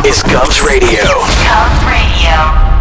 is Govs Radio. Govs Radio.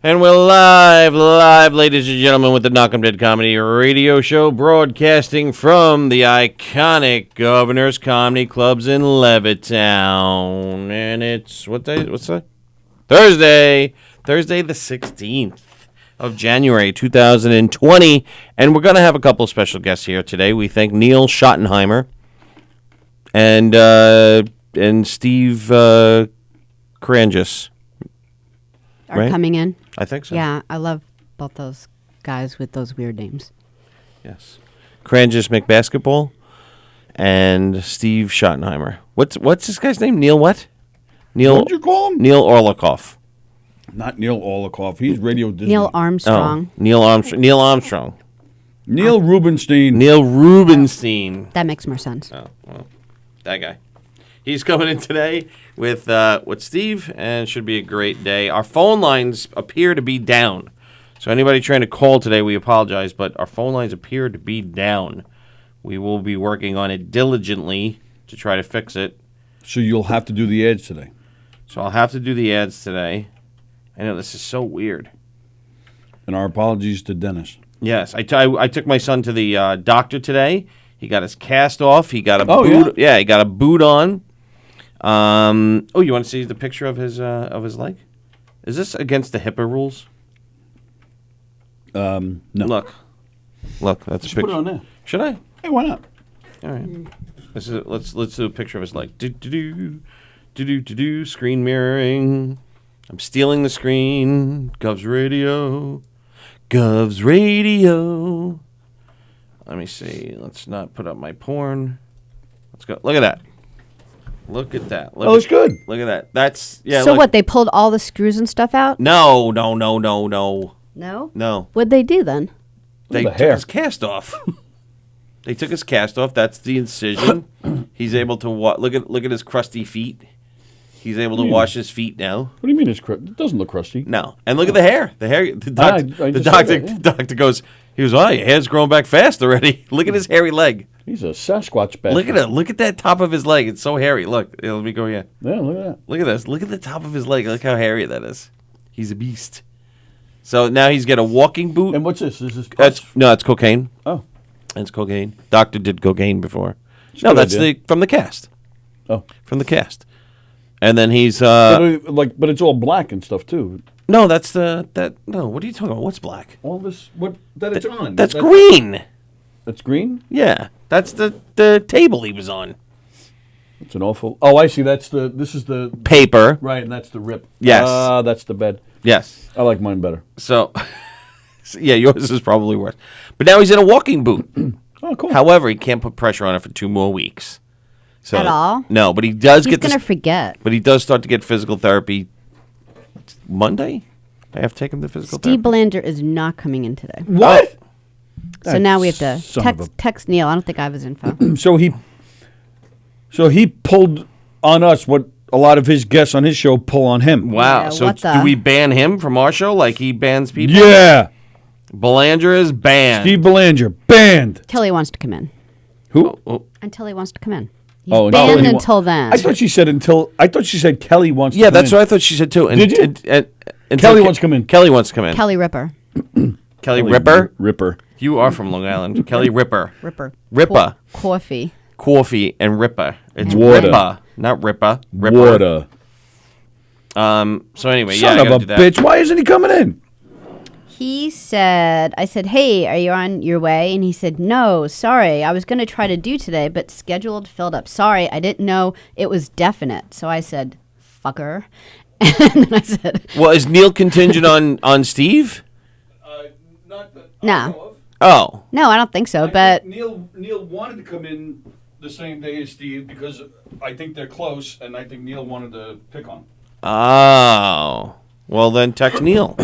And we're live, ladies and gentlemen, with the Knockem Dead Comedy Radio Show, broadcasting from the iconic Governor's Comedy Clubs in Levittown. And it's, what day? What's that? Thursday the 16th of January, 2020. And we're going to have a couple of special guests here today. We thank Neil Schottenheimer and Steve Carangis. Are coming in. I think so. Yeah, I love both those guys with those weird names. Yes. Carangis McBasketball and Steve Schottenheimer. What's this guy's name? Neil what? Neil. What'd you call him? Neil Orlikoff. Not Neil Orlikoff. He's Radio Disney. Neil Armstrong. Oh, Neil Armstrong. Neil Rubenstein. Neil Rubenstein. That makes more sense. Oh, well, that guy. He's coming in today with Steve, and it should be a great day. Our phone lines appear to be down. So anybody trying to call today, we apologize, but our phone lines appear to be down. We will be working on it diligently to try to fix it. So you'll have to do the ads today. So I'll have to do the ads today. I know this is so weird. And our apologies to Dennis. Yes, I took my son to the doctor today. He got his cast off. He got a boot. Yeah, he got a boot on. You want to see the picture of his leg? Is this against the HIPAA rules? No. Look, that's a picture. Put it on there. Should I? Hey, why not? All right. Let's do a picture of his leg. Do screen mirroring. I'm stealing the screen. Govs Radio. Let me see. Let's not put up my porn. Let's go. Look at that. Look at that. It's good. Look at that. That's, yeah. So what, they pulled all the screws and stuff out? No. No? No. What'd they do then? They took his cast off. They took his cast off. That's the incision. He's able to look at his crusty feet. He's able to wash his feet now. What do you mean it doesn't look crusty? No. And look at the hair. The hair. The doctor goes, your hair's growing back fast already. Look at his hairy leg. He's a Sasquatch bastard. Look at it. Look at that top of his leg. It's so hairy. Look. Let me go here. Yeah, look at that. Look at this. Look at the top of his leg. Look how hairy that is. He's a beast. So now he's got a walking boot. And what's this? Is this it's cocaine. Oh. It's cocaine. Doctor did cocaine before. That's from the cast. Oh. From the cast. And then he's but it's all black and stuff too. No, what are you talking about? What's black? All this it's on. That's green. That's green? Yeah. That's the table he was on. It's an awful. Oh, I see. This is the paper. Right, and that's the rip. Yes. That's the bed. Yes. I like mine better. So yeah, yours is probably worse. But now he's in a walking boot. Oh, cool. However, he can't put pressure on it for 2 more weeks. So, at all? No, but he does He's going to forget. But he does start to get physical therapy Monday. I have to take him to physical therapy. Steve Blander is not coming in today. What? So now we have to text Neil. I don't think I have his info. So he pulled on us what a lot of his guests on his show pull on him. Wow. Yeah, So what the- do we ban him from our show like he bans people? Yeah. Belanger is banned. Steve Belanger, banned. Until he wants to come in. Who? Until he wants to come in. He's Oh, until banned he wa- until then. I thought she said Kelly wants to Yeah, come that's in. what I thought she said too. And, Did you? and Kelly wants to come in. Kelly wants to come in. Kelly Ripper. Kelly Ripper? Ripper. You are from Long Island. Kelly Ripper. Ripper. Ripper. Coffee. Coffee and Ripper. It's Water. Ripper, not Ripper. Ripper. Water. So anyway, Son yeah, I of gotta a do that. bitch. Why isn't he coming in? He said, I said, hey, are you on your way? And he said, no, sorry. I was going to try to do today, but scheduled filled up. Sorry, I didn't know it was definite. So I said, fucker. And then I said, Well, is Neil contingent on Steve? Not that No. Oh. no, I don't think so. But Neil wanted to come in the same day as Steve because I think they're close, and I think Neil wanted to pick on him. Oh. Well, then text Neil.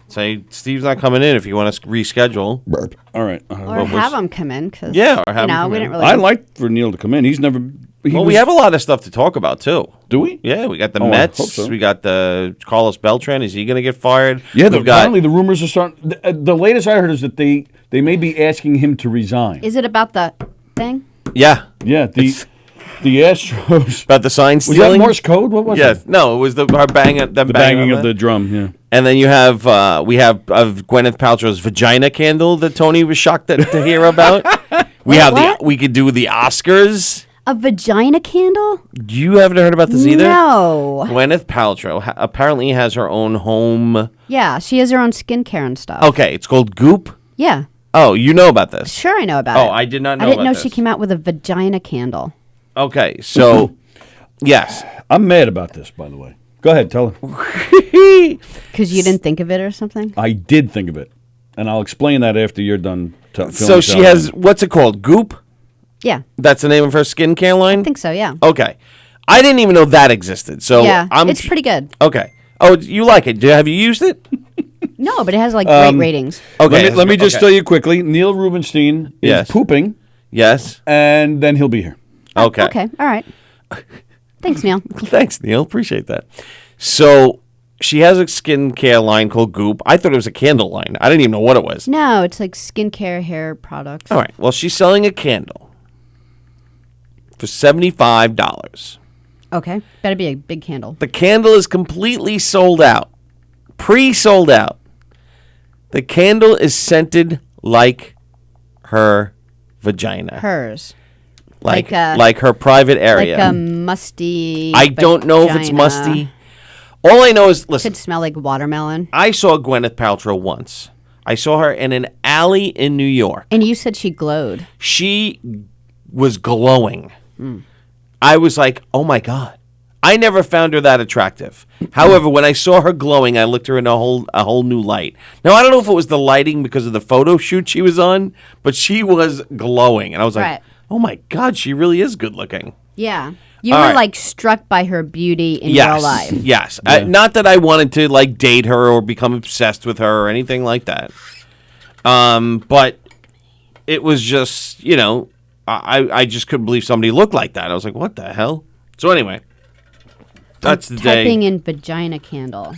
Say Steve's not coming in if you want to reschedule. Burp. All right. or have him come in because Yeah, or have him come we in. didn't really. I'd like for Neil to come in. He's never. Well, we have a lot of stuff to talk about too. Do we? Yeah, we got the Oh, I Mets. hope so. We got the Carlos Beltran. Is he going to get fired? Yeah. We've got Apparently, the rumors are starting. The latest I heard is that they may be asking him to resign. Is it about the thing? yeah Yeah. The Astros. about the sign Was that stealing. Morse code? What was Yes, it? no, it was the Banging of the drum. Yeah. And then you have we have Gwyneth Paltrow's vagina candle that Tony was shocked to hear about. We have what? we could do the Oscars. A vagina candle? You haven't heard about this either? No. Gwyneth Paltrow apparently has her own home. Yeah, she has her own skincare and stuff. Okay, it's called Goop. Yeah. Oh, you know about this? Sure, I know about it. Oh, I did not know I didn't about know this. she came out with a vagina candle. Okay, so yes. I'm mad about this, by the way. Go ahead, tell her. Because you didn't think of it or something? I did think of it, and I'll explain that after you're done. So she has what's it called? Goop. Yeah, That's the name of her skincare line. I think so, yeah. Okay, I didn't even know that existed. So yeah, I'm it's pretty good. Okay. Oh, you like it? Have you used it? No, but it has like great ratings. Okay. Let me just tell you quickly. Neil Rubenstein is Yes. pooping, Yes. and then he'll be here. Okay. Okay, all right. Thanks, Neil. Thanks, Neil. Appreciate that. So she has a skincare line called Goop. I thought it was a candle line. I didn't even know what it was. No, it's like skincare, hair products. All right. Well, she's selling a candle for $75. Okay, better be a big candle. The candle is completely sold out, pre-sold out. The candle is scented like her vagina, Hers. like like a- her private area. Like a musty. I don't know if it's vagina. musty. All I know is, listen, Could smell like watermelon. I saw Gwyneth Paltrow once. I saw her in an alley in New York. And you said she glowed. She was glowing. I was like, oh my God. I never found her that attractive. However, when I saw her glowing, I looked her in a whole new light. Now, I don't know if it was the lighting because of the photo shoot she was on, but she was glowing. And I was like, Right. oh my God, she really is good looking. Yeah. You All were right. like struck by her beauty in Yes. real life. Yes. Not that I wanted to like date her or become obsessed with her or anything like that. But it was just, I just couldn't believe somebody looked like that. I was like, what the hell? So anyway, that's the Typing day. in vagina candle.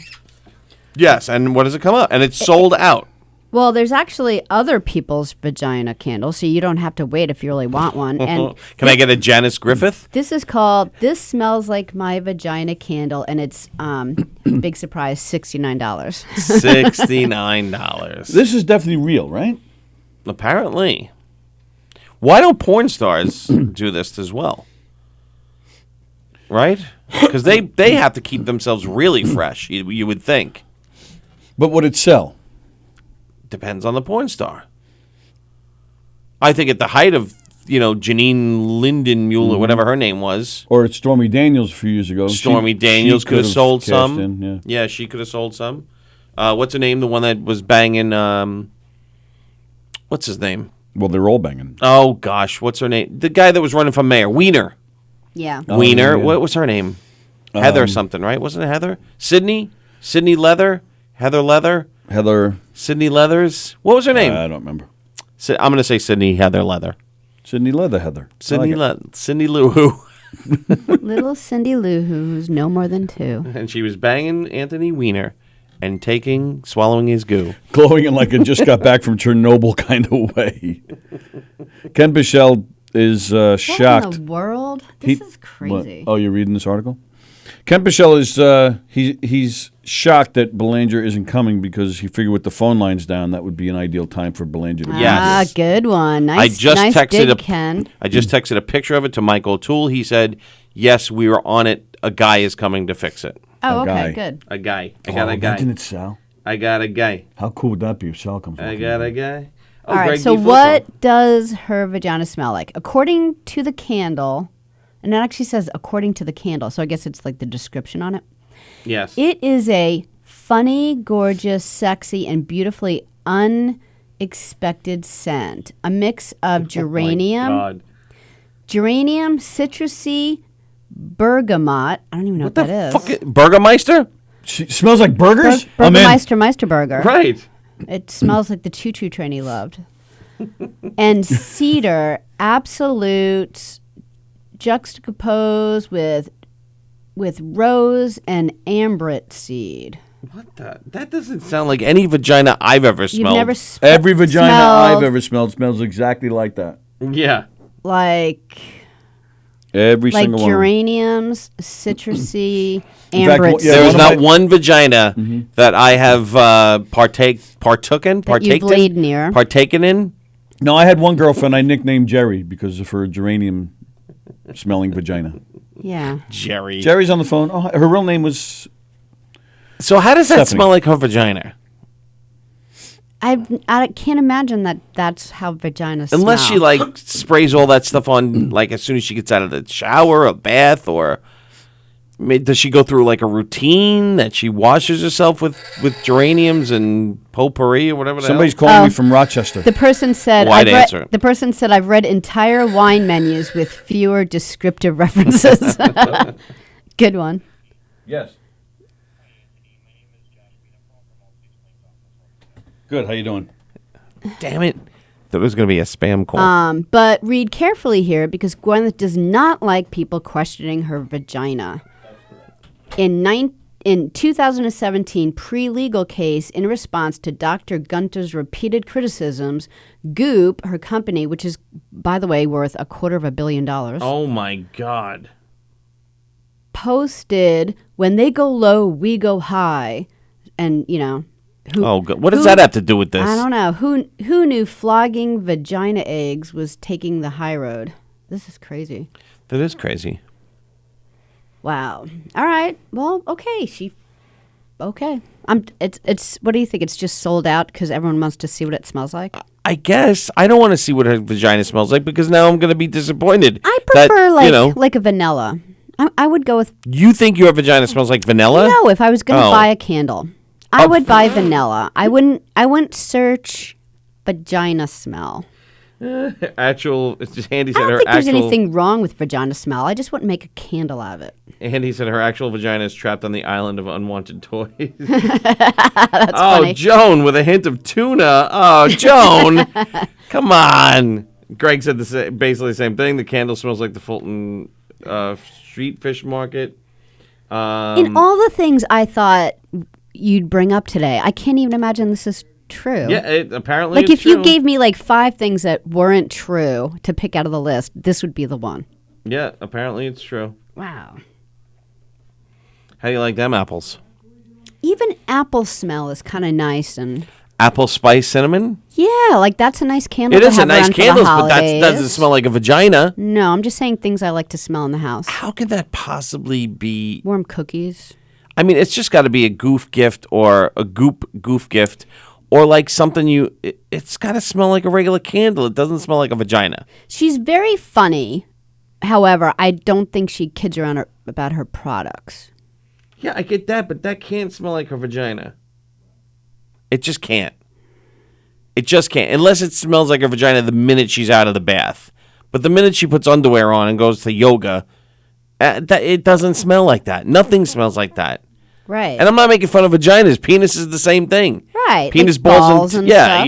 Yes, and what does it come up? And it's sold out. Well, there's actually other people's vagina candles, so you don't have to wait if you really want one. And Can I get a Janice Griffith? this is called "This Smells Like My Vagina Candle," and it's big surprise, $69. $69. This is definitely real, right? Apparently. Why don't porn stars do this as well? Right? Because they have to keep themselves really fresh, you would think. But would it sell? Depends on the porn star. I think at the height of, Janine Lindenmuller, or whatever her name was, Or it's Stormy Daniels a few years ago. Stormy Daniels could have sold cashed some. in, yeah. She could have sold some. What's her name? The one that was banging, what's his name? Well, they're all banging. Oh, gosh, what's her name? The guy that was running for mayor, Wiener. Yeah. Oh, Wiener. yeah. What was her name? Heather something, right? Wasn't it Heather? Sydney? Sydney Leather? Heather Leather? Heather, Sydney Leathers? What was her name? I don't remember. I'm going to say Sydney Heather Leather. Sydney Leather, Heather. Sydney I like it. Sydney Lou Who. Little Cindy Lou, who's no more than 2. And she was banging Anthony Weiner and swallowing his goo. Glowing in like it just got back from Chernobyl kind of way. Ken Bichelle is What shocked. in the world? This is crazy. What? Oh, you're reading this article? Ken Bichelle is he's shocked that Belanger isn't coming because he figured with the phone lines down, that would be an ideal time for Belanger to be Yes. Good one. Nice, I just nice texted dig, Ken. I just texted a picture of it to Mike O'Toole. He said, "Yes, we were on it. A guy is coming to fix it." Oh, okay, guy. good. A guy. I got a Imagine guy. it's Sal. I got a guy. How cool would that be if Sal comes? I walking got in? a guy. Oh, All right, Greg so D. Filippo. what does her vagina smell like? According to the candle, and it actually says according to the candle, so I guess it's like the description on it. Yes. It is a funny, gorgeous, sexy, and beautifully unexpected scent. A mix of geranium, Oh my God. citrusy, bergamot. I don't even know what, What that the is. fuck? Burgermeister? She smells like burgers. I'm in. Meisterburger. Right. It smells like the choo-choo train he loved. And cedar, absolute, juxtaposed with rose and ambrit seed. What the? That doesn't sound like any vagina I've ever You've smelled. never Every vagina I've smelled ever smelled smells exactly like that. Yeah. like Every single one. geraniums, citrusy, In fact, ambrit yeah, There is one of not my- one vagina that I have partaken in. No, I had one girlfriend I nicknamed Jerry because of her geranium smelling vagina. Yeah. Jerry. Jerry's on the phone. Oh, her real name was So how does that Stephanie. smell like her vagina? I can't imagine that that's how vaginas Unless she smell. like sprays all that stuff on like as soon as she gets out of the shower, a bath, or does she go through like a routine that she washes herself with geraniums and potpourri or whatever? somebody's the calling Oh. me from Rochester. The person said, Wide answer. The person said, I've read entire wine menus with fewer descriptive references. Good one. Yes. Good. How you doing? hell? Damn it! That was going to be a spam call. But read carefully here because Gwyneth does not like people questioning her vagina. In 2017 pre-legal case in response to Dr. Gunter's repeated criticisms, Goop, her company, which is, by the way, worth $250 million, Oh my God! posted, "When they go low, we go high." And, you know, Oh, God. What does that have to do with this? I don't know. Who knew flogging vagina eggs was taking the high road? This is crazy. That is crazy. Wow. All right. Well, okay. Okay. It's. What do you think? It's just sold out because everyone wants to see what it smells like. I guess I don't want to see what her vagina smells like because now I'm going to be disappointed. I that, prefer you like a vanilla. I would go with You think your vagina smells like vanilla? no. If I was going to Oh. buy a candle, I would buy vanilla. I wouldn't search vagina smell. Actual. It's just Handy I said don't her think there's actual. anything wrong with vagina smell. I just wouldn't make a candle out of it. Handy said her actual vagina is trapped on the island of unwanted toys. That's Oh, funny. Joan with a hint of tuna. Oh, Joan, come on. Greg said basically the same thing. The candle smells like the Fulton Street Fish Market. In all the things I thought you'd bring up today, I can't even imagine this is true. Yeah, apparently. Like it's if you true. gave me like 5 things that weren't true to pick out of the list, this would be the one. Yeah, apparently it's true. Wow. How do you like them apples? Even apple smell is kind of nice and Apple spice cinnamon. yeah, like that's a nice candle. It to is a have nice around for the candle, but that holidays. doesn't smell like a vagina. No, I'm just saying things I like to smell in the house. How could that possibly be? Warm cookies. I mean, it's just got to be a goof gift or a goof gift or like something it's got to smell like a regular candle. It doesn't smell like a vagina. She's very funny. However, I don't think she kids around about her products. Yeah, I get that, but that can't smell like her vagina. It just can't. It just can't. Unless it smells like her vagina the minute she's out of the bath. But the minute she puts underwear on and goes to yoga, it doesn't smell like that. Nothing smells like that. Right. And I'm not making fun of vaginas. Penis is the same thing. Right. Penis like balls, and stuff.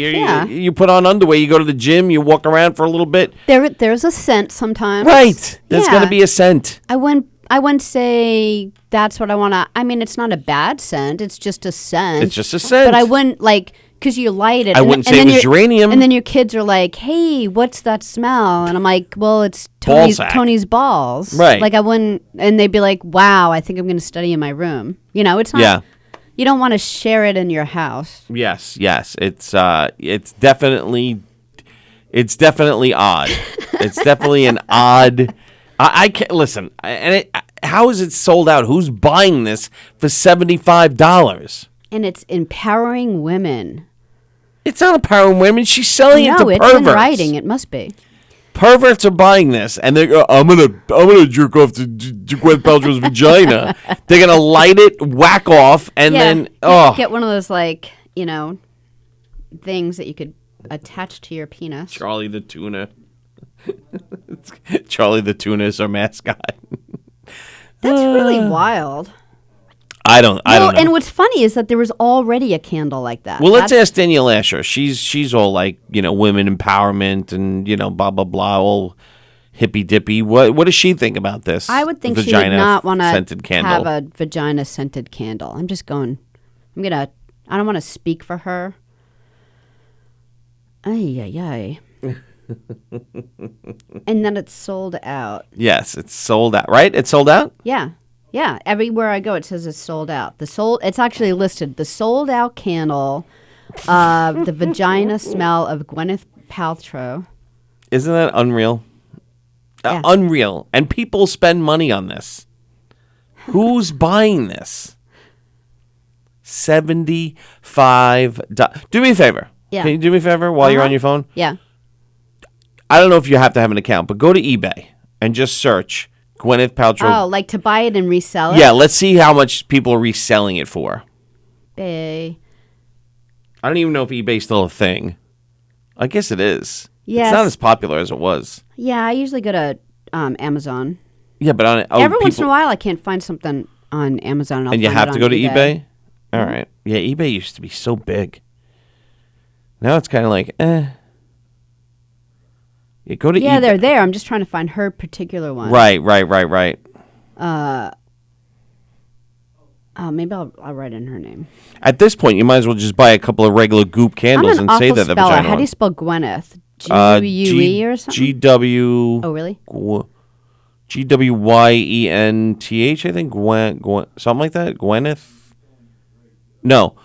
you put on underwear. You go to the gym. You walk around for a little bit. There's a scent sometimes. Right. There's Yeah. going to be a scent. I wouldn't say that's what I want to. I mean, it's not a bad scent. It's just a scent. It's just a scent. But I wouldn't like because you light it. I wouldn't say it was geranium. And then your kids are like, "Hey, what's that smell?" And I'm like, "Well, it's Ballsack. Tony's balls." Right. Like I wouldn't. And they'd be like, "Wow, I think I'm going to study in my room." You know, it's not. Yeah. You don't want to share it in your house. Yes. It's definitely odd. It's definitely an odd. I can't listen. How is it sold out? Who's buying this for $75? And it's empowering women. It's not empowering women. She's selling it to No, it's perverts. in writing. It must be. Perverts are buying this, and they go, "I'm gonna jerk off to Gwyneth Paltrow's vagina." They're gonna light it, whack off, and then get one of those like things that you could attach to your penis. Charlie the tuna. Charlie the tuna is our mascot. That's really wild. I don't know. And what's funny is that there was already a candle like that. Well, let's ask Danielle Asher. She's all like, women empowerment and, blah, blah, blah, all hippy dippy. What does she think about this? I would think she would not want to have a a vagina scented candle. I don't want to speak for her. Ay. And then it's sold out. Yes, it's sold out, right? It's sold out? Yeah. Yeah, everywhere I go, it says it's sold out. It's actually listed. The sold out candle of the vagina smell of Gwyneth Paltrow. Isn't that unreal? Yeah. Unreal. And people spend money on this. Who's buying this? $75. Do me a favor. Yeah. Can you do me a favor while you're on your phone? Yeah. I don't know if you have to have an account, but go to eBay and just search Gwyneth Paltrow. Oh, like to buy it and resell it? Yeah, let's see how much people are reselling it for. I don't even know if eBay's still a thing. I guess it is. Yes. It's not as popular as it was. Yeah, I usually go to Amazon. Yeah, but on Every once in a while, I can't find something on Amazon. And you have to go to eBay? All Mm-hmm. right. Yeah, eBay used to be so big. Now it's kind of like, You go to eBay. they're there. I'm just trying to find her particular one. Right. Maybe I'll write in her name. At this point, you might as well just buy a couple of regular goop candles I'm an and say awful that the speller. vagina How do you one. spell Gwyneth? G-U-E or something? G-W... Oh, really? G-W-Y-E-N-T-H, I think. Gwen, something like that? Gwyneth? No.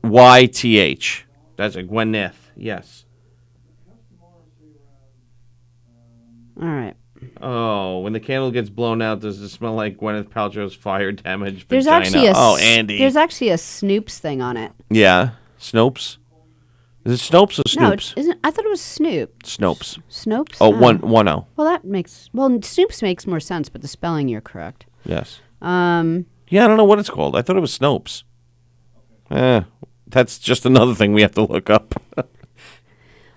G-W-E-N-Y-T-H. That's a Gwyneth. Yes. All right. Oh, when the candle gets blown out, does it smell like Gwyneth Paltrow's fire damaged There's vagina? actually Andy. There's actually a Snoops thing on it. Yeah. Snopes? Is it Snopes or Snoops? No, isn't. I thought it was Snoop. Snopes. Snopes? Oh, 1-0. Well, Snoops makes more sense, but the spelling you're correct. Yes. Yeah, I don't know what it's called. I thought it was Snopes. That's just another thing we have to look up.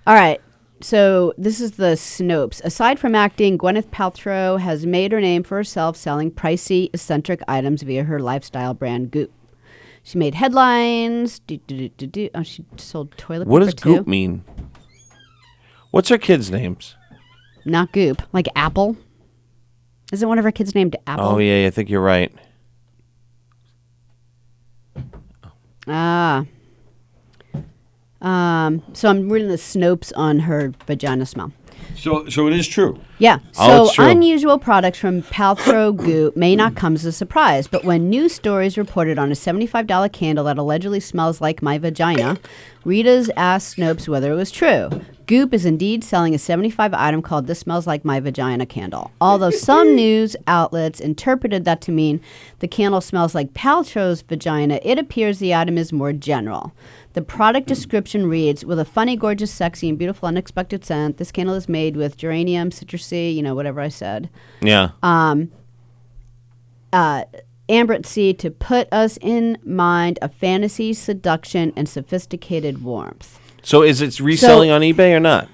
All right. So this is the Snopes. Aside from acting, Gwyneth Paltrow has made her name for herself selling pricey, eccentric items via her lifestyle brand Goop. She made headlines. Oh, she sold toilet paper What does too. Goop mean? What's her kids' names? Not Goop, like Apple. Isn't one of her kids named Apple? Oh, yeah, I think you're right. So I'm reading the Snopes on her vagina smell. So it is true. Yeah. Oh, it's So true. unusual products from Paltrow Goop may not come as a surprise, but when news stories reported on a $75 candle that allegedly smells like my vagina, readers asked Snopes whether it was true. Goop is indeed selling a 75 item called This Smells Like My Vagina candle. Although some news outlets interpreted that to mean the candle smells like Paltrow's vagina, it appears the item is more general. The product description reads, with a funny, gorgeous, sexy, and beautiful unexpected scent, this candle is made with geranium, citrusy, whatever I said. Yeah. Ambrit seed to put us in mind of fantasy, seduction, and sophisticated warmth. So is it reselling on eBay or not?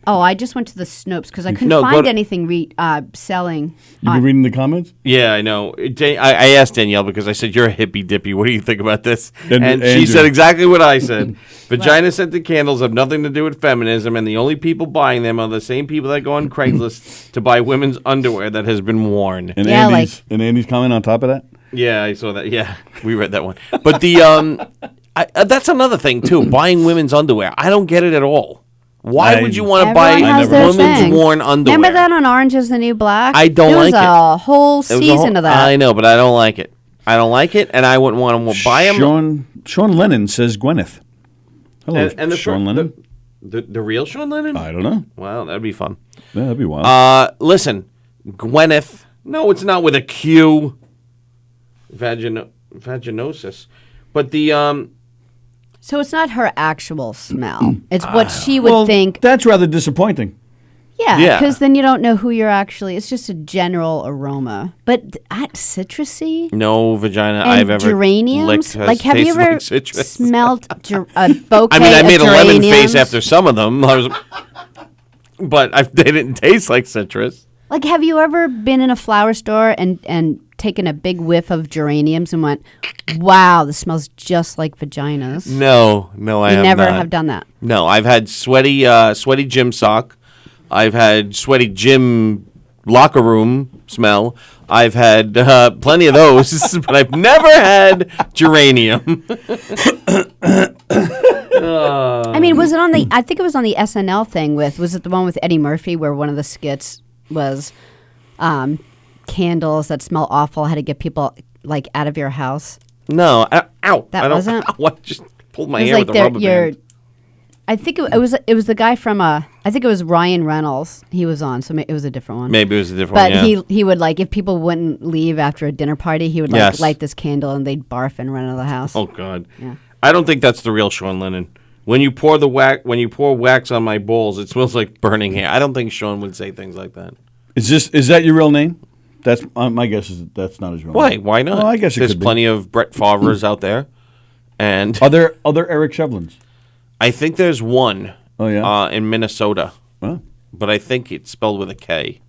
Oh, I just went to the Snopes because I couldn't No, go find to- anything selling. You been reading the comments? Yeah, I know. I asked Danielle because I said, you're a hippy dippy. What do you think about this? And And she Andrew. said exactly what I said. Vagina-scented candles have nothing to do with feminism, and the only people buying them are the same people that go on Craigslist to buy women's underwear that has been worn. And Yeah, Andy's comment on top of that? Yeah, I saw that. Yeah, we read that one. But the that's another thing, too, buying women's underwear. I don't get it at all. Why would you want to buy Everyone has their women's thing. worn underwear? Remember that on Orange is the New Black? I don't like it. There was a whole It was a season whole- of that. I know, but I don't like it. I don't like it, and I wouldn't want to buy them. Sean Lennon says Gwyneth. Hello, And the Sean Lennon. The real Sean Lennon? I don't know. Wow, that'd be fun. Yeah, that'd be wild. Listen, Gwyneth. No, it's not with a Q. Vaginosis. But the So it's not her actual smell. It's what she would well, think. that's rather disappointing. Yeah, Yeah. because then you don't know who you're actually. It's just a general aroma. But citrusy no vagina and I've ever geraniums. licked has Like, have you tasted ever like citrus. smelled a bouquet? I mean, I of made a lemon face geraniums? after some of them. They didn't taste like citrus. Like, have you ever been in a flower store and taken a big whiff of geraniums and went, "Wow, this smells just like vaginas"? No, I You have never not. have done that. No, I've had sweaty gym sock. I've had sweaty gym locker room smell. I've had plenty of those, but I've never had geranium. I mean, was it on the? I think it was on the SNL thing with. Was it the one with Eddie Murphy where one of the skits was candles that smell awful? Had to get people like out of your house. No, ow! That I don't, wasn't? What? Just pulled my It was hair like with a rubber band. I think it was the guy from I think it was Ryan Reynolds. He was on, so it was a different one. Maybe it was a different But one. Yeah. he would like if people wouldn't leave after a dinner party, he would like Yes. light this candle and they'd barf and run out of the house. Oh God, I don't think that's the real Sean Lennon. When you pour wax on my balls, it smells like burning hair. I don't think Sean would say things like that. Is that your real name? That's my guess is that's not his real Why? name. Why not? Well, I guess it there's could be. plenty of Brett Favre's out there, and Are there other Eric Shevlins? I think there's one. Oh, yeah? In Minnesota, Well, but I think it's spelled with a K.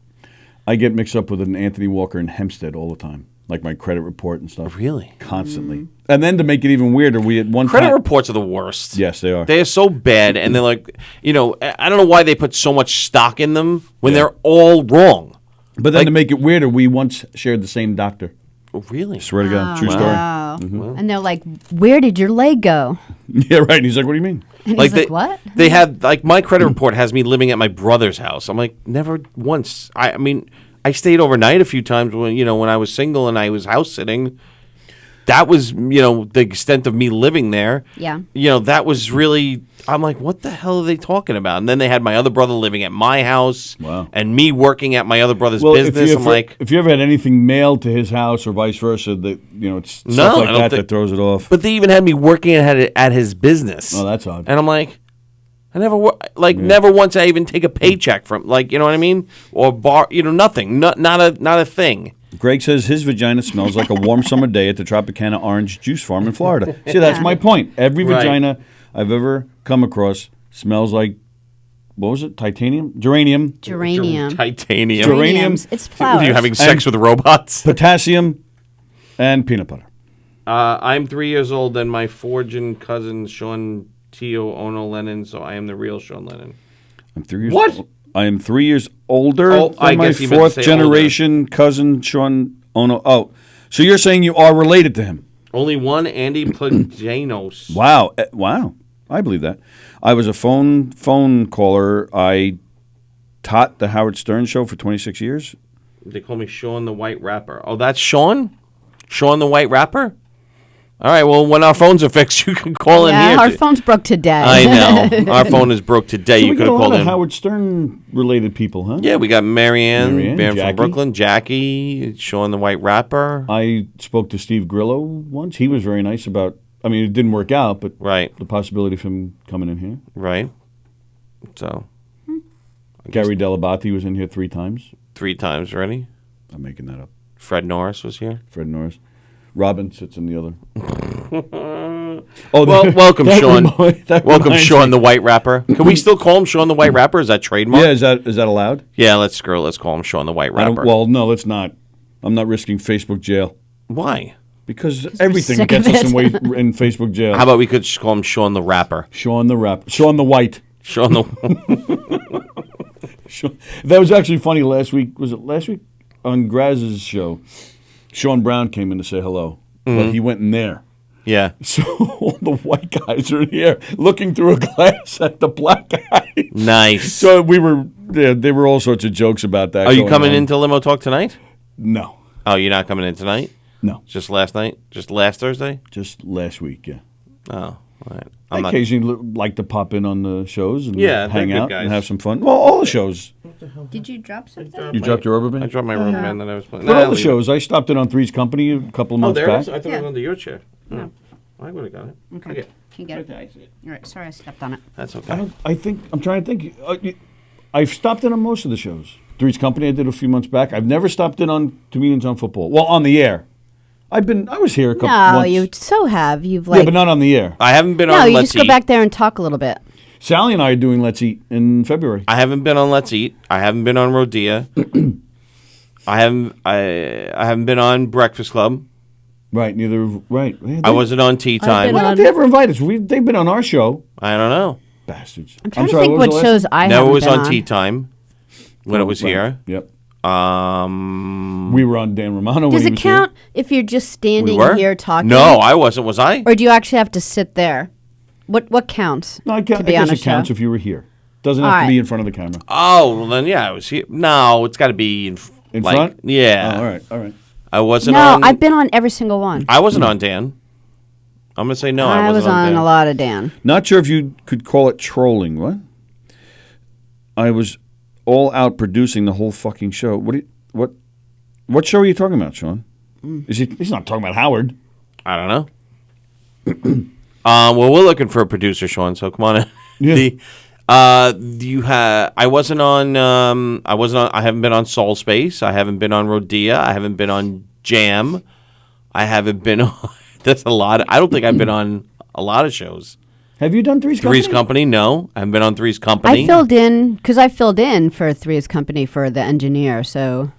I get mixed up with an Anthony Walker in Hempstead all the time, like my credit report and stuff. Really? Constantly. And then to make it even weirder, we had one Credit time. reports are the worst. Yes, they are. They are so bad, and they're like, I don't know why they put so much stock in them when Yeah. they're all wrong. But then like- to make it weirder, we once shared the same doctor. Oh, really? Swear to God, true Wow. story. And they're like, "Where did your leg go?" Yeah, right. And he's like, "What do you mean?" And Like he's like, "What?" They had my credit report has me living at my brother's house. I'm like, never once. I mean, I stayed overnight a few times when I was single and I was house sitting. That was the extent of me living there. Yeah. That was really. I'm like, what the hell are they talking about? And then they had my other brother living at my house. Wow. And me working at my other brother's Well, business. I'm like, if you ever had anything mailed to his house or vice versa, that it's No, stuff I like don't that think- that throws it off. but they even had me working at his business. Oh, that's odd. And I'm like, I never never once I even take a paycheck from you know what I mean, or nothing, not a thing. Greg says his vagina smells like a warm summer day at the Tropicana Orange Juice Farm in Florida. See, that's my point. Every Right. vagina I've ever come across smells like, what was it? Titanium? Geranium. Geranium. Titanium. Geraniums. It's Are flowers. you having sex with robots? Potassium and peanut butter. I'm 3 years old, and my forging cousin Sean Tio Ono Lennon, so I am the real Sean Lennon. I'm 3 years What? old. I am 3 years older Oh, than I my guess you meant to fourth say generation cousin Sean Ono. Oh, so you're saying you are related to him? Only one, Andy Plagianos. Wow. Wow. I believe that. I was a phone caller. I taught the Howard Stern show for 26 years. They call me Sean the White Rapper. Oh, that's Sean? Sean the White Rapper? All right, well, when our phones are fixed, you can call in Yeah, here. our phone's broke today. I know. Our phone is broke today. So You we could got a have lot called of in. Howard Stern related people, huh? Yeah, we got Marianne Jackie. from Brooklyn, Jackie, Sean the White Rapper. I spoke to Steve Grillo once. He was very nice about, I mean, it didn't work out, but Right, the possibility of him coming in here. right. So, Gary Delabate was in here 3 times. 3 times already. I'm making that up. Fred Norris was here. Fred Norris. Robin sits in the other. Oh, Well, welcome, that Sean. that Welcome, reminds Sean me. the White Rapper. Can we still call him Sean the White Rapper? Is that trademark? Yeah, is that allowed? Yeah, let's screw it. Let's call him Sean the White I don't, Rapper. well, no, let's not. I'm not risking Facebook jail Why? because everything sick gets of us it. in Facebook jail. How about we could just call him Sean the Rapper? Sean the Rap, Sean the White. Sean the. That was actually funny last week. Was it last week on Graz's show? Sean Brown came in to say hello, but he went in there. Yeah. So all the white guys are here looking through a glass at the black guy. Nice. So there were all sorts of jokes about that. Are you going coming on. into Limo Talk tonight? No, Oh, you're not coming in tonight? no, Just last night? Just last Thursday? just last week. Yeah, Oh, all right. I I'm not. occasionally like to pop in on the shows and Yeah, they're hang good out guys. and have some fun. Well, all the shows. Did you drop something? You dropped your rubber band? I dropped my rubber band that I was playing. But Nah, all the leave it. shows. I stopped in on Three's Company a couple of Oh, months there it back. is? I thought it Yeah. was under your chair. No. I would have got it. Okay. Okay. Can you get it? All right. Sorry, I stepped on it. That's okay. I'm trying to think. I've stopped in on most of the shows. Three's Company I did a few months back. I've never stopped in on Comedians on Football. Well, on the air. I was here a couple No, once. you so have. You've Yeah, like. but not on the air. I haven't been no, on you Let's just go Eat. back there and talk a little bit. Sally and I are doing Let's Eat in February. I haven't been on Let's Eat. I haven't been on Rodea. I haven't been on Breakfast Club. Right, right. Yeah, I wasn't on Tea Time. been Why don't they ever invite us? They've been on our show. I don't know. Bastards. I'm trying to sorry, think was what the last shows one? I Never haven't was been on Tea Time when it was Right. here. Yep. Um, We were on Dan Romano Does when he it was count if you're just standing we were here talking? No, I wasn't. Was I? Or do you actually have to sit there? What counts? here. No, I to be guess on a it counts show? if you were here. Doesn't have All to be right. in front of the camera. Oh, well then yeah, I was here. No, it's got to be In like, front? Yeah. Oh, all right. I wasn't No, on. I've been on every single one. I wasn't on Dan. I'm gonna say no. I I was wasn't on Dan. a lot of Dan. Not sure if you could call it trolling. What? I was all out producing the whole fucking show. What show are you talking about, Sean? He's not talking about Howard. I don't know. Well, we're looking for a producer, Sean. So come on in. Yeah. You have. I wasn't on. I haven't been on Soul Space. I haven't been on Rodea. I haven't been on Jam. I haven't been on. That's a lot. I don't think I've been on a lot of shows. Have you done Three's Company? Three's Company? No, I haven't been on Three's Company. I filled in because I filled in for Three's Company for the engineer. So,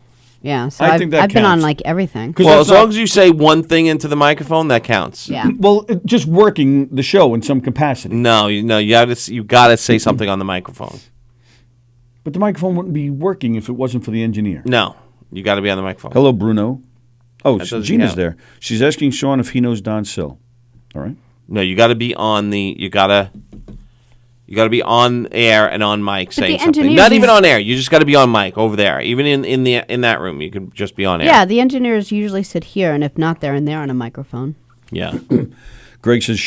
yeah. So I I've, think that I've been on counts. like everything. 'Cause Well, that's as long not- as you say one thing into the microphone, that counts. Yeah. Well, just working the show in some capacity. No, you gotta say something on the microphone. But the microphone wouldn't be working if it wasn't for the engineer. No, you got to be on the microphone. Hello, Bruno. Oh, That doesn't Gina's count. there. She's asking Sean if he knows Don Sill. All right. No, you got to be on the. You gotta be on air and on mic saying the something. engineers Not even use- on air. You just got to be on mic over there. Even in that room, you can just be on air. Yeah, the engineers usually sit here, and if not, they're in there on a microphone. Yeah. Greg says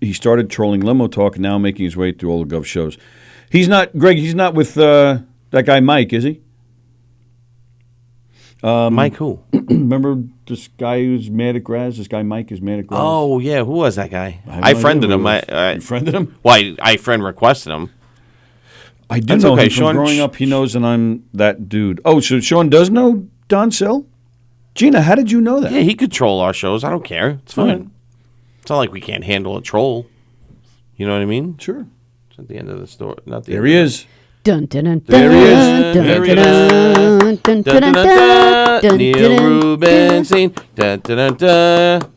he started trolling Limo Talk and now making his way through all the Gov shows. He's not, Greg, he's not with that guy Mike, is he? Mike, who? Remember this guy who's mad at Graz? This guy Mike is mad at Graz? Oh yeah, who was that guy? have I no friended idea him. who it was. You friended him? Well, I friend requested him. I do That's know okay, him from Sean. growing up. He knows that I'm that dude. Oh, so Sean does know Don Sill? Gina, how did you know that? Yeah, he could troll our shows. I don't care. It's fine. Right. It's not like we can't handle a troll. You know what I mean? Sure. It's at the end of the story. Not the There end he of is. Dun dun dun There he is. dun, There he dun, dun, dun, Dun, dun, dun, dun, dun, dun, Neil dun, dun. Rubenstein. Dun, dun, dun, dun.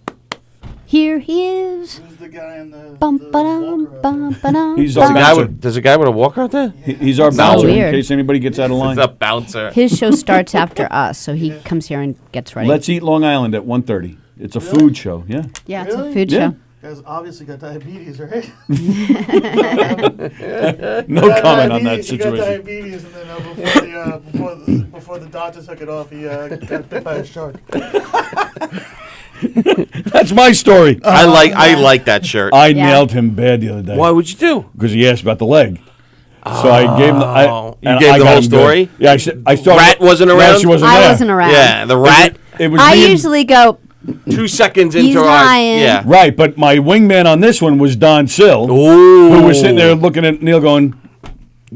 Here he is. Who's the guy in the Bum the ba-dum, walker out bum there? ba-dum, He's There's our a guy bouncer. with, there's a guy with a walker out there? He's our bouncer in weird. case anybody gets out of line. He's a bouncer. His show starts after us, so he comes here and gets ready. Let's Eat Long Island at 1:30. It's a food show, yeah. yeah, it's a Really? food Yeah. show. You guys obviously got diabetes, right? No comment on that He got situation. diabetes, and then before the doctor took it off, he got bit by a shark. That's my story. I like that shirt. I Yeah. nailed him bad the other day. Why would you do? Because he asked about the leg. So I gave him the, You and gave I the got whole him good. story? Yeah, I started. Rat wasn't No, around? she wasn't I there. wasn't around. Yeah, the rat. It was I me and- usually go, 2 seconds He's into our lying. yeah. Right, but my wingman on this one was Don Sill, Ooh. who was sitting there looking at Neil going,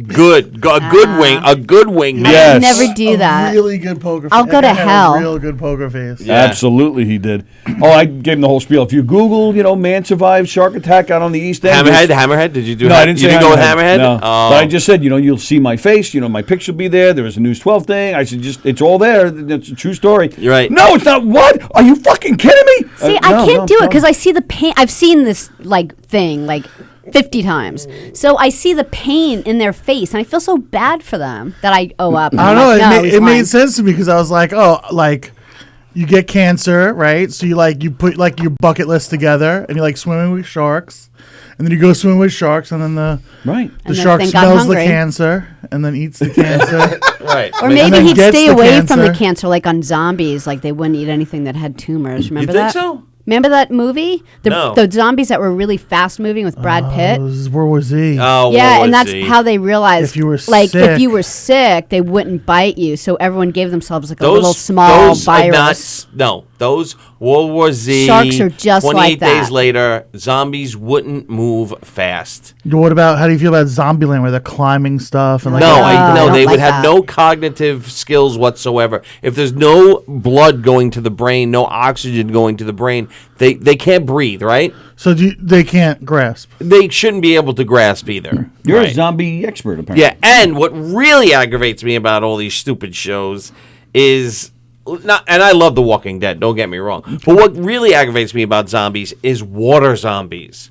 Good. A good wing. A good wing. I Yes. would never do that. Really good poker face. I'll go to That guy had hell. A real good poker face. Yeah. Absolutely, he did. Oh, I gave him the whole spiel. If you Google, man survived shark attack out on the East End. Hammerhead. Did you do? No, I didn't You say didn't go with Hammerhead. No. Oh. But I just said, you'll see my face. My picture will be there. There was a News 12 thing. I said, it's all there. It's a true story. You're right. No, it's not. What? Are you fucking kidding me? See, I can't do it because I see the pain. I've seen this thing 50 times. So I see the pain in their face, and I feel so bad for them that I owe up. I don't know. It made sense. sense to me because I was like, you get cancer, right? So you put your bucket list together, and you swimming with sharks, and then you go swimming with sharks, and then the And the shark thing got smells the hungry. cancer and then eats the cancer. Right. Or And maybe then he'd gets stay the away from the cancer. cancer, like on zombies. Like they wouldn't eat anything that had tumors. Remember think that? so? Remember that movie? No. The zombies that were really fast moving with Brad Pitt. This is World War Z. Oh, Yeah, World and War that's Z. how they realized If you were if sick. you were sick, they wouldn't bite you. So everyone gave themselves a little small those are virus. those World War Z. Sharks are just 28 like that. days later, zombies wouldn't move fast. What about, how do you feel about Zombieland where they're climbing stuff and No, I don't they would like have that. no cognitive skills whatsoever. If there's no blood going to the brain, no oxygen going to the brain, they can't breathe, right? So they can't grasp. They shouldn't be able to grasp either. You're Right. a zombie expert, apparently. Yeah, and what really aggravates me about all these stupid shows is not, and I love The Walking Dead, don't get me wrong, but what really aggravates me about zombies is water zombies.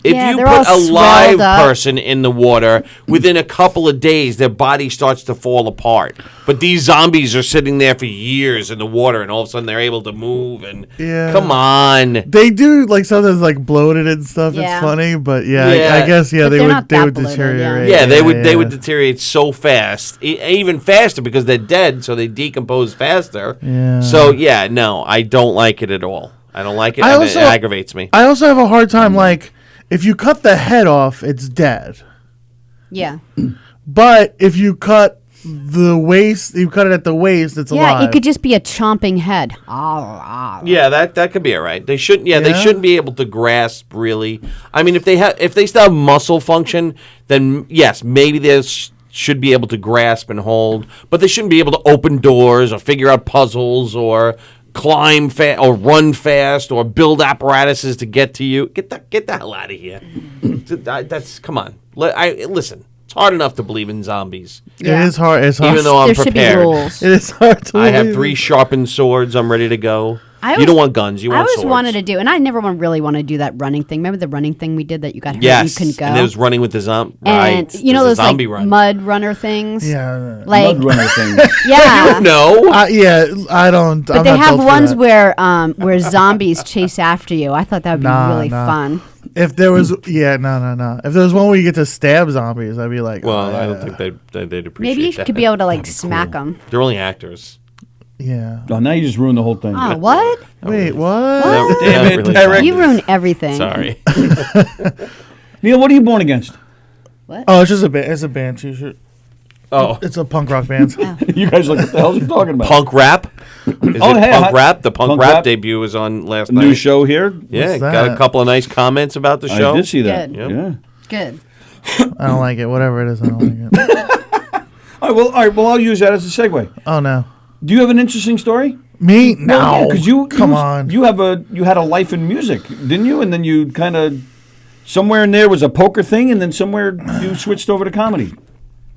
If Yeah, you they're put all a live swelled up. person in the water, within a couple of days, their body starts to fall apart. But these zombies are sitting there for years in the water, and all of a sudden they're able to move. And Yeah. come on, They do sometimes bloated and stuff. Yeah. It's funny, but yeah, Yeah. I guess But they they're would not they that would bloated, deteriorate. yeah, they would deteriorate so fast, even faster because they're dead, so they decompose faster. Yeah. So yeah, no, I don't like it at all. I don't like it. I And also- it aggravates me. I also have a hard time if you cut the head off, it's dead. Yeah. But if you cut the waist, you cut it at the waist, it's Yeah, alive. it could just be a chomping head. Yeah, that could be all right. They shouldn't. Yeah, they Yeah? shouldn't be able to grasp really. I mean, if they still have muscle function, then yes, maybe they should be able to grasp and hold, but they shouldn't be able to open doors or figure out puzzles or climb fast or run fast or build apparatuses to get to you. Get the hell out of here. That's come on. Listen. It's hard enough to believe in zombies, Yeah. It is hard. It's hard. even though I'm There should be prepared. rules. it is hard to I have believe. 3 sharpened swords. I'm ready to go. I You always- don't want guns. You I want always swords. wanted to do, and I never really want to do that running thing. Remember the running thing we did that you got hurt and Yes, you couldn't go? and there's running with the zombie. And Right, you know there's those a zombie run. mud runner things? Yeah. Like, Mud runner thing. yeah. No, Yeah, I don't. But I'm they not have built for ones that. where zombies chase after you. I thought that would be Nah, really nah. fun. If there was, no. If there was one where you get to stab zombies, I'd be like, well, oh, I don't yeah. think they'd appreciate Maybe you that. could be able to smack them. They're only actors. Yeah. Oh, now you just ruined the whole thing. Oh, what? Wait, what? They're Damn it, really Eric. fun. You ruin everything. Sorry. Neil, what are you born against? Oh, it's just a band. It's a band T-shirt. Oh, It's a punk rock band. You guys like, what the hell are you talking about? punk rap. Is Oh, it hey, punk I- rap? The punk Punk rap rap. debut was on last A night. new show here. Yeah, What's got a that? couple of nice comments about the show. I did see that. Good. Yep. Yeah. Good. I don't like it. Whatever it is, I don't like it. All right. Well, I'll use that as a segue. Oh no, Do you have an interesting story? me? No, because you come on. You had a life in music, didn't you? And then you kind of somewhere in there was a poker thing, and then somewhere you switched over to comedy.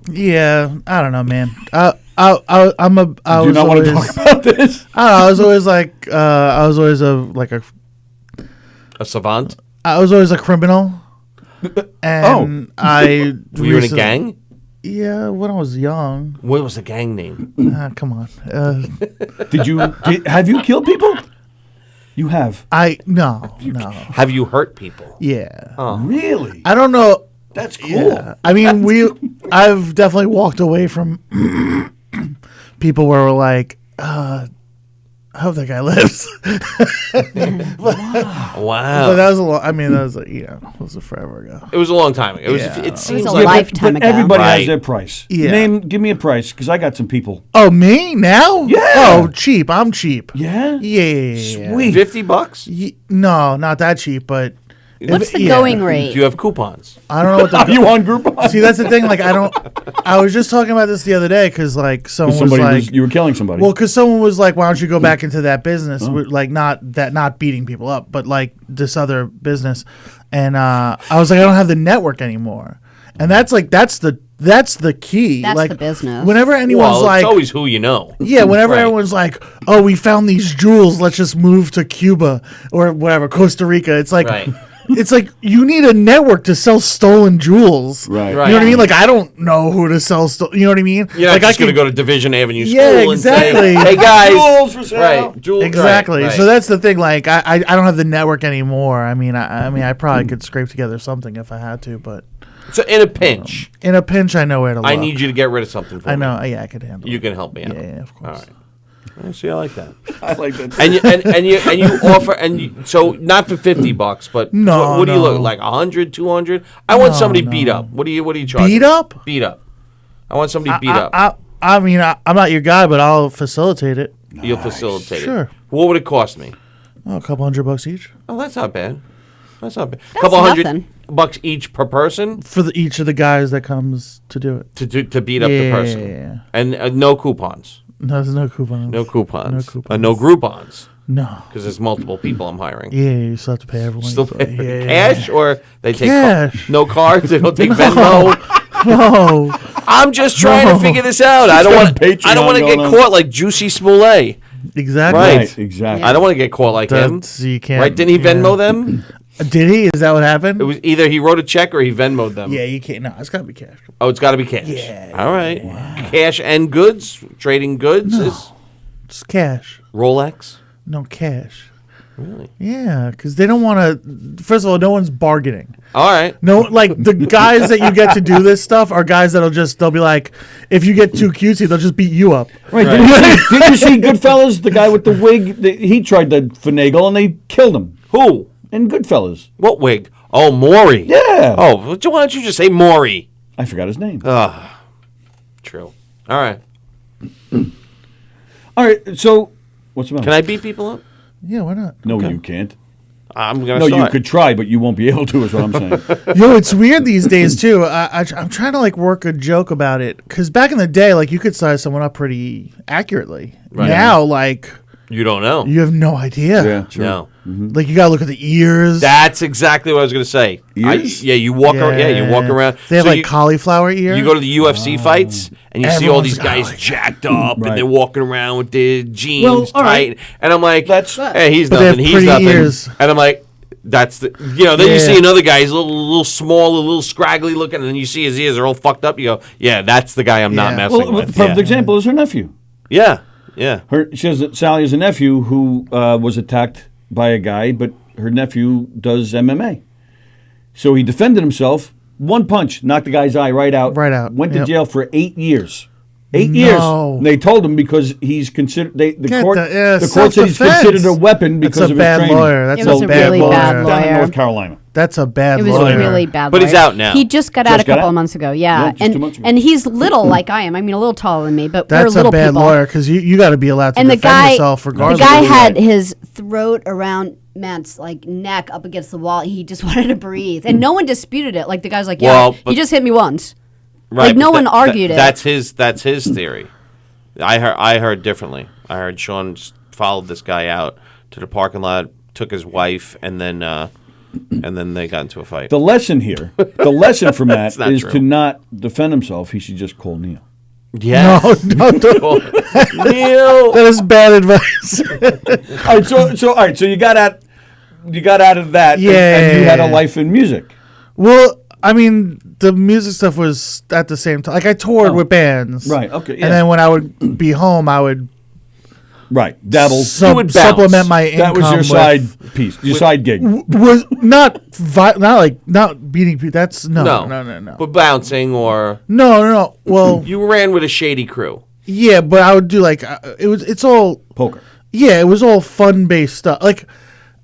Yeah, I don't know, man. I Do you was not want to always. talk about this? I don't know. I was always A savant. I was always a criminal. And I. Were you in a gang? Yeah, when I was young. What was the gang name? Come on. Have you killed people? You have. No. Have you hurt people? Yeah. Oh. Really? I don't know. That's cool. Yeah. I mean, I've definitely walked away from people where we're like, I hope that guy lives. Wow. But that was a long. I mean, that was it was forever ago. It was a long time ago. Yeah. It seems a like lifetime but ago. everybody Right. has their price. Yeah. Give me a price, because I got some people. Oh, me now? Yeah. Oh, cheap. I'm cheap. Yeah? Yeah. Sweet. $50. No, not that cheap, but What's the yeah. going Do rate? you have coupons? I don't know what Are the. you on Groupon? See, that's the thing. Like, I was just talking about this the other day because like someone was like, you were killing somebody. well, because someone was like, why don't you go back into that business? Like, not beating people up, but like this other business. And I was like, I don't have the network anymore. And that's the key. That's like, the business. Whenever anyone's Well, like, it's always who you know. yeah, whenever Right. everyone's like, oh, we found these jewels, let's just move to Cuba or whatever, Costa Rica. It's like, Right. it's like you need a network to sell stolen jewels. Right. You know what I mean? Like, I don't know who to sell. You know what I mean? You're not like, just I going to could- go to Division Avenue School Yeah, and exactly. say, hey, guys. Jewels for sale. Right. Jewels. Exactly. Right, right. So that's the thing. Like, I don't have the network anymore. I mean, I probably could scrape together something if I had to, but So in a pinch, in a pinch, I know where to look. I need you to get rid of something for I me. know. Yeah, I could handle. You it. can help me out. Yeah, of course. All right. I see. I like that. I like that. And you offer so not for $50, but No, what do you no. look like 100, 200? I want somebody no. beat up. What do you charge? Beat up? Beat up. I want somebody beat up. I mean, I'm not your guy, but I'll facilitate it. You'll facilitate Sure. it. What would it cost me? Oh, a couple $100 each Oh, that's not bad. That's not bad. That's couple nothing. $100 each per person for each of the guys that comes to do it. to beat up the person, Yeah. and no coupons. No, there's no coupons. No coupons. No coupons. No Groupons. No. Because there's multiple people I'm hiring. Yeah, you still have to pay everyone. Still Yeah, yeah, cash or they take Cash. no cards. They don't take Venmo. No. I'm just trying to No. figure this out. I don't got want. Patreon I don't want to get going on. caught like Juicy Smollett. Exactly. Right. Right, exactly. I don't want to get caught like him. So you can't. Right? Didn't he Venmo them? Did he? Is that what happened? It was either he wrote a check or he Venmoed them. Yeah, you can't. No, it's got to be cash. Oh, it's got to be cash. Yeah, All right. Cash and goods. Trading goods is It's cash. Rolex. No cash. Really? Yeah, because they don't want to. First of all, no one's bargaining. All right. No, like the guys that you get to do this stuff are guys they'll be like, if you get too cutesy, they'll just beat you up. Right. Didn't you see Goodfellas? The guy with the wig, he tried to finagle and they killed him. Who? In Goodfellas. What wig? Oh, Maury. Yeah. Oh, why don't you just say Maury? I forgot his name. True. All right. All right, so what's the matter? Can I beat people up? Yeah, why not? No, you can't. I'm gonna. No, start. you could try, but you won't be able to. Is what I'm saying. Yo, it's weird these days too. I'm trying to like work a joke about it because back in the day, like you could size someone up pretty accurately. Right. Now, like You don't know. you have no idea. Yeah, true. No. Like you gotta look at the ears. That's exactly what I was gonna say. Ears? You walk. You walk around. They have So like you, cauliflower ears. you go to the UFC fights and you see all these Everyone's guys got, jacked up Right. and they're walking around with their jeans Well, all tight, right. and I'm like, That's- hey, he's But they have nothing. He's pretty nothing. ears. And I'm like, that's the. Then you Yeah. see another guy. He's a little small, a little scraggly looking, and then you see his ears are all fucked up. You go, yeah, that's the guy I'm not Yeah. messing Well, with. perfect example is her nephew. Yeah. Yeah. She has Sally has a nephew who was attacked by a guy, but her nephew does MMA. So he defended himself. One punch knocked the guy's eye right out. Right out. Went to Yep. jail for 8 years. 8 No. years. And they told him because he's considered. The Get court. the- yeah, The court said he's self-defense. considered a weapon because That's a of bad his training. lawyer. That's It was a a bad really lawyer. bad Down in lawyer. North Carolina. That's a bad It was lawyer. a really bad. But he's lawyer. out now. He just got out Just a got couple out? of months ago. Yeah, Yeah, just 2 months ago. and he's little like I am. I mean, a little taller than me, but we're That's a little bad people. lawyer because you got to be allowed to And the defend guy, yourself the regardless. guy of had his throat around Matt's like neck up against the wall. He just wanted to breathe, and no one disputed it. Like the guy's like, yeah, Well, but- he just hit me once. Right, Like, no but one argued it. That's his theory. I heard differently. I heard Sean followed this guy out to the parking lot, took his wife, and then they got into a fight. The lesson here, the lesson from that not is true. to not defend himself. He should just call Neil. Yeah. No, don't. Neil. That is bad advice. All right, so you got out of that, and you had a life in music. Well, I mean, the music stuff was at the same time. Like I toured with bands, Right, okay, yeah. And then when I would be home, I would Right, dabble. would bounce. supplement my income. That was your with- side piece, your side gig. Was not not beating people. That's no. But bouncing or No. Well, you ran with a shady crew. yeah, but I would do like it's all Poker. yeah, it was all fun based stuff. Like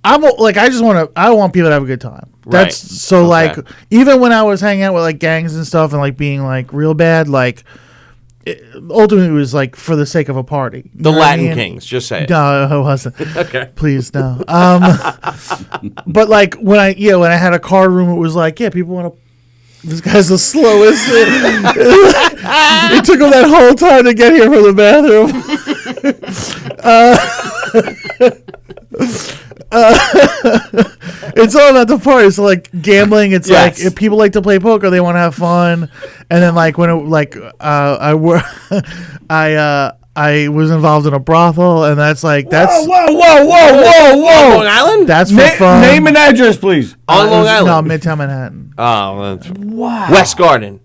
I want people to have a good time. That's Right. so Okay. like even when I was hanging out with like gangs and stuff and like being like real bad, like ultimately it was like for the sake of a party. You The know what I Latin mean? Kings. Just say it. No, it wasn't. Okay. Please no. But like when I had a card room, it was like, yeah, people want to. This guy's the slowest. It took him that whole time to get here from the bathroom. It's all about the party. So like gambling, it's Yes. like if people like to play poker, they want to have fun. And then like when it like I was involved in a brothel, and that's Whoa! On Long Island? that's for fun. Name and address, please. On Long No, Island? Midtown Manhattan. Oh, that's Wow. West Garden.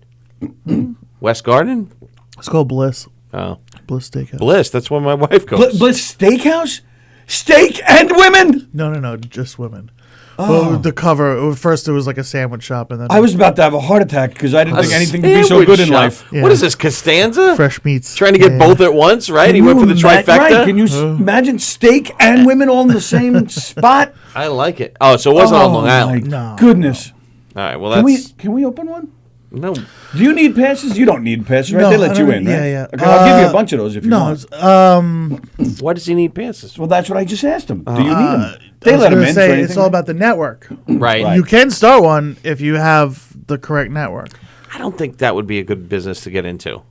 West Garden? It's called Bliss. Oh. Bliss Steakhouse. Bliss. That's where my wife goes. Bliss Steakhouse? Steak and women? No, just women. Well, the cover. First, it was like a sandwich shop, and then I was about to have a heart attack because I didn't think anything could be so Sandwich good in shop. life. Yeah. What is this, Costanza? fresh meats. Trying to get Yeah. both at once, right? He went for the trifecta. Right. Can you imagine steak and women all in the same spot? I like it. Oh, so it wasn't on Long Island. No. Goodness. All right, well, Can that's... we open one? No. Do you need passes? You don't need passes, right? No, They let I you don't- in, right? yeah. Okay, I'll give you a bunch of those if you No, want. Why does he need passes? Well, that's what I just asked him. Do you need them? I They was let him gonna in say, for it's anything. all about the network. Right. You can start one if you have the correct network. I don't think that would be a good business to get into.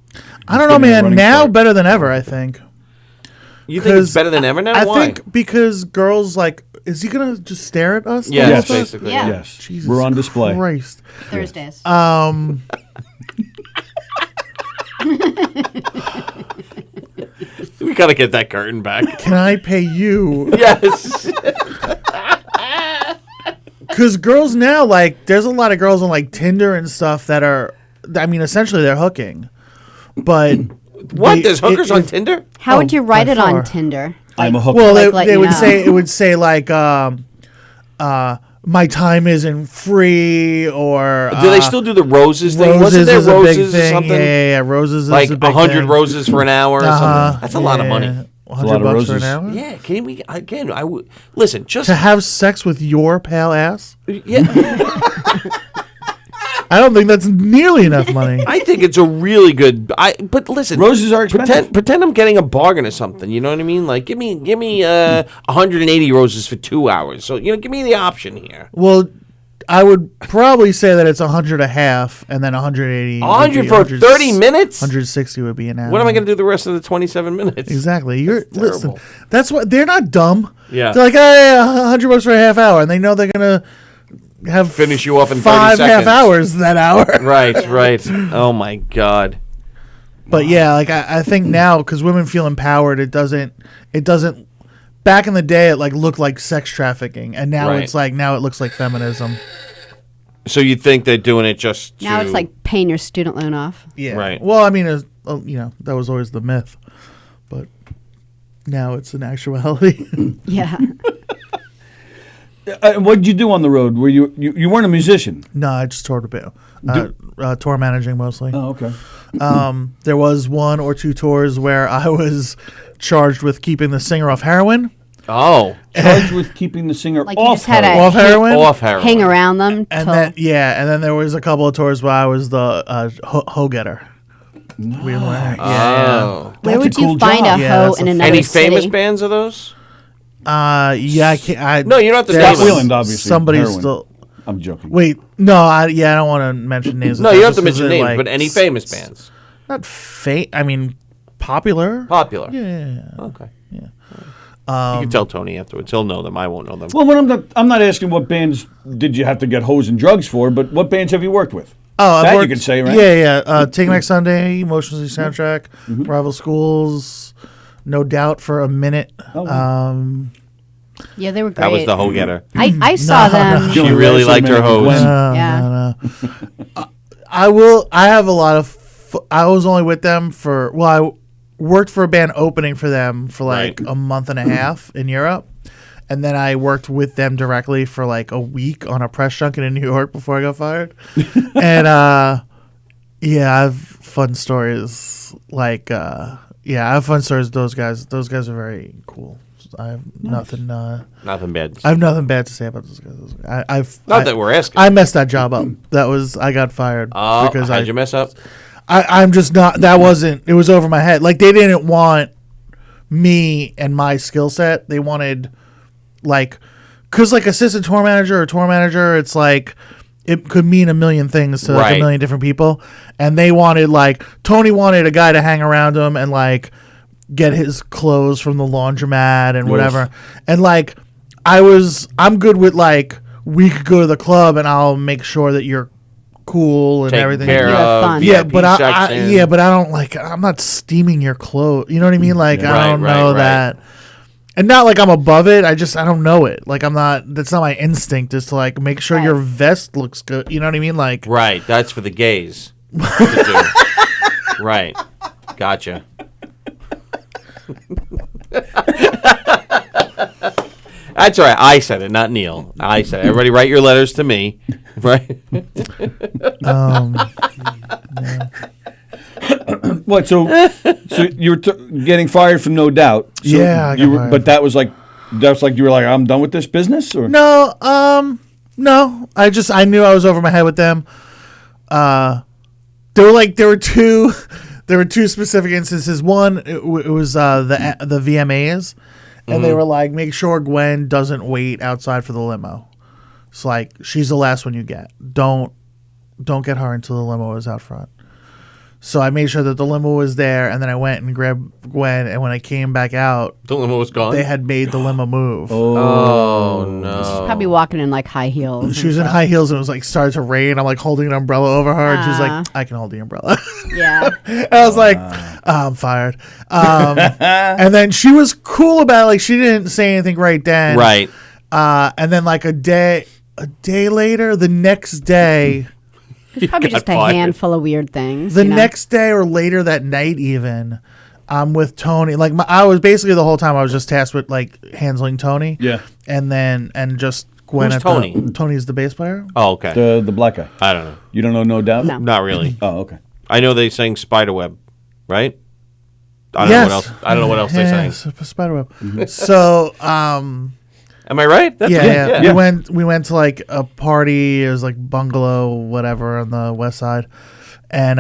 I don't know, gonna be a man. running Now start. better than ever, I think. You think it's better than ever now? I Why? think because girls like, is he gonna just stare at us? the Yeah, whole Yes. time? basically. Yeah. Yes. Jesus We're on display. Christ. Thursdays. We got to get that curtain back. Can I pay you? Yes. Because girls now, like, there's a lot of girls on like Tinder and stuff that are, I mean, essentially they're hooking, but What? There's hookers on Tinder? How would you write by it far. on Tinder? I'm a hooker. Well, Like, they, let they you would know. say it would say like my time isn't free, or Do they still do the roses thing? Wasn't roses there is a big roses or thing. something? Yeah, roses Like is a big 100 thing. roses for an hour or something? That's a lot of money. $100 lot of bucks for roses. an hour. Yeah, can we again? Listen. Just To have sex with your pale ass? yeah. I don't think that's nearly enough money. I think it's a really good. But listen, Roses are expensive. Pretend I'm getting a bargain or something. You know what I mean? Like give me 180 roses for 2 hours. So give me the option here. Well, I would probably say that it's 100 a half, and then 180. 100 for 30 minutes. 160 would be an hour. What am I going to do the rest of the 27 minutes? Exactly. You're listen. terrible. That's what they're not dumb. Yeah. They're like, oh, yeah, $100 for a half hour, and they know they're gonna have Finish you off in 30 5 half seconds. hours that hour. Right. Oh my God. But yeah, like I think now because women feel empowered, it doesn't. Back in the day, it like looked like sex trafficking, and now Right. it's like now it looks like feminism. So you think they're doing it just Now it's like paying your student loan off. Yeah. Right. Well, I mean, that was always the myth, but now it's an actuality. Yeah. What did you do on the road? Were you weren't a musician? No, I just toured a bit. Tour managing mostly. Oh, okay. There was 1 or 2 tours where I was charged with keeping the singer off heroin. Oh, Charged with keeping the singer Like you off just had heroin. Off heroin? off heroin. Hang around them And till then there was a couple of tours where I was the hoe getter. Oh. where That's would a you cool find job. a Yeah, hoe that's in a- another Any city? famous bands of those? I can't. No, you don't have to there's name Scott Weiland, obviously. Somebody's heroin. still. I'm joking. Wait, no, I don't want to mention names. No, you don't have to Just 'cause mention they're, names, like, but any famous bands. Not I mean, popular. Popular. Yeah. Okay. Yeah. You can tell Tony afterwards. He'll know them. I won't know them. Well, I'm not asking what bands did you have to get hoes and drugs for, but what bands have you worked with? Oh, That I've you worked, can say, right? Yeah. Take Back Sunday, Emotionally Soundtrack, Rival Schools, No Doubt for a minute. Oh, wow. Yeah, they were great. That was the hoe getter. I saw them. She really liked her hose. Yeah. I have a lot of. I was only with them for. Well, I worked for a band opening for them for like Right. a month and a half in Europe. And then I worked with them directly for like a week on a press junket in New York before I got fired. And I have fun stories. Like, I have fun stories with those guys. Those guys are very cool. I have nothing. Nothing bad. I have nothing bad to say about those guys. Not that we're asking. I messed that job up. I got fired Oh, because how'd you mess up? I'm just not. That wasn't. It was over my head. Like they didn't want me and my skill set. They wanted like, cause like assistant tour manager or tour manager, it's like it could mean a million things to like a million different people. And they wanted like Tony wanted a guy to hang around him and like get his clothes from the laundromat and whatever. And like I'm good with like we could go to the club and I'll make sure that you're cool and Take everything. care Yeah, of. fun. Yeah, VIP but section. but I don't like. I'm not steaming your clothes. You know what I mean? Like I don't know right. that, and not like I'm above it. I don't know it. Like I'm not. That's not my instinct. Is to like make sure your vest looks good. You know what I mean? Like Right. That's for the gays to do. Right. Gotcha. That's all right. I said it, not Neil. I said it. Everybody write your letters to me. Right? What? So you were getting fired from No Doubt. So Yeah, I got fired. But that's like you were like, I'm done with this business, or no. I knew I was over my head with them. There were two specific instances. One, it was the VMAs. And they were like, make sure Gwen doesn't wait outside for the limo. It's like, she's the last one you get. Don't get her until the limo is out front. So I made sure that the limo was there, and then I went and grabbed Gwen, and when I came back out, The limo was gone. they had made the limo move. Oh, no. She's probably walking in like high heels. She was in high heels, and it was like started to rain. I'm like holding an umbrella over her, and she's Ah. like, I can hold the umbrella. Yeah. And I was like, I'm fired. And then she was cool about it. Like, she didn't say anything right then. Right. And then like a day later, the next day, It's probably got just a fired. handful of weird things. the you know? next day or later that night even, I'm with Tony. Like I was basically the whole time I was just tasked with like handling Tony. Yeah. And just Gwen. Who's at Tony? Tony's the bass player. Oh, okay. the black guy. I don't know. You don't know No Doubt? No. Not really. Oh, okay. I know they sang Spiderweb, right? I don't Yes. know what else. I don't know what else they sang. Spiderweb. So, Am I right? That's yeah. Yeah. We went to like a party. It was like bungalow, whatever, on the west side, and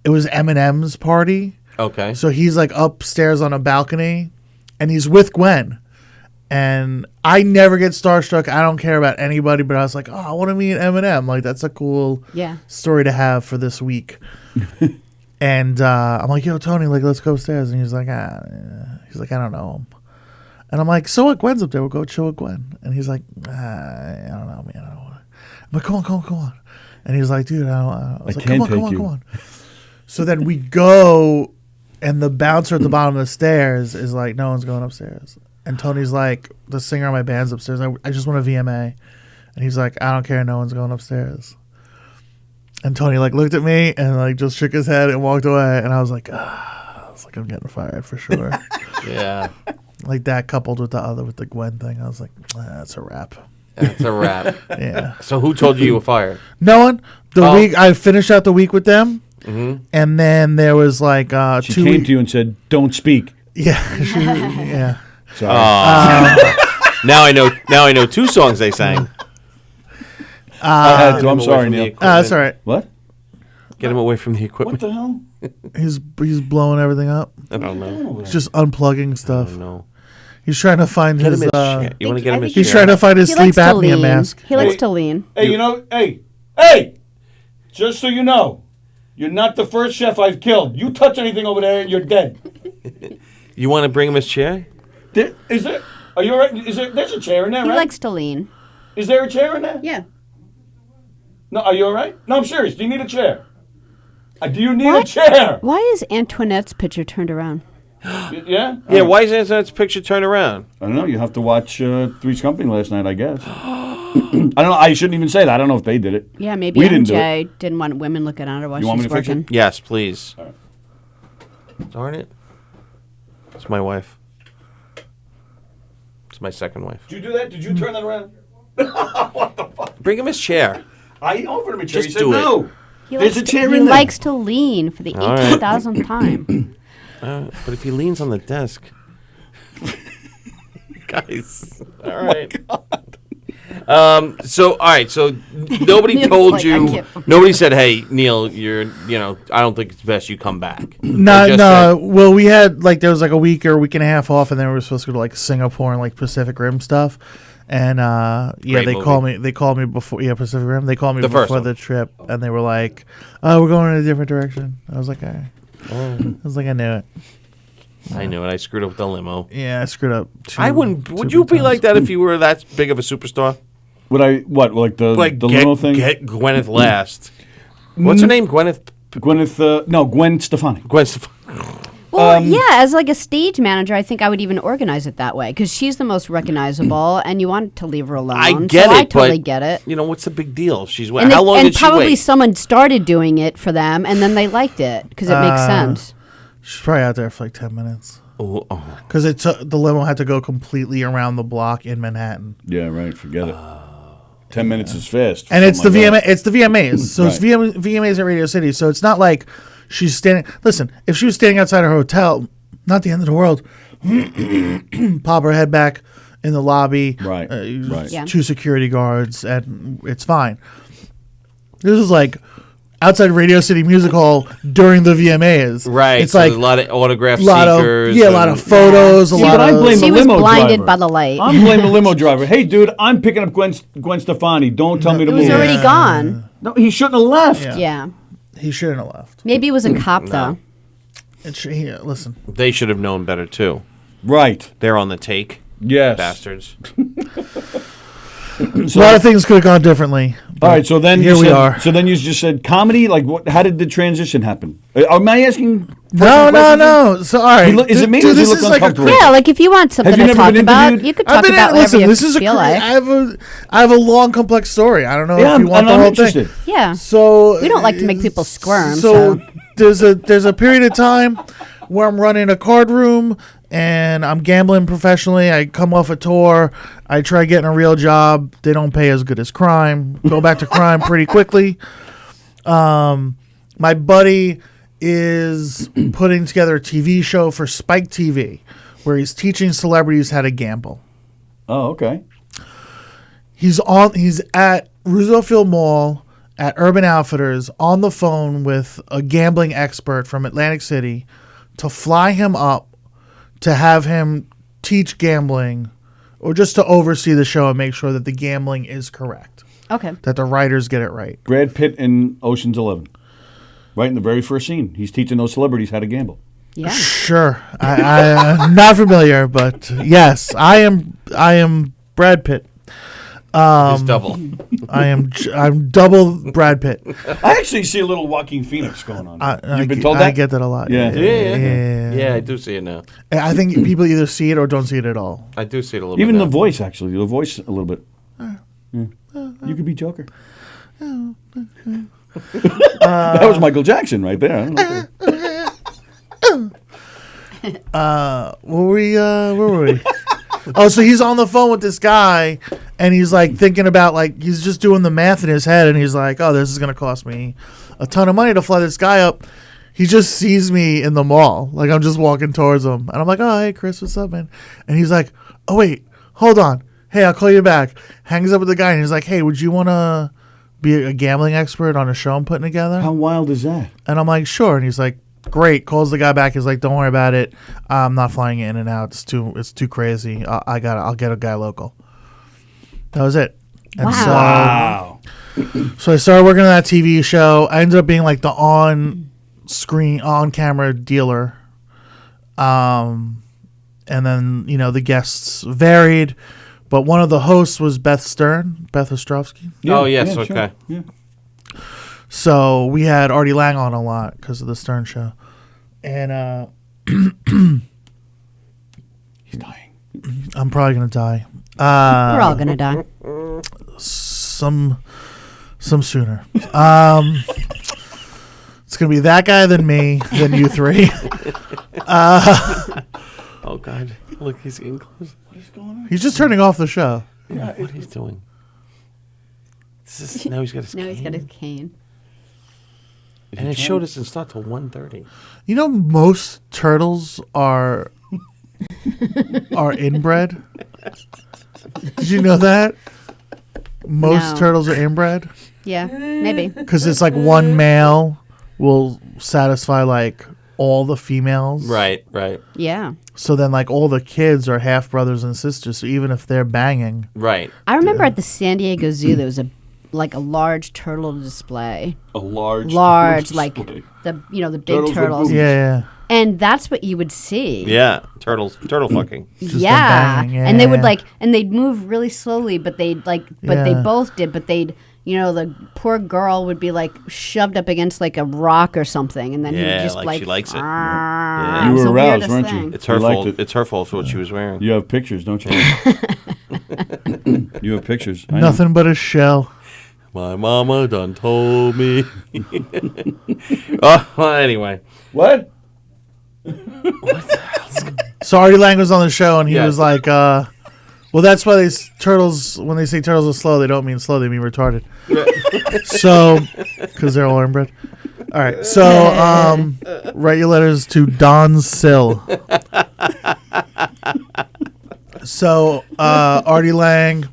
it was Eminem's party. Okay. So he's like upstairs on a balcony, and he's with Gwen. And I never get starstruck. I don't care about anybody, but I was like, oh, I want to meet Eminem. Like that's a cool story to have for this week. And I'm like, yo, Tony, like let's go upstairs. And he's like, I don't know him. And I'm like, so what? Gwen's up there. We'll go chill with Gwen. And he's like, I don't know, man. I don't want to. I'm like, come on. And he's like, dude, I was like, can't come take you. on. So then we go, and the bouncer at the bottom of the stairs is like, no one's going upstairs. And Tony's like, the singer of my band's upstairs. I just want a VMA. And he's like, I don't care. No one's going upstairs. And Tony like looked at me and like just shook his head and walked away. And I was like, I'm getting fired for sure. Yeah. Like that coupled with the Gwen thing. I was like, that's a wrap. That's a wrap. Yeah. So who told you were fired? No one. Oh. Week I finished out the week with them. And then there was like She 2 came weeks. to you and said, "Don't speak." Yeah. Yeah. Sorry. Now I know 2 songs they sang. I had to. Get him I'm away sorry, from the Neil. equipment. That's all right. What? Get him away from the What equipment. the hell? He's blowing everything up. I don't know. He's just unplugging stuff. No. He's trying to find Get his. him his chair. You want to get him his He's chair? trying to find his He sleep likes to apnea lean. mask. He likes to lean. Hey, hey! Just so you know, you're not the first chef I've killed. You touch anything over there, you're dead. You want to bring him his chair? Is there? Are you all right? There's a chair in there, He right? likes to lean. Is there a chair in there? Yeah. No, are you all right? No, I'm serious. Do you need a chair? Do you need a chair? Why is Antoinette's picture turned around? Yeah? Yeah, why is Antoinette's picture turned around? I don't know. You have to watch Three's Company last night, I guess. I don't know. I shouldn't even say that. I don't know if they did it. Yeah, maybe We didn't do MJ didn't want women looking at her while You want she's me to fix it? working. Yes, please. All right. Darn it. It's my wife. It's my second wife. Did you do that? Did you turn that around? Bring him his chair. I offered him a chair. Just He said do it. no. He There's likes a chair to, in he there. likes to lean for the All right. 18,000th time. But if he leans on the desk. Guys. All right. So all right. So nobody Neil's told like, I you. can't- Nobody said, "Hey, Neil, I don't think it's best you come back." No, They just no. Well, we had there was like a week or a week and a half off, and then we were supposed to go to Singapore and Pacific Rim stuff. And Great they movie. called me. They called me before. Yeah, Pacific Rim. They called me The first before one. the trip, and they were like, "Oh, we're going in a different direction." I was like, "All right." I was like, "I knew it." I knew it. I screwed up with the limo. Yeah, I screwed up. I wouldn't. Would you be like that if you were that big of a superstar? Would I like the limo thing? Get Gwyneth last. What's her name? Gwyneth. Gwen Stefani. Gwen Stefani. Well, yeah, as a stage manager, I think I would even organize it that way because she's the most recognizable, and you want to leave her alone. I get so it. I totally but, get it. What's the big deal? She's And how long did she probably wait? someone started doing it for them, and then they liked it because it makes sense. She's probably out there for 10 minutes Oh. because the limo had to go completely around the block in Manhattan. Yeah, right. Forget it. 10 minutes is fast. And it's the something like VMA. It's the VMAs. So it's Right. VMAs at Radio City. So it's not like she's standing. Listen, if she was standing outside her hotel, not the end of the world. Pop her head back in the lobby. Right, right. Yeah. 2 security guards, and it's fine. This is outside Radio City Music Hall during the VMAs. Right. It's so there's a lot of autograph seekers. a lot of photos. See, A lot but I of. blame She the was limo blinded driver. by the light. I'm blaming the limo driver. Hey, dude, I'm picking up Gwen Stefani. Don't tell me to It was move. already gone. No, he shouldn't have left. Yeah. Yeah. He shouldn't have left. Maybe it was a cop, though. Listen. They should have known better too. Right. They're on the take, Yes. bastards. A lot of things could have gone differently. All right, so then here you we said, are. So then you just said comedy. How did the transition happen? Am I asking? No. So all right, Is it me? Dude, Or does he this look is like a uncomfortable? Yeah, if you want something you to never talk been about, interviewed? you could I've talk been about whatever listen. you This is feel like. I have a long, complex story. I don't know Yeah, if you want the I'm whole interested. thing. Yeah. So We don't like to make people squirm, So so. there's a period of time where I'm running a card room and I'm gambling professionally. I come off a tour. I try getting a real job. They don't pay as good as crime. Go back to crime pretty quickly. My buddy is putting together a TV show for Spike TV where he's teaching celebrities how to gamble. Oh, okay. He's at Roosevelt Field Mall at Urban Outfitters on the phone with a gambling expert from Atlantic City to fly him up to have him teach gambling or just to oversee the show and make sure that the gambling is correct, Okay. that the writers get it right. Brad Pitt in Ocean's 11. Right in the very first scene, he's teaching those celebrities how to gamble. Yeah. Sure. I'm not familiar, but yes, I am Brad Pitt. It's double. I'm double Brad Pitt. I actually see a little Joaquin Phoenix going on. You've been told I that? get that a lot. Yeah. Yeah, I do see it now. I think people either see it or don't see it at all. I do see it a little Even bit. the now. voice, actually. The voice a little bit. Yeah. You could be Joker. That was Michael Jackson right there. I don't know. Where were we? Oh, so he's on the phone with this guy, and he's thinking about he's just doing the math in his head, and he's like, "Oh, this is gonna cost me a ton of money to fly this guy up." He just sees me in the mall, I'm just walking towards him, and I'm like, "Oh, hey, Chris, what's up, man?" And he's like, "Oh, wait, hold on, hey, I'll call you back." Hangs up with the guy, and he's like, "Hey, would you want to be a gambling expert on a show I'm putting together?" How wild is that? And I'm like, "Sure." And he's like, "Great." Calls the guy back. He's like, "Don't worry about it. I'm not flying in and out. It's too crazy. I'll get a guy local." That was it. And Wow. So I started working on that TV show. I ended up being the on camera dealer. And then, the guests varied, but one of the hosts was Beth Ostrovsky. Oh, yes, sure. okay. Yeah. So we had Artie Lang on a lot because of the Stern show. And He's dying. I'm probably going to die. We're all going to die. Some sooner. It's going to be that guy, then me, then you three. Oh, God. Look, he's getting close. He's just turning off the show. What he's doing? Now he's got his Now cane. he's got his cane. And it show doesn't start till 1:30. You know, most turtles are inbred. Did you know that? most No. turtles are inbred? Yeah, maybe. Because it's like one male will satisfy like all the females. Right. Yeah. So then like all the kids are half brothers and sisters. So even if they're banging. Right. I remember at the San Diego Zoo there was a large turtle display. A large, Like display. the the big Turtles with turtles. boobies. Yeah. And that's what you would see. Yeah. Turtle fucking. Just Yeah. them banging, And they would yeah. and they'd move really slowly, but they Yeah. both did, but they'd the poor girl would be like shoved up against like a rock or something, and then he would Yeah, just like she likes it. "Arrgh." You It's were the aroused, weirdest weren't thing. you? It's her You liked fault. it. It's her fault for what she was wearing. You have pictures, don't you? You have pictures. I know. Nothing but a shell. My mama done told me. Oh, well, anyway. What? So Artie Lang was on the show and he Yeah. was like, well, that's why turtles, when they say turtles are slow, they don't mean slow, they mean retarded. So, because they're all inbred. All right. So, write your letters to Don Sill. So, Artie Lang.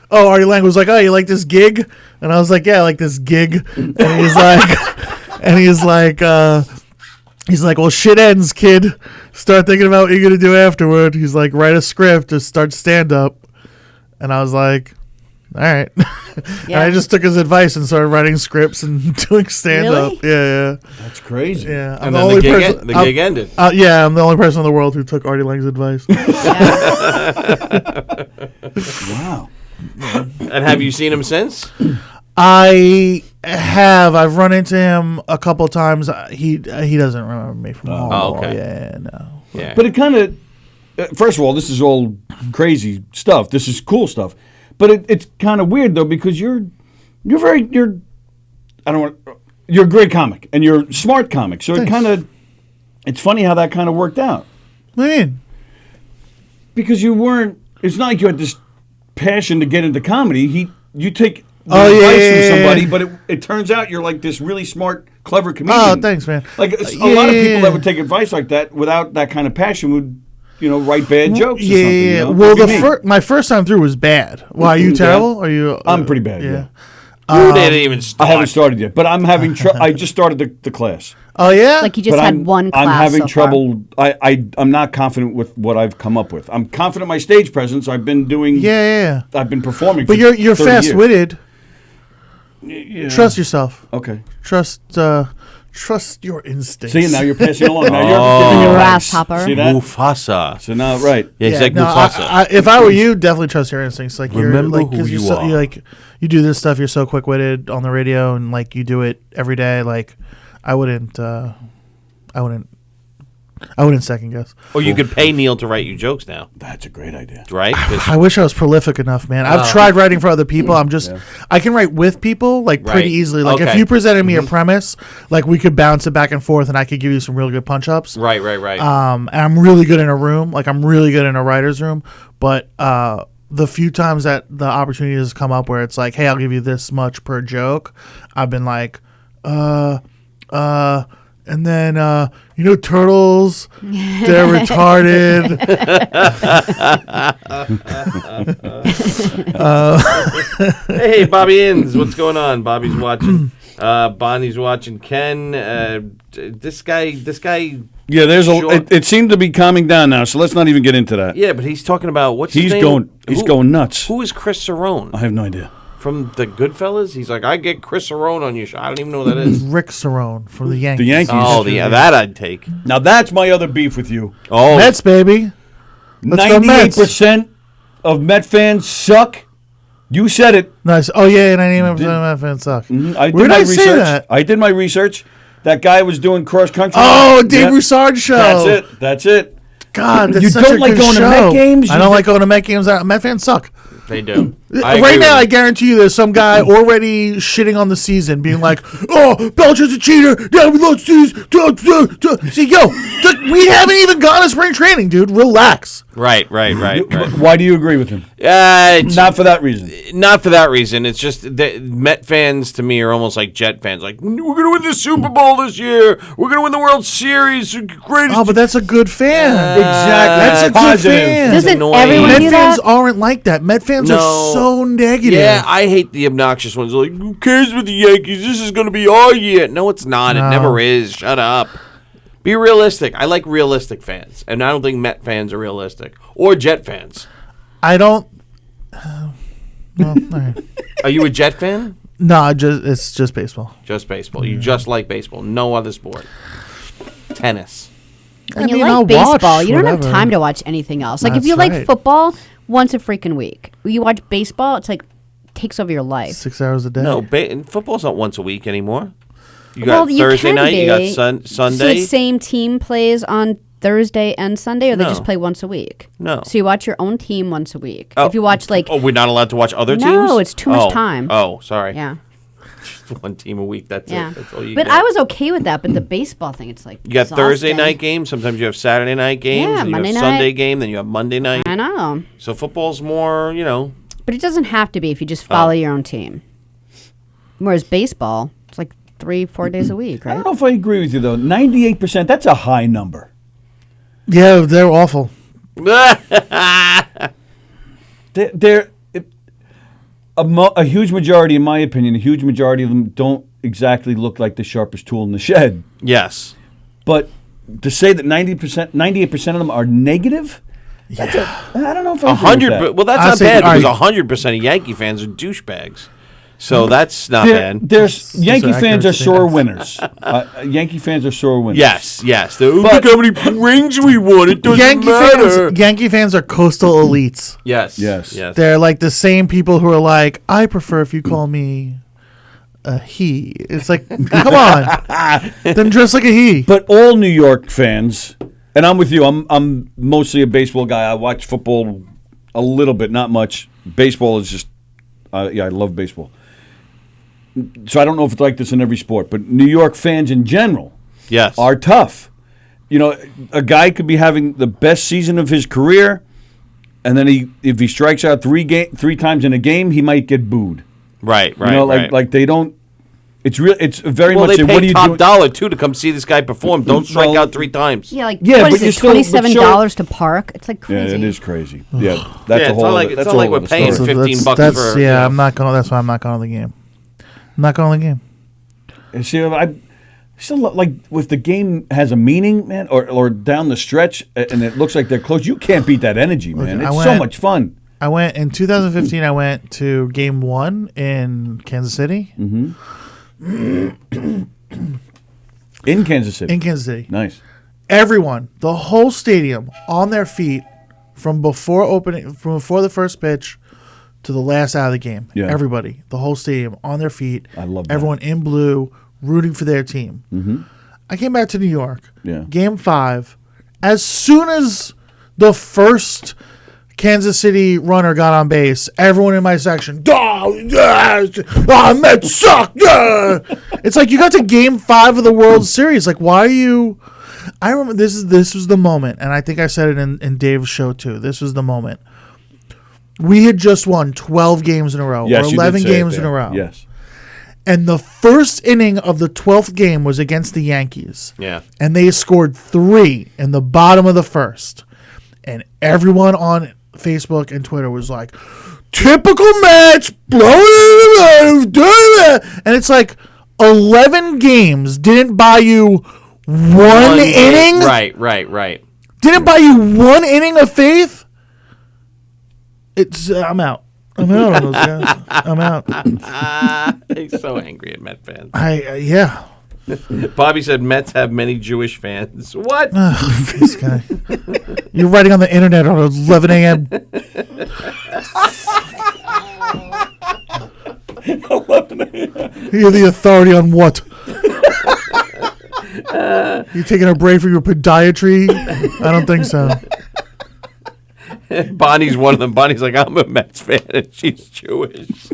Oh, Artie Lang was like, oh, you like this gig? And I was like, yeah, I like this gig. And he's like, well, shit ends, kid. Start thinking about what you're going to do afterward. He's like, write a script or start stand-up. And I was like, all right. And I just took his advice and started writing scripts and doing stand-up. Really? Yeah. That's crazy. Yeah. And then the gig ended. Yeah, I'm the only person in the world who took Artie Lang's advice. Wow. And have you seen him since? I have. I've run into him a couple times. He doesn't remember me from home. Oh, okay. Yeah, no. Yeah. But it kind of, first of all, this is all crazy stuff. This is cool stuff. But it's kind of weird though because you're a great comic and you're a smart comic. So Thanks. it's funny how that kind of worked out. What do you mean? Because it's not like you had this passion to get into comedy. You take Oh, yeah, advice yeah, from yeah, somebody, yeah. but it turns out you're like this really smart, clever comedian. Oh, thanks, man. Like a Yeah, lot of yeah, people yeah. that would take advice like that without that kind of passion would, write bad jokes or Yeah, something. yeah. You know? Well, Look at me. my first time through was bad. Why, are you Bad? terrible? Are you? I'm pretty bad, yeah. You didn't even I start. haven't started yet, but I'm having I just started the class. Oh yeah. Like you just But had one class. I'm having so far. trouble. I'm not confident with what I've come up with. I'm confident in my stage presence. I've been doing. yeah. I've been performing. But for you're 30 years. fast-witted. Yeah. Trust yourself. Okay. Trust your instincts. See, now you're passing along. Now Oh. you're giving me advice. Grasshopper. See that? Mufasa. So now, right. Yeah, he's like no, Mufasa. if I were you, definitely trust your instincts. Like Remember you're like, who 'cause you you're so, are. you like you do this stuff. You're so quick-witted on the radio, and like you do it every day. Like I wouldn't second guess. Or you could pay Neil to write you jokes now, That's a great idea. right? 'Cause- I wish I was prolific enough, man. I've tried writing for other people. I can write with people like pretty Right. easily. Like if Okay. you presented me a premise, like we could bounce it back and forth, and I could give you some real good punch ups. right. And I'm really good in a room. Like I'm really good in a writer's room. But the few times that the opportunity has come up where it's like, hey, I'll give you this much per joke, I've been like, and then turtles, they're retarded. Hey, Bobby Inns, what's going on? Bobby's watching. Bonnie's watching. Ken, this guy. Yeah, Sure. it seemed to be calming down now, so let's not even get into that. Yeah, but he's talking about what's his He's name? going nuts. Who is Chris Cerrone I have no idea. from the Goodfellas? He's like, I get Chris Cerrone on your show. I don't even know who that is. Rick Cerrone from the Yankees. The Yankees. Oh, that I'd take. Now that's my other beef with you. Oh, Mets, baby. Let's go Mets. 98% of Met fans suck. You said it. Nice. Oh yeah, 98% of my fans suck. I did Where did my I research. say that? I did my research. That guy was doing cross country. Oh, Dave Yep. Broussard show. That's it. God, that's You such don't a like good going to show. Met games? I You don't do- like going to Met games. Met fans suck. they do. Right now, I guarantee you there's some guy already shitting on the season, being like, oh, Belcher's a cheater. Yeah, we lost these. See, we haven't even gone to spring training, dude. Relax. Right. Why do you agree with him? It's Not for that reason. not for that reason. It's just that Met fans to me are almost like Jet fans. Like, we're going to win the Super Bowl this year. We're going to win the World Series. Greatest. Oh, but that's a good fan. Exactly. That's a good Positive. fan. Doesn't annoying. everyone Met do fans that? aren't like that. Met fans fans are so negative. Yeah, I hate the obnoxious ones. Like, who cares with the Yankees? This is going to be our year. No, it's not. No. It never is. Shut up. Be realistic. I like realistic fans, and I don't think Met fans are realistic or Jet fans. I don't. Well, all right. Are you a Jet fan? No, it's just baseball. Just baseball. You just like baseball. No other sport. Tennis. When I you mean, I'll like baseball, watch you don't have whatever. time to watch anything else. Like if That's you like right. football, once a freaking week. When you watch baseball, it's like takes over your life. 6 hours a day. No, football's not once a week anymore. You Well, got you Thursday can night. You be. got So Sunday. the same team plays on Thursday and Sunday, or they No. just play once a week? No. So you watch your own team once a week. Oh. If you watch like, Oh, we're not allowed to watch other teams? No, it's too much Oh. time. Oh, sorry. yeah, One team a week. That's yeah. it. That's all you But get. I was okay with that. But the baseball thing, it's like You got Thursday exhausting. night games. Sometimes you have Saturday night games. Yeah, and you Monday have night. Sunday game. Then you have Monday night. I know, So football's more, but it doesn't have to be if you just follow your own team. Whereas baseball, it's like 3-4 days a week, I right? don't know if I agree with you, though. 98%, that's a high number. Yeah, they're awful. A huge majority, in my opinion, a huge majority of them don't exactly look like the sharpest tool in the shed. Yes. But to say that 98% of them are negative, I don't know if I agree with 100. that. Well, that's I'll not say- bad all right. because 100% of Yankee fans are douchebags. So that's not bad. There's Yankee are fans are accurate sore statements. winners. Yankee fans are sore winners. Yes. Look how many rings we won. It doesn't matter. Yankee fans are coastal elites. Yes. Yes. They're like the same people who are like, I prefer if you call me a he. It's like, come on, then dress like a he. But all New York fans, and I'm with you. I'm mostly a baseball guy. I watch football a little bit, not much. Baseball is just, I love baseball. So I don't know if it's like this in every sport, but New York fans in general Yes. are tough. You know, a guy could be having the best season of his career, and then if he strikes out three times in a game, he might get booed. Right. You know, like they don't. It's real. It's very Well, much. they what are pay you top doing? dollar too to come see this guy perform. Don't strike Well, out 3 times. Yeah, like Yeah, what but is you it? still- but $27 to park? It's like Yeah, crazy. it is crazy. Yeah, that's Yeah, a it's whole. not like- that's it's not a like whole we're other paying story. 15 bucks that's for, yeah. I'm not going. That's why I'm not going to the game. I'm not going to the game. And see, I still like if the game has a meaning, man, or down the stretch, and it looks like they're close. You can't beat that energy, man. I It's so went- much fun. I went in 2015. I went to Game 1 in Kansas City. In Kansas City. In Kansas City, Nice. everyone, the whole stadium, on their feet from before the first pitch to the last out of the game. Yeah. Everybody, the whole stadium, on their feet. I love that. Everyone in blue, rooting for their team. Mm-hmm. I came back to New York. Yeah. Game 5. As soon as the first Kansas City runner got on base, everyone in my section, Mets suck. It's like you got to Game 5 of the World Series. Like, why are you? I remember this was the moment, and I think I said it in Dave's show too. This was the moment. We had just won 12 games in a row, Yes, or you did 11 say it games in there. a row. Yes. And the first inning of the 12th game was against the Yankees. Yeah. And they scored 3 in the bottom of the first. And everyone on Facebook and Twitter was like, typical Mets, blowing it. And it's like 11 games didn't buy you one inning? Right. Didn't buy you one inning of faith? I'm out. I'm out on those guys. I'm out. He's so angry at Met fans. Yeah. Bobby said Mets have many Jewish fans. What? This guy. You're writing on the internet at 11 a.m. 11 a.m. You're the authority on what? You taking a break for your podiatry? I don't think so. Bonnie's one of them. Bonnie's like, I'm a Mets fan, and she's Jewish.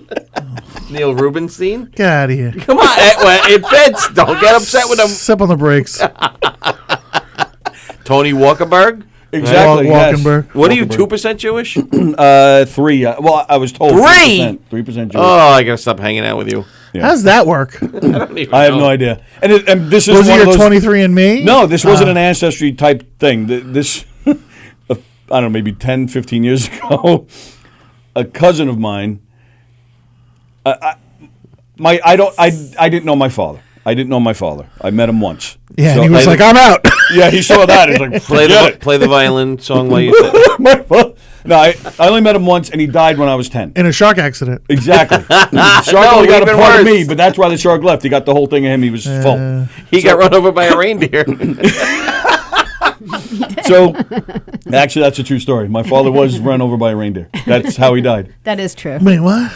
Neil Rubenstein? Get out of here. Come on. It fits. Don't get upset with him. Step on the brakes. Tony Walkenberg? Exactly. yes. Walkenberg. What are you, 2% Jewish? 3. Well, I was told 3? 3% Jewish. Oh, I got to stop hanging out with you. How does that work? I don't even I have know. no idea. And this is Was one it of your those. 23andMe? No, this wasn't an ancestry type thing. This, I don't know, maybe 10, 15 years ago, a cousin of mine. I didn't know my father. I didn't know my father. I met him once. Yeah, So- and he was like, I'm out. Yeah, he saw that. He's like, Play the violin song while you sit. My father. No, I only met him once, and he died when I was 10. In a shark accident. Exactly. The shark only got a even part of worse. me, but that's why the shark left. He got the whole thing of him. He was full. He got run over by a reindeer. So, actually, that's a true story. My father was run over by a reindeer. That's how he died. That is true. Wait, what?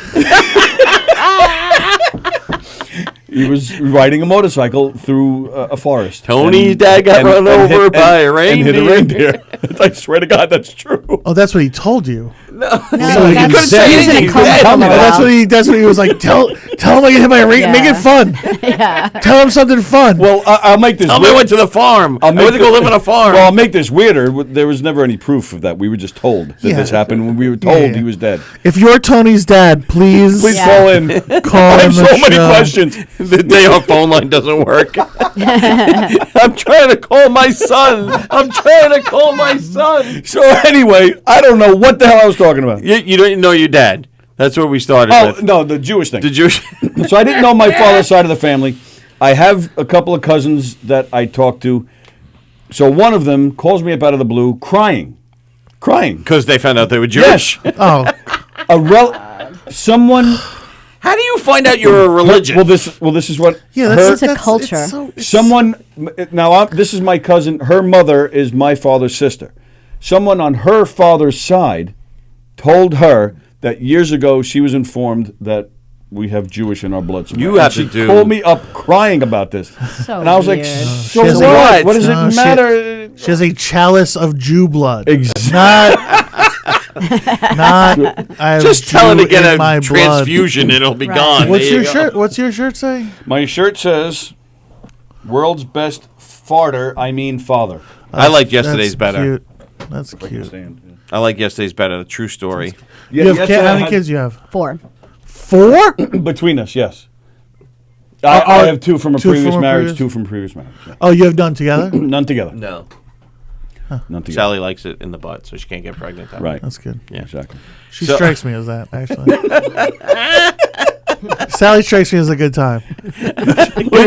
He was riding a motorcycle through a forest. Tony's dad got run over by a And hit a reindeer. reindeer. I swear to God, that's true. Oh, that's what he told you. No, he that's couldn't say he was in a anything. coma He's for a dead. little That's while. what he was like. Tell him I get hit by a reindeer. Make Yeah. it fun. Yeah. Tell him something fun. Well, I'll make this. Tell me I went to the farm. I went to go live on a farm. Well, I'll make this weirder. There was never any proof of that. We were just told that this happened. When we were told he was dead. If you're Tony's dad, please Please Yeah. call in. call I him have so the many show. questions. The day our phone line doesn't work. I'm trying to call my son. So anyway, I don't know what the hell I was talking about. You don't know your dad. That's where we started Oh with. no, the Jewish thing. The Jewish. So I didn't know my father's side of the family. I have a couple of cousins that I talk to. So one of them calls me up out of the blue, crying. Because they found out they were Jewish. Yes, Oh, someone. How do you find out you're a religion? Well, this is what. yeah. her- That's It's a culture. Someone now. This is my cousin. Her mother is my father's sister. Someone on her father's side told her that years ago she was informed that we have Jewish in our blood. somewhere. You have And to she do- called me up crying about this, So and I was like, weird. "So She has what? a- What does No, it she- matter?" She has a chalice of Jew blood. Exactly. Not. I have Just tell her to Jew get in a my blood. transfusion and it'll be Right. gone. What's There your you go. shirt? What's your shirt say? My shirt says, "World's best farter, I mean father." I like yesterday's That's better. Cute. That's cute. I like yesterday's better. The true story. Yeah, You have yesterday how I many had- kids you have? 4. 4? between us? Yes. I have two from a two previous from a marriage, previous- two from previous marriage. Yeah. Oh, you have none together? None together. No. None together. Sally likes it in the butt, so she can't get pregnant. That way. Right. That's good. Yeah. Exactly. She So- strikes me as that, actually. Sally strikes me as a good time.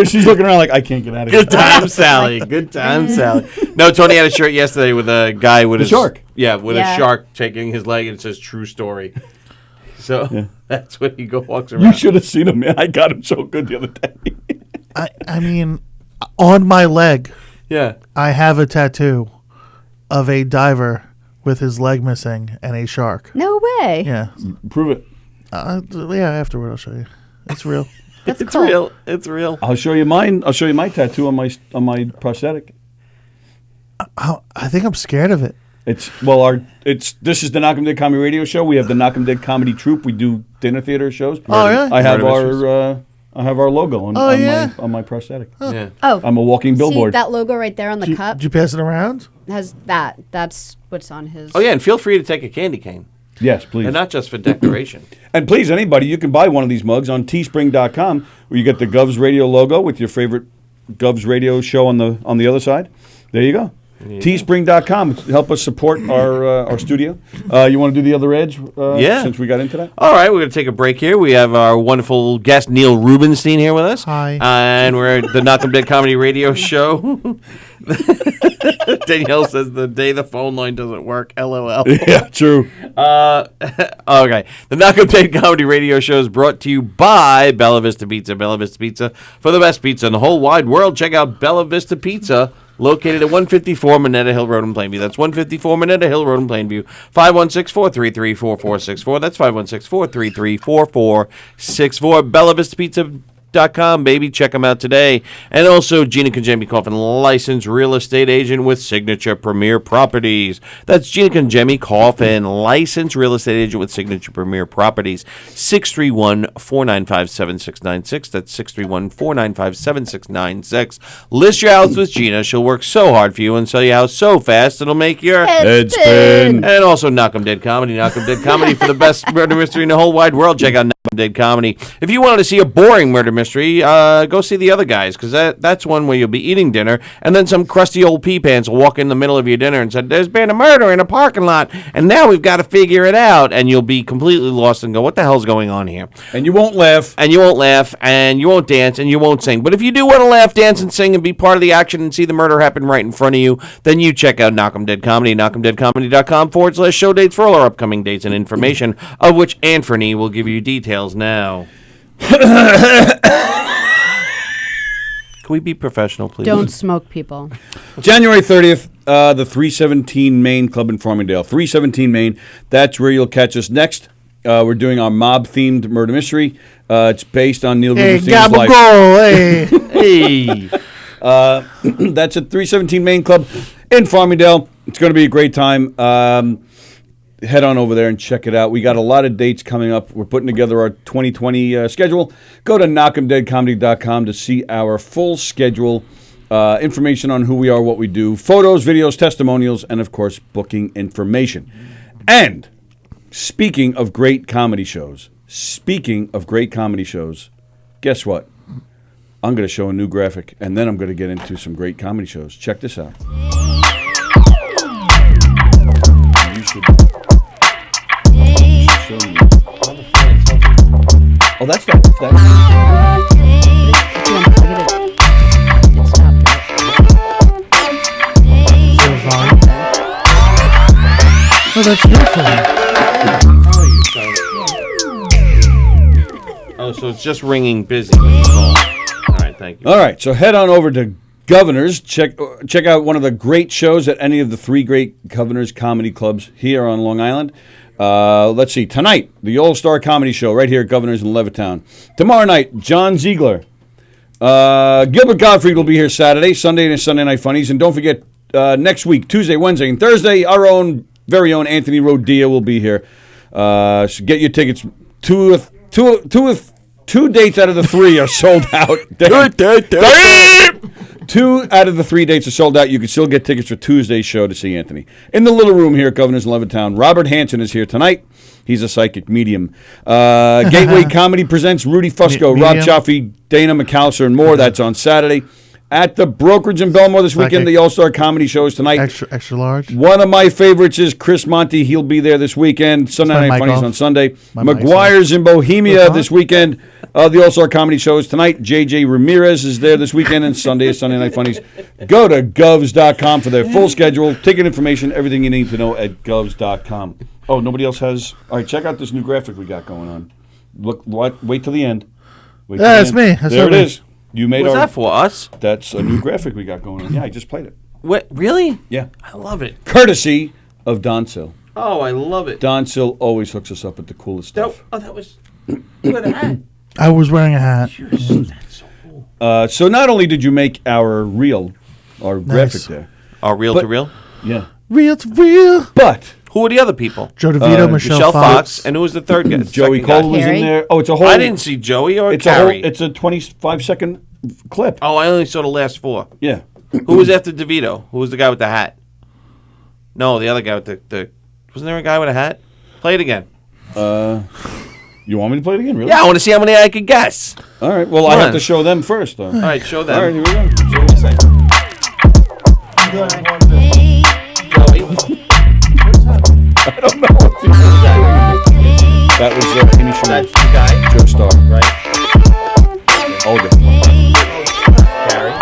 She's looking around like, I can't get out of here. Good time, Sally. Good time, Sally. No, Tony had a shirt yesterday with a guy with The his shark. Yeah, with Yeah. a shark taking his leg, and it says "True Story." So that's what he walks around. You should have seen him, man. I got him so good the other day. I mean, on my leg, Yeah. I have a tattoo of a diver with his leg missing and a shark. No way. Yeah. Prove it. Yeah, afterward I'll show you. It's real. That's It's cool. real. It's real. I'll show you mine. I'll show you my tattoo on my prosthetic. I think I'm scared of it. This is the Knockem Dead Comedy Radio Show. We have the Knockem Dead Comedy Troupe. We do dinner theater shows. Oh, really? I have Murder our logo on, yeah? on my prosthetic. Yeah. Oh, I'm a walking see billboard. that logo right there on the cup? Did you pass it around? Has that. That's what's on his. Oh yeah, and feel free to take a candy cane, Yes, please. and not just for decoration. And please, anybody, you can buy one of these mugs on teespring.com, where you get the Govs Radio logo with your favorite Govs Radio show on the other side. There you go. Teespring.com. Help us support our studio. You want to do the other ads? Yeah. Since we got into that. All right, we're going to take a break here. We have our wonderful guest, Neil Rubenstein, here with us. Hi. And we're at the Knockem Dead Comedy Radio Show. Danielle says the day the phone line doesn't work, LOL. Yeah, true. Okay. The Knockem Dead Comedy Radio Show is brought to you by Bella Vista Pizza. Bella Vista Pizza for the best pizza in the whole wide world. Check out Bella Vista Pizza, located at 154 Minetta Hill Road in Plainview. That's 154 Minetta Hill Road in Plainview. 516-433-4464. That's 516-433-4464. BellaVistaPizza.com, baby. Check them out today. And also Gina Congemi Coffin, licensed real estate agent with Signature Premier Properties. That's Gina Congemi Coffin, licensed real estate agent with Signature Premier Properties. 631-495-7696. That's 631-495-7696. List your house with Gina. She'll work so hard for you and sell your house so fast it'll make your Head spin. and also Knockem Dead Comedy. Knockem Dead Comedy for the best murder mystery in the whole wide world. Check out Knockem Dead Comedy. If you wanted to see a boring murder mystery, go see the other guys, because that's one where you'll be eating dinner, and then some crusty old pee pants will walk in the middle of your dinner and say, there's been a murder in a parking lot, and now we've got to figure it out, and you'll be completely lost and go, what the hell's going on here? And you won't laugh. And you won't laugh, and you won't dance, and you won't sing. But if you do want to laugh, dance, and sing, and be part of the action and see the murder happen right in front of you, then you check out Knockem Dead Comedy, knockemdeadcomedy.com/show dates for all our upcoming dates and information, of which Anthony will give you details now. Can we be professional, please? Don't smoke, people. January 30th, the 317 Main Club in Farmingdale. 317 Main. That's where you'll catch us next. We're doing our mob-themed murder mystery. It's based on Neil Hey, Rubenstein's life. Gabagool, hey. Hey. That's at 317 Main Club in Farmingdale. It's going to be a great time. Head on over there and check it out. We got a lot of dates coming up. We're putting together our 2020 schedule. Go to knockemdeadcomedy.com to see our full schedule, information on who we are, what we do, photos, videos, testimonials, and, of course, booking information. And speaking of great comedy shows, guess what? I'm going to show a new graphic, and then I'm going to get into some great comedy shows. Check this out. You should show me. Oh, that's not. Oh, that's your phone. Oh, so it's just ringing busy when you call. All right, thank you. All right, so head on over to Governors. Check out one of the great shows at any of the three great Governors comedy clubs here on Long Island. Let's see, tonight, the All-Star Comedy Show right here at Governors in Levittown. Tomorrow night, John Ziegler. Gilbert Gottfried will be here Saturday, Sunday, and Sunday Night Funnies. And don't forget, next week, Tuesday, Wednesday, and Thursday, our very own Anthony Rodia will be here. So get your tickets. Two dates out of the three are sold out. 2 out of the 3 dates are sold out. You can still get tickets for Tuesday's show to see Anthony. In the little room here at Governors in Levittown, Robert Hansen is here tonight. He's a psychic medium. Gateway Comedy presents Rudy Fusco, Rob Chaffee, Dana McAllister, and more. That's on Saturday. At the Brokerage in Belmore this weekend, the All-Star Comedy Show is tonight. Extra large. One of my favorites is Chris Monty. He'll be there this weekend. Sunday Night Funnies on Sunday. McGuire's in Bohemia this weekend. The All-Star Comedy Show is tonight. JJ Ramirez is there this weekend, and Sunday is Sunday Night Funnies. Go to govs.com for their full schedule, ticket information, everything you need to know at govs.com. Oh, nobody else has? All right, check out this new graphic we got going on. Look, wait till the end. That's me. There it is. You made What's that for us? That's a new graphic we got going on. Yeah, I just played it. What? Really? Yeah. I love it. Courtesy of Don Sill. Oh, I love it. Don Sill always hooks us up with the coolest stuff. That was. You had a hat. I was wearing a hat. That's so cool. So not only did you make our graphic there. Our reel to reel? Yeah. Real to real. But Who are the other people? Joe DeVito, Michelle Fox. And who was the third guy? Joey second Cole guy? was Carrie? in there. Oh, it's a whole. I didn't see Joey or It's Carrie. it's a 25-second clip. Oh, I only saw the last 4. Yeah. Who was after DeVito? Who was the guy with the hat? No, the other guy with the wasn't there a guy with a hat? Play it again. You want me to play it again? Really? Yeah, I want to see how many I could guess. All right. Well, I have to show them first, though. All right, show them. All right, here we go. Show me a second. Joey. I don't know what that was. Amy Schumer. That's the guy. Joe Starr. Right. Olga. Carrie.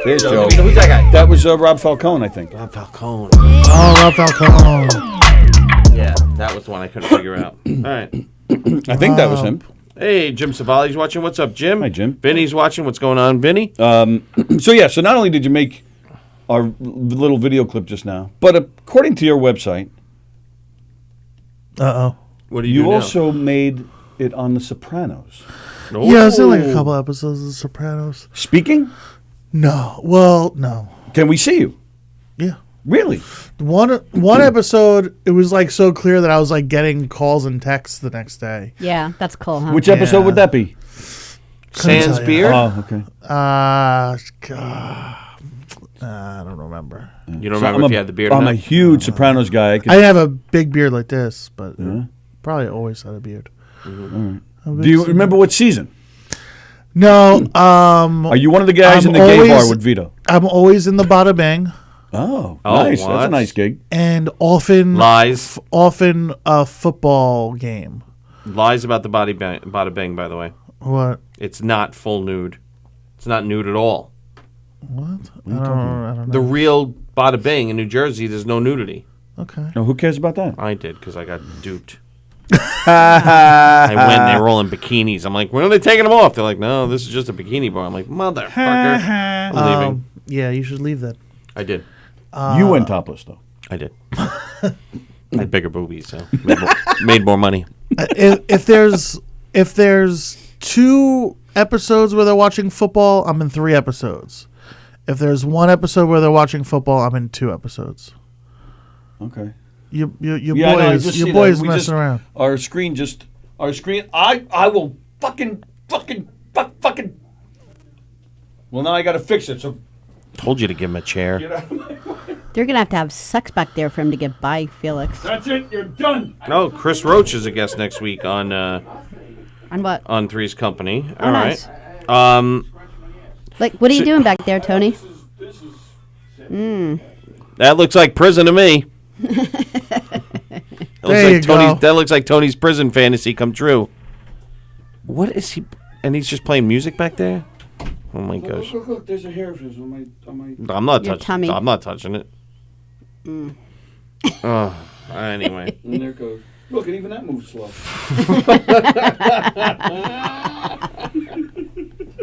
There's Joe. Joe. Who's that guy? That was Rob Falcone, I think. Rob Falcone. Oh, Rob Falcone. Yeah, that was the one I couldn't figure out. All right. I think that was him. Hey, Jim Savali's watching. What's up, Jim? Hi, Jim. Vinny's watching. What's going on, Vinny? So not only did you make our little video clip just now, but according to your website, Uh-oh. What do you you do now? also made it on The Sopranos. Yeah, I was in like a couple episodes of The Sopranos. Speaking? No. Well, no. Can we see you? Yeah. Really? One episode, it was like so clear that I was like getting calls and texts the next day. Yeah, that's cool, huh? Which episode would that be? Couldn't Sans tell you. beer? Oh, okay. God. I don't remember. You don't remember if you had the beard or I'm not? a huge Sopranos guy. I didn't have a big beard like this, but probably always had a beard. Do you remember what season? No. Are you one of the guys in the gay bar with Vito? I'm always in the Bada Bang. Oh, nice. what? That's a nice gig. And often Lies. Often a football game. Lies about the Bada Bang, by the way. What? It's not full nude. It's not nude at all. What? I don't know. The real Bada Bang in New Jersey, there's no nudity. Okay. No, who cares about that? I did because I got duped. I went. They were all in bikinis. I'm like, when are they taking them off? They're like, no, this is just a bikini bar. I'm like, motherfucker. I'm leaving. Yeah, you should leave that. I did. You went topless though. I did. I had bigger boobies, so made more money. If there's 2 episodes where they're watching football, I'm in 3 episodes. If there's 1 episode where they're watching football, I'm in 2 episodes. Okay. Your Yeah, I know, I just see boy that. is We messing just- around. Our screen. I will fucking. Well, now I got to fix it. So Told you to give him a chair. They're going to have sex back there for him to get by, Felix. that's it. You're done. No, Chris Roach is a guest next week on On what? on Three's Company. Oh, All nice. right. Like, what are you doing back there, Tony? That looks like prison to me. That looks like Tony's prison fantasy come true. What is he? And he's just playing music back there. Oh my gosh! Look, there's a hair of his on my. I'm not Your touching. tummy. I'm not touching it. Oh, anyway. And there it goes. Look, and even that moves slow.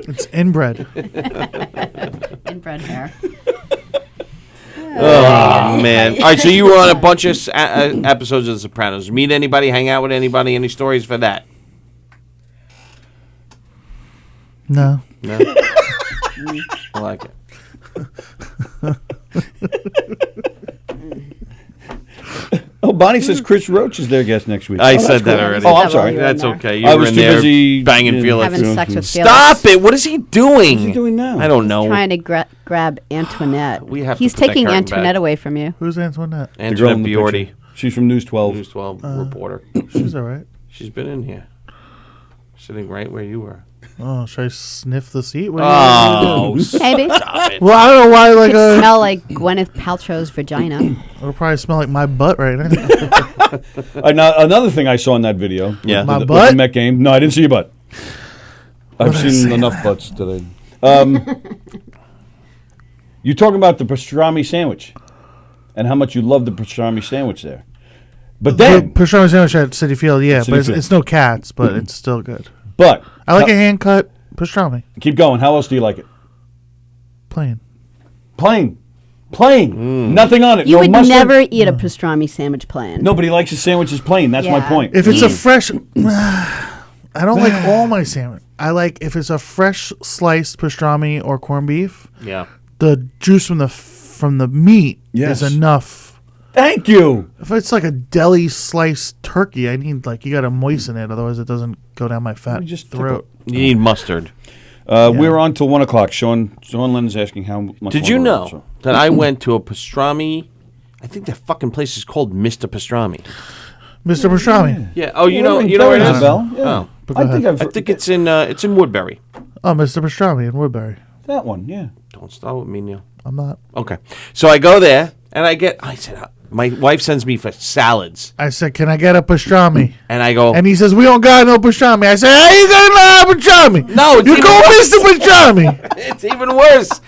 It's inbred. Inbred hair. Oh man! All right, so you were on a bunch of episodes of The Sopranos. Meet anybody? Hang out with anybody? Any stories for that? No. No. I like it. Oh, Bonnie says Chris Roach is their guest next week. I that's said that cool. already. Oh, I'm sorry. That's okay. You I were was in too there busy banging Felix. Having sex with Felix. Stop it! What is he doing? What's he doing now? I don't know. Trying to grab Antoinette. We have to He's put that taking curtain Antoinette back. away from you. Who's Antoinette? The girl in Antoinette the Biordi, picture. She's from News 12. News 12 reporter. She's all right. She's been in here, sitting right where you were. Oh, should I sniff the seat? What are you Oh, Maybe. stop it! well, I don't know why. Like, Could smell like Gwyneth Paltrow's vagina. it'll probably smell like my butt right now. Now, another thing I saw in that video. Yeah. My with butt? the Met game. No, I didn't see your butt. I've seen enough butts today. You're talking about the pastrami sandwich and how much you love the pastrami sandwich there. But The then, pastrami sandwich at City Field, yeah, City but Field. it's no cats, but it's still good. but I like a hand cut pastrami. keep going. How else do you like it? Plain. Plain. Nothing on it. You no would mustard. never eat a pastrami sandwich plain. Nobody likes his sandwiches plain. That's my Yeah. point. If it's a fresh, I don't like all my sandwich. I like if it's a fresh sliced pastrami or corned beef. Yeah. The juice from the meat Yes. is enough. Thank you. If it's like a deli sliced turkey, I need you got to moisten it, otherwise it doesn't go down my fat You just throat. You need mustard. We're on till 1 o'clock. Sean Lennon's asking how much. Did you longer know also. that I went to a pastrami? I think that fucking place is called Mr. Pastrami. Mr. Pastrami. Yeah. Oh, you know Ring where it rings a is? bell. Yeah. Oh. But go I think ahead. I've I think it's in Woodbury. Oh, Mr. Pastrami in Woodbury. that one. Yeah. Don't start with me, Neil. I'm not. Okay. So I go there and I said, my wife sends me for salads, I said, "Can I get a pastrami?" and I go, And he says, "We don't got no pastrami." I said, "How you gonna have pastrami?" No, it's you even go, worse. Mr. Pastrami. it's even worse.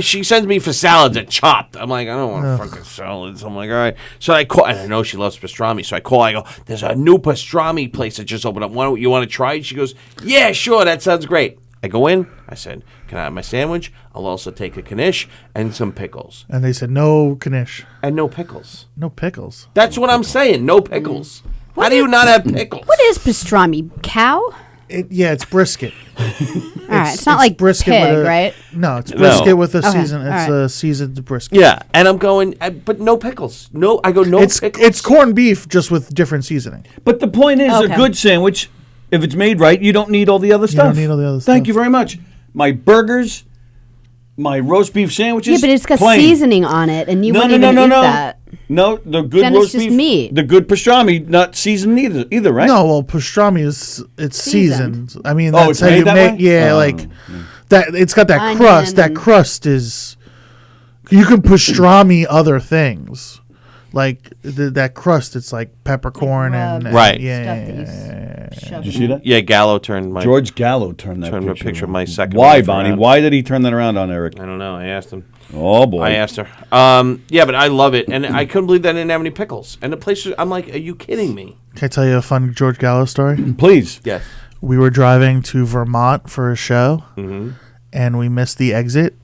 She sends me for salads at Chopped. I'm like, I don't want fucking salads. I'm like, all right. So I call, and I know she loves pastrami. So I go, there's a new pastrami place that just opened up. You want to try it? She goes, yeah, sure. That sounds great. I go in. I said, can I have my sandwich? I'll also take a knish and some pickles. And they said, "No knish, And no pickles. no pickles." That's what I'm saying. No pickles. How do you not have pickles? What is pastrami? Cow? It's brisket. All right. It's not like brisket pig, with a, right? No, it's brisket with a Okay, season. It's all right. a seasoned brisket. Yeah, and I'm going, but no pickles. No, I go, no It's pickles. corned beef just with different seasoning. But the point is, Okay. a good sandwich, if it's made right, you don't need all the other You stuff. don't need all the other Thank stuff. you very much. My burgers my roast beef sandwiches. Yeah, but it's got plain. seasoning on it, and you No, wouldn't no, even no, eat no. that. No, the good Then roast it's just beef, meat. the good pastrami, not seasoned either, right? No, well, pastrami is Seasoned. seasoned. I mean, Oh, that's it's how made you that make. way? Yeah, Oh, like that. It's got that Onion crust. That and- crust is. You can pastrami other things, like that crust. It's like peppercorn rub and Right. Yeah, stuff yeah, that you yeah, yeah. shove Did you in. see that? Yeah, Gallo turned my. George Gallo turned that Turned a picture. picture of around. my second Why, wife Bonnie? around. Why did he turn that around on Eric? I don't know. I asked him. Oh boy! I asked her. Yeah, but I love it, and I couldn't believe they didn't have any pickles. And the place, I'm like, are you kidding me? Can I tell you a fun George Gallo story? Please. Yes. We were driving to Vermont for a show, Mm-hmm. and we missed the exit,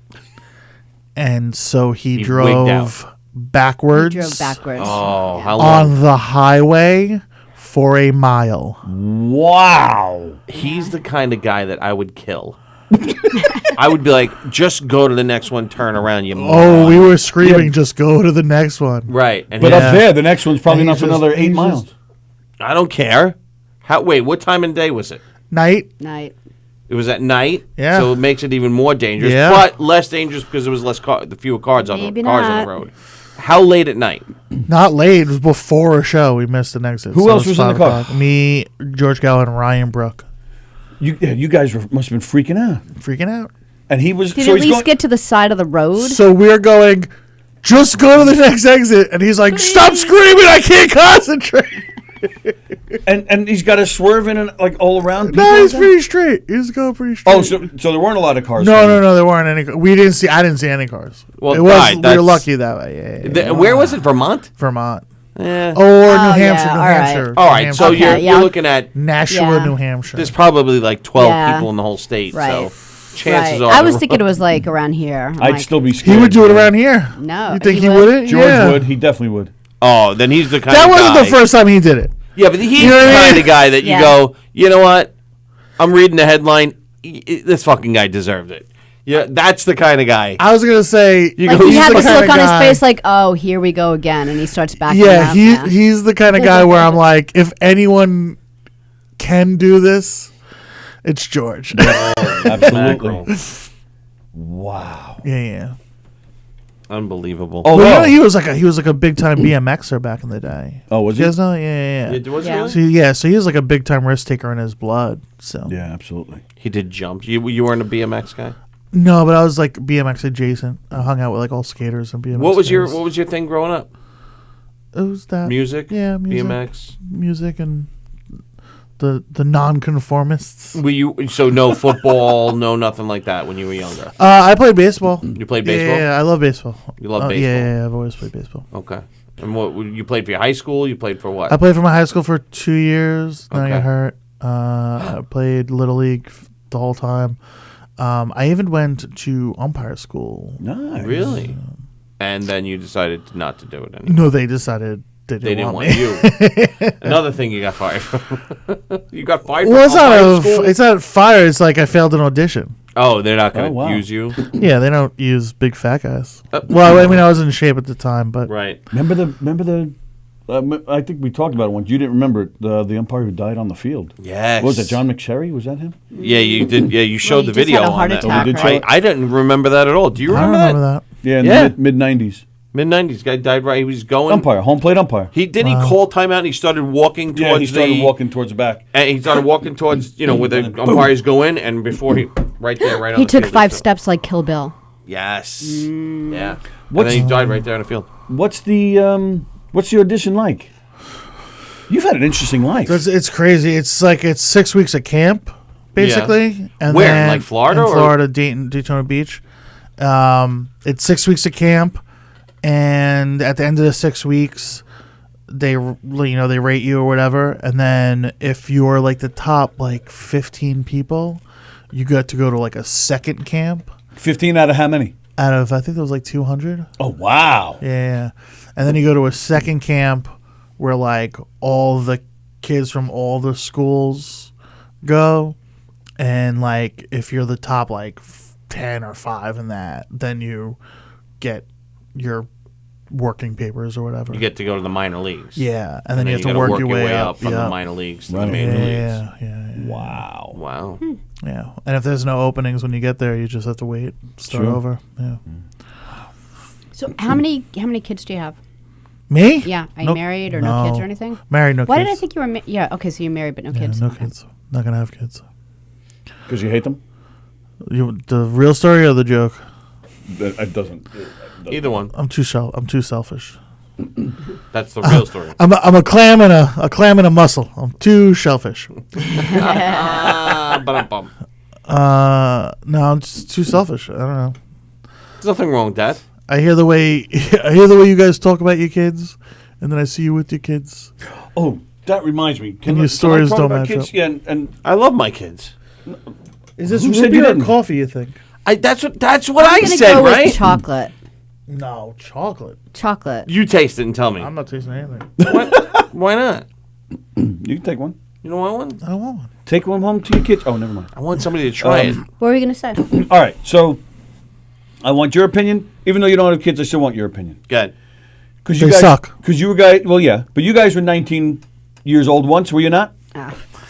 and so he wigged drove backwards, He drove backwards. Oh, Yeah. how long? on the highway for a mile. Wow. He's the kind of guy that I would kill. I would be like, just go to the next one, turn around, you. Oh, moron. we were screaming, just go to the next one. Right. And But he- Yeah. up there, the next one's probably And not he's for just- another 8 he's miles. just- I don't care. Wait, what time of day was it? Night. Night. It was at night. Yeah. So it makes it even more dangerous. Yeah. But less dangerous because there was the fewer cars on Maybe cars on not. the road. How late at night? Not late. It was before a show. We missed an exit. Who So it else was in the 5 car? o'clock. Me, George Gallo, and Ryan Brook. You guys must have been freaking out. Freaking out. And he was. Did so you at he's least going, get to the side of the road? So we're going, just go to the next exit. And he's like, stop screaming. I can't concentrate. and he's got to swerve in and like all around. people No, like he's that? pretty straight. He's going pretty straight. Oh, so there weren't a lot of cars. No, coming. no, no. There weren't any. I didn't see any cars. Well, it was. right, We were that's- lucky that way. Yeah, yeah, yeah. Where was it? Vermont? Vermont. Eh. Or New yeah, Hampshire. New all right. Hampshire. All New right. Hampshire. So Okay, you're yeah. looking at Nashua, Yeah. New Hampshire. there's probably like 12 Yeah. people in the whole state. Right. So chances Right. are I the was road- thinking it was like around here. I'm I'd like, still be scared. He would do it around here. No, You think he he would? wouldn't? George Yeah. would. He definitely would. Oh, then he's the kind That of wasn't guy. the first time he did it. Yeah, but he's You know the what I kind mean? of guy that you Yeah. go, you know what? I'm reading the headline. This fucking guy deserved it. Yeah, that's the kind of guy. I was gonna say You Like go, he he's had the this kinda look on his guy- face, like, "Oh, here we go again," and he starts backing Yeah, up. he's the kind of guy where I'm like, if anyone can do this, it's George. Absolutely. Wow. yeah. Unbelievable. Oh, Well, you no. know, he was like a big time BMXer back in the day. Oh, was You he? guys know? Yeah. Was he Yeah. really? So he was like a big time risk taker in his blood. So Yeah, absolutely. He did jumps. You weren't a BMX guy. no, but I was like BMX adjacent. I hung out with like all skaters and BMX. What was guys. your thing growing up? It was that Music. Yeah, music. BMX. music and the nonconformists. Were you so no football, no nothing like that when you were younger? I played baseball. You played baseball. Yeah, I love baseball. You love Oh, baseball. Yeah, I've always played baseball. Okay. And what you played for your high school? You played for what? I played for my high school for 2 years. Then I Okay. got hurt. I played Little League the whole time. I even went to umpire school. Nice. Really? And then you decided not to do it anymore. No, they decided they They didn't didn't want want me. you. Another thing you got fired from. You got fired Well, from umpire school? it's not fire. It's like I failed an audition. Oh, they're not going to Oh, wow. use you. Yeah, they don't use big fat guys. Well, I mean, I was in shape at the time, but Right. Remember the. I think we talked about it once. You didn't remember it, the umpire who died on the field. Yes. What was it, John McSherry? Was that him? Yeah, you did. Yeah, you showed he the just video had a heart on that. attack, Oh, we did show right? it? I didn't remember that at all. Do you I don't remember, remember that. Yeah, in Yeah. the mid 90s. Mid 90s. Guy died right. He was going. Umpire, home plate umpire. He didn't he call timeout and he started walking towards Yeah, he started the walking towards the back. and he started walking towards where the umpires go in and before he right there right on He the took field, 5 so- steps like Kill Bill. Yes. Yeah. And What's- then he died right there on the field. What's the audition like? You've had an interesting life. It's crazy. It's 6 weeks of camp, basically. And Where? then Like Florida In or- Florida, Daytona Beach. It's 6 weeks of camp, and at the end of the 6 weeks, they rate you or whatever, and then if you're like the top 15 people, you got to go to like a second camp 15 out of how many? out of I think there was 200. Oh, wow. Yeah. And then you go to a second camp where like all the kids from all the schools go, and like if you're the top 10 or 5 in that, then you get your working papers or whatever. You get to go to the minor leagues. Yeah, and then you have to gotta work your way up from the yeah. minor leagues to Right. the major leagues. Yeah. Wow. Wow. Yeah, and if there's no openings when you get there, you just have to wait, start Sure. over. Yeah. So how many kids do you have? Me? Yeah, are you Nope. married or no kids or anything? Married, no Why kids. did I think you were? Yeah, okay, so you're married but no Yeah, kids. no Okay. kids. Not gonna have kids. Because you hate them? The real story or the joke? It doesn't. Either one. I'm too selfish. That's the real story. I'm a clam and a clam and a mussel. I'm too selfish. Ba-dum-bum. No, I'm just too selfish. I don't know. There's nothing wrong with that. I hear the way you guys talk about your kids, and then I see you with your kids. Oh, that reminds me. And your stories don't match up. Yeah, and I love my kids. Is this Who said root you beer or didn't? coffee? You think? That's what I I'm gonna said, go right? with chocolate. No, chocolate. Chocolate. You taste it and tell me. I'm not tasting anything. Why not? you can take one. You don't want one? I don't want one. Take one home to your kids. Oh, never mind. I want somebody to try it. What were you gonna say? All right, so I want your opinion. Even though you don't have kids, I still want your opinion. Good. Because They suck. Because you were guys. Well, yeah, but you guys were 19 years old once, were you not?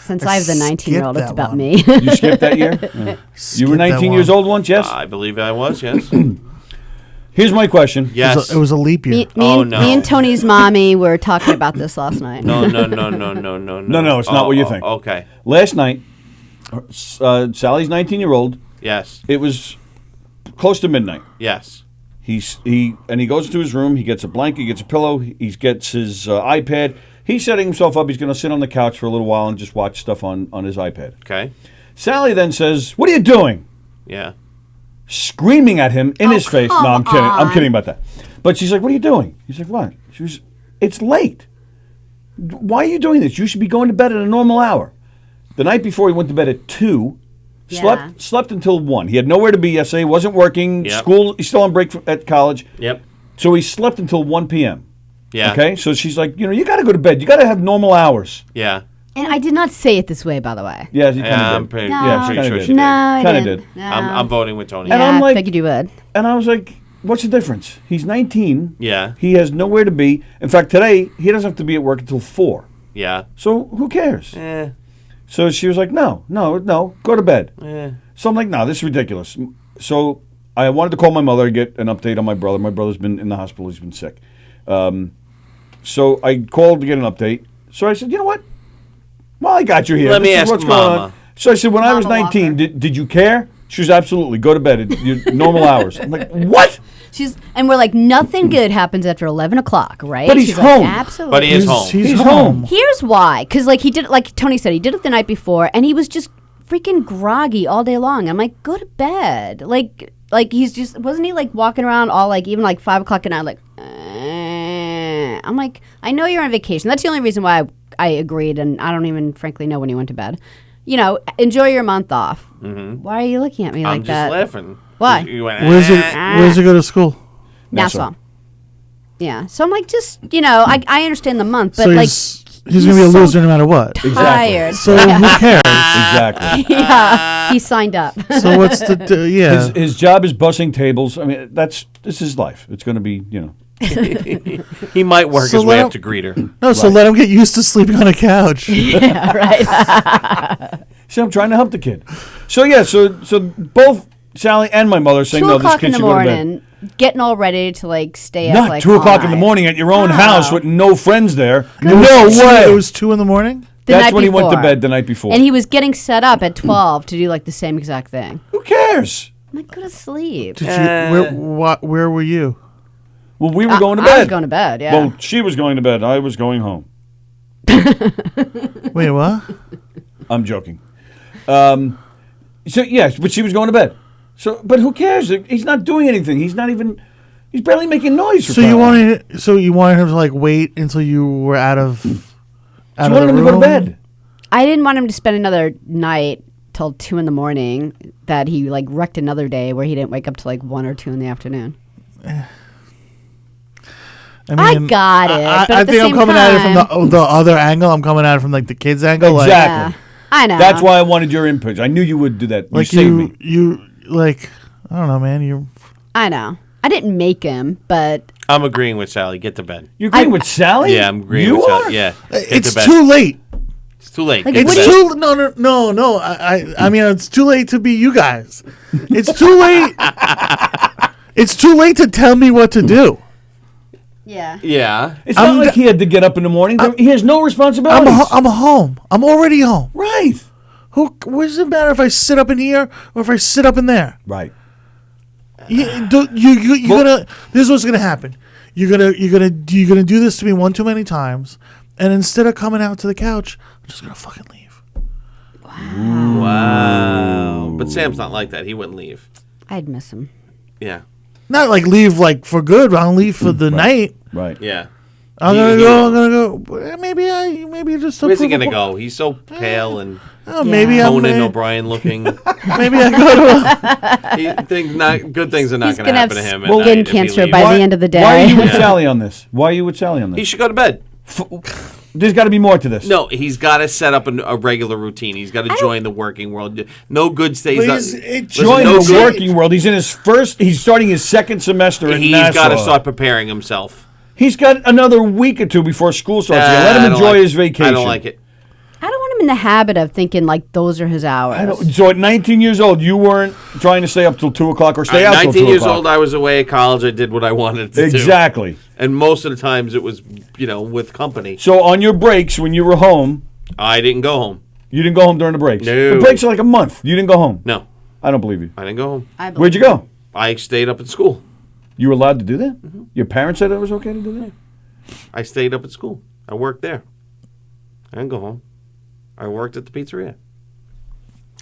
Since I have the 19-year-old, it's that about one. me. You skipped that year. Yeah. You were Skip that 19 years one. old once, yes. I believe I was, yes. Here's my question. Yes. It was a leap year. Oh, no. Me and Tony's mommy were talking about this last night. No. No, it's not what you think. Okay. Last night, Sally's 19-year-old. Yes. It was close to midnight. Yes. He goes to his room. He gets a blanket, he gets a pillow, he gets his iPad. He's setting himself up. He's going to sit on the couch for a little while and just watch stuff on his iPad. Okay. Sally then says, "What are you doing?" Yeah. Screaming at him in his face. No, I'm kidding. I'm on. kidding about that. But she's like, "What are you doing?" He's like, "What?" She was, "It's late. Why are you doing this? You should be going to bed at a normal hour." The night before, he went to bed at 2. Yeah. Slept until 1. He had nowhere to be yesterday. Wasn't working. Yep. School. He's still on break at college. Yep. So he slept until 1 p.m. Yeah. Okay. So she's like, you got to go to bed. You got to have normal hours. Yeah. And I did not say it this way, by the way. Yeah, he kind Yeah, of I'm did. pretty, No. Yeah, she pretty kinda sure did. she No, did. I Kinda didn't. did. No. I'm voting with Tony. And Yeah, I'm like- figured you would. And I was like, what's the difference? He's 19. Yeah. He has nowhere to be. In fact, today he doesn't have to be at work until 4. Yeah. So who cares? Eh. So she was like, no, go to bed. Eh. So I'm like, no, this is ridiculous. So I wanted to call my mother, get an update on my brother. My brother's been in the hospital. He's been sick. So I called to get an update. So I said, you know what? Well, I got you here. Let me This is ask what's going Mama. on. So I said, when I was Mama 19, Walker. did you care? She was absolutely. Go to bed at your normal hours. I'm like, what? And we're like, nothing good happens after 11 o'clock, right? But he's She's home. Like, absolutely. But he is home. He's home. home. Here's why. Because, like, he did, like Tony said, he did it the night before, and he was just freaking groggy all day long. I'm like, go to bed. Like he's just, wasn't he, like, walking around all, like, even, like, 5 o'clock at night, like, I'm like, I know you're on vacation. That's the only reason why I agreed, and I don't even, frankly, know when he went to bed. Enjoy your month off. Mm-hmm. Why are you looking at me like I'm that? just laughing. Why? You went, Where's he go to school? Nassau. Yeah. So I'm like, just, I understand the month, but, So like, he's gonna be a so loser no matter what. tired. So who cares? Exactly. Yeah. He signed up. So what's the yeah? His job is bussing tables. I mean, this is his life. It's going to be, He might work So his way let up to greeter. No, so let him get used to sleeping on a couch. Yeah, right. See, I'm trying to help the kid. So yeah, so both Sally and my mother are saying, 2 no, this o'clock kid in the should go to bed. morning, getting all ready to, like, stay up, Not like, 2 all o'clock in the night. morning at your own No. house with no friends there. It was No two- way. It was 2 in the morning. The That's night when he went to before. bed the night before. And he was getting set up at 12 to do, like, the same exact thing. Who cares? I'm like, go to sleep. Did you? Where were you? Well, we were going to I bed. was going to bed, yeah. Well, she was going to bed. I was going home. Wait, what? I'm joking. So yes, but she was going to bed. So, but who cares? He's not doing anything. He's not even. He's barely making noise. For So crying you out loud. wanted him to like wait until you were out of. She Out wanted of him the to go to room? bed. I didn't want him to spend another night till 2 in the morning that he, like, wrecked another day where he didn't wake up till, like, 1 or 2 in the afternoon. I got it, but I at the think I'm same coming at it time- from the other angle. I'm coming at it from like the kids angle. Exactly. Yeah. I know. That's why I wanted your input. I knew you would do that. You Like saved me. you like I don't know, man. You I know. I didn't make him, but I'm agreeing with Sally. Get to bed. You're agreeing with Sally? Yeah, I'm agreeing You with are? Sally. Yeah. Get It's to bed. too late. It's too late. Like, Get to what bed. do you- No. I mean, it's too late to be you guys. It's too late. It's too late to tell me what to do. Yeah. Yeah. It's not like he had to get up in the morning. He has no responsibilities. I'm home. I'm already home. Right. What does it matter if I sit up in here or if I sit up in there? Right. You're gonna. This is what's gonna happen. You're gonna do this to me one too many times, and instead of coming out to the couch, I'm just gonna fucking leave. Wow. But Sam's not like that. He wouldn't leave. I'd miss him. Yeah. Not like leave like for good. But I'll leave for the night. Right. Yeah. I'm gonna go. Maybe just. Where's he gonna go? He's so pale and Oh, maybe I'm. Conan O'Brien looking. Maybe I go to. Good things are not He's going to gonna happen have to him. at skin night if he cancer leaves. by the end of the day. Why are you with Sally on this? Why are you with Sally on He this? should go to bed. There's got to be more to this. No, he's got to set up a regular routine. He's got to join the working world. No good stays. Join no the good- working world. He's in his first. He's starting his second semester at He's Nassau. got to start preparing himself. He's got another week or two before school starts. Let him enjoy his vacation. I don't like it. I don't want him in the habit of thinking like those are his hours. So at 19 years old, you weren't trying to stay up till 2 o'clock or stay out till 2 o'clock. 19 years old, I was away at college. I did what I wanted to do. Exactly. And most of the times it was, with company. So on your breaks, when you were home, I didn't go home. you didn't go home during the breaks. No. The breaks are like a month. You didn't go home. No, I don't believe you. I didn't go home. Where'd you go? I stayed up at school. You were allowed to do that? Mm-hmm. Your parents said it was okay to do that? I stayed up at school. I worked there. I didn't go home. I worked at the pizzeria.